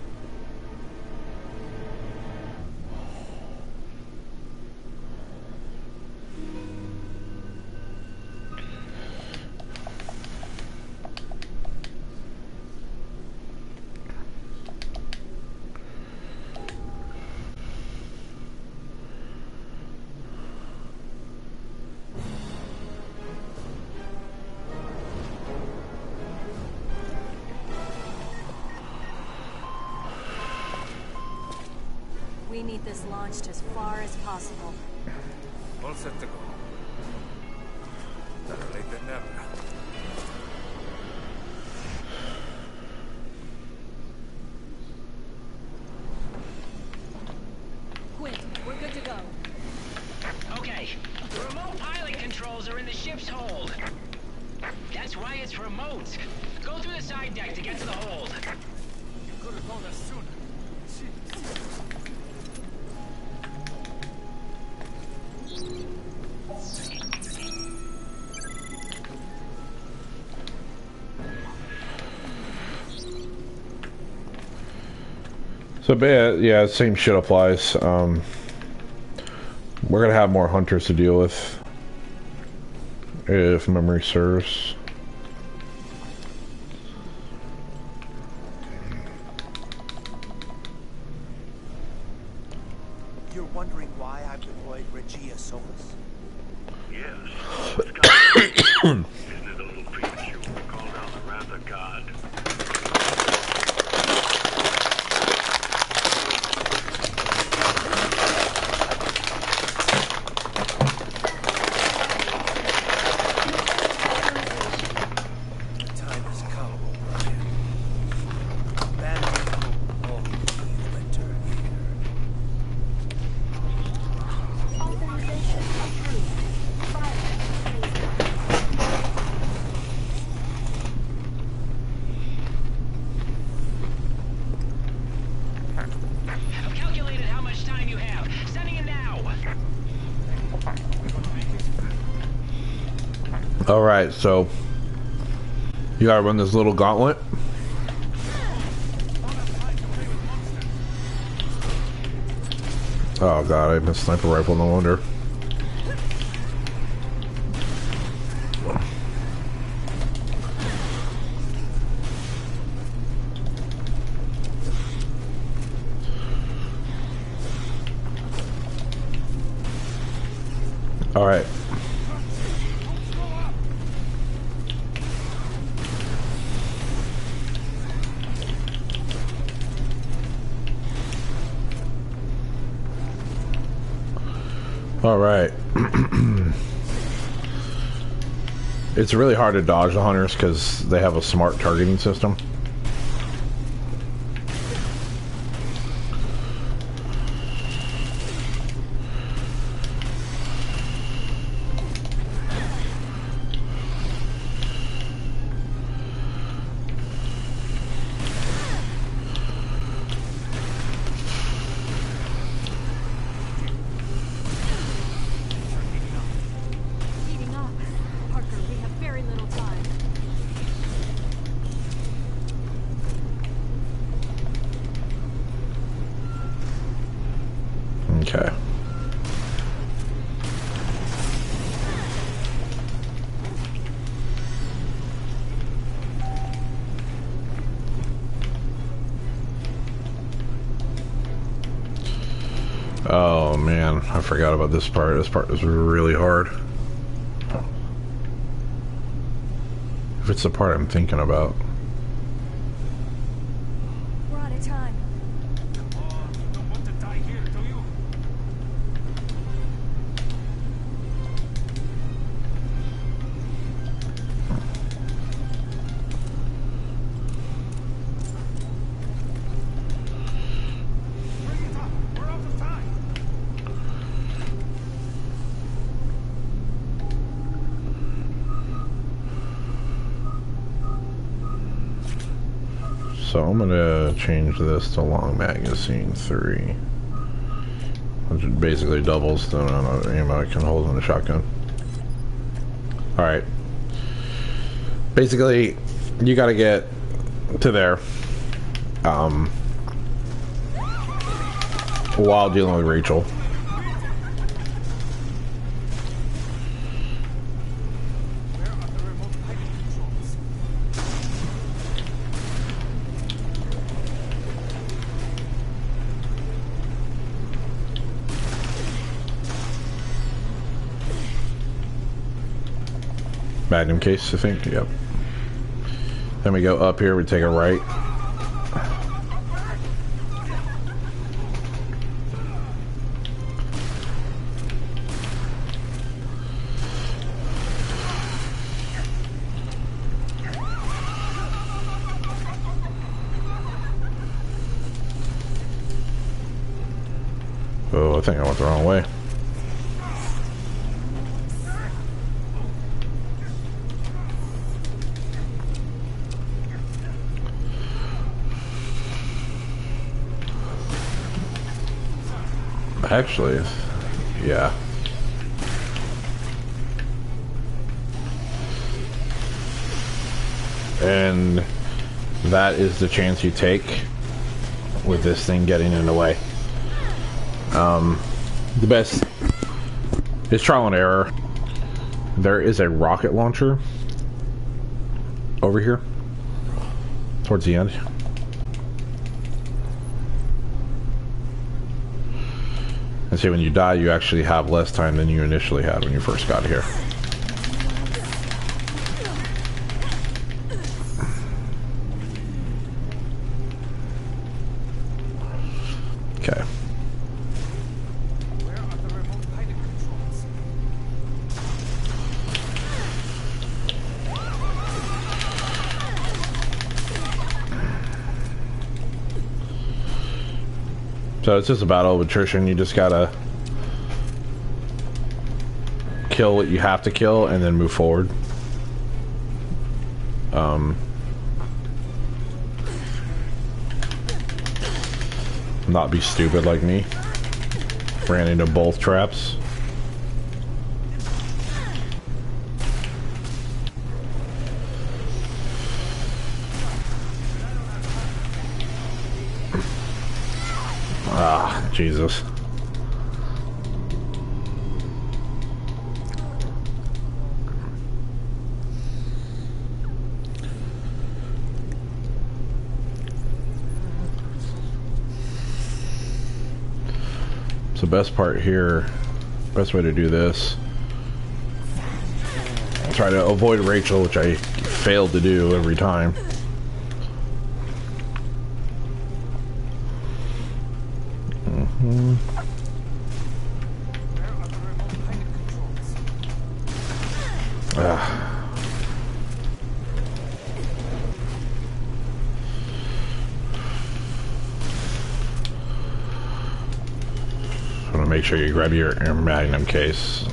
We need this launched as far as possible. All set to go. Better late than never. Quint, we're good to go. Okay, the remote pilot controls are in the ship's hold. That's why it's remote. Go through the side deck to get to the hold. You could have told us sooner. Jeez. So yeah, same shit applies. We're gonna have more hunters to deal with, if memory serves. You're wondering why I've deployed Regia Solis? Yes. Isn't it a little premature to call down the wrath of God? Time has come, O'Brien. Abandon hope all will return here. Authorization approved. Fire. I've calculated how much time you have. Sending it now. Alright, so you gotta run this little gauntlet. Oh god, I missed sniper rifle, no wonder. Alright. Alright. It's really hard to dodge the hunters because they have a smart targeting system. Heating up. Parker, we have very little time. Okay. Oh man, I forgot about this part. This part is really hard. If it's the part I'm thinking about. We're out of time. You don't want to die here, do you? Bring it up. We're out of time. So I'm gonna change this to long magazine 3, which basically doubles the amount of ammo I can hold on the shotgun. Alright. Basically, you gotta get to there while dealing with Rachel. Where are the remote hiding controls? Magnum case, I think. Yep. Then we go up here, we take a right. Oh, I think I went the wrong way. Actually, yeah. And that is the chance you take with this thing getting in the way. The best is trial and error. There is a rocket launcher over here towards the end. And see, when you die, you actually have less time than you initially had when you first got here. Okay. Where are the remote hiding controls? So it's just a battle of attrition. You just gotta kill what you have to kill and then move forward. Not be stupid like me. Ran into both traps. Ah, Jesus. So best part here, best way to do this, try to avoid Rachel, which I failed to do every time. Make sure you grab your Magnum case.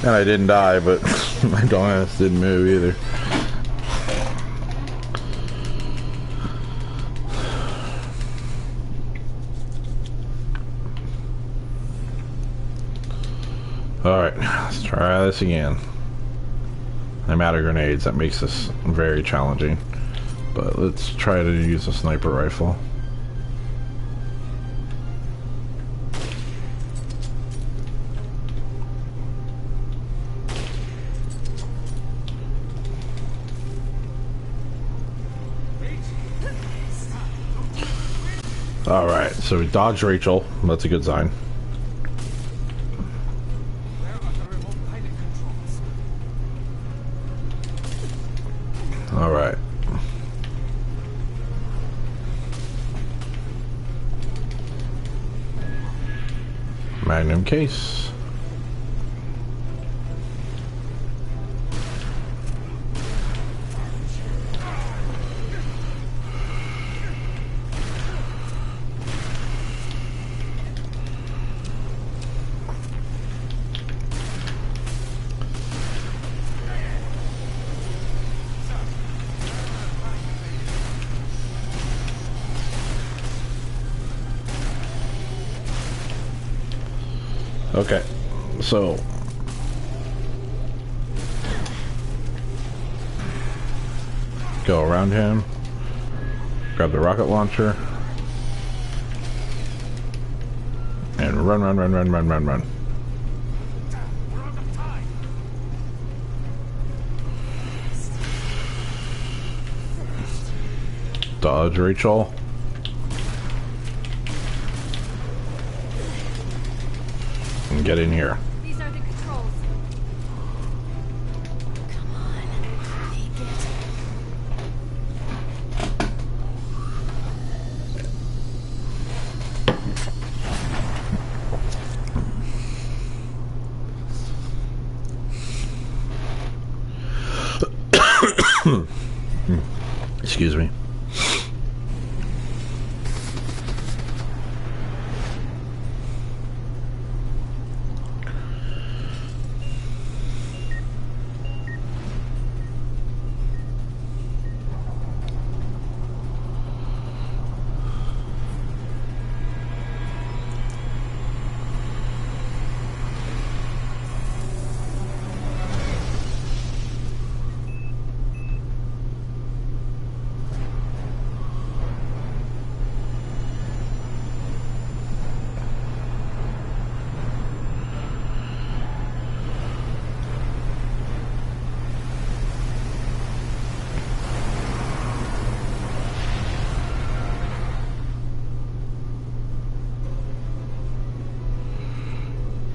And I didn't die, but my dumbass didn't move either. Alright, let's try this again. I'm out of grenades, that makes this very challenging. But let's try to use a sniper rifle. Alright, so we dodged Rachel. That's a good sign. Alright. Magnum case. Okay, so go around him, grab the rocket launcher, and run. Dodge Rachel. And get in here. These are the controls. Come on, make it. Excuse me.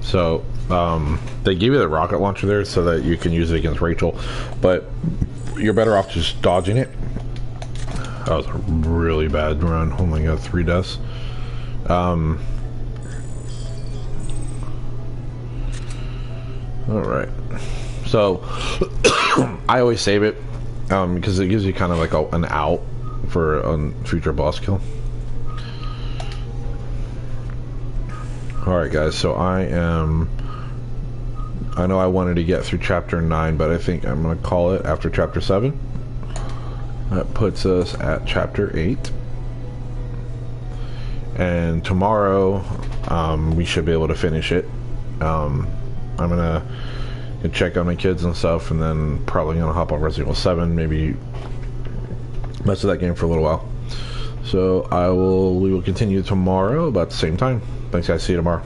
So, they give you the rocket launcher there so that you can use it against Rachel, but you're better off just dodging it. That was a really bad run. Oh my god, 3 deaths. Alright. So, I always save it, because it gives you kind of like an out for a future boss kill. Alright guys, so I know I wanted to get through chapter 9, but I think I'm going to call it after chapter 7. That puts us at chapter 8. And tomorrow, we should be able to finish it. I'm going to check on my kids and stuff, and then probably going to hop on Resident Evil 7, maybe mess with that game for a little while. So we will continue tomorrow about the same time. Thanks guys, see you tomorrow.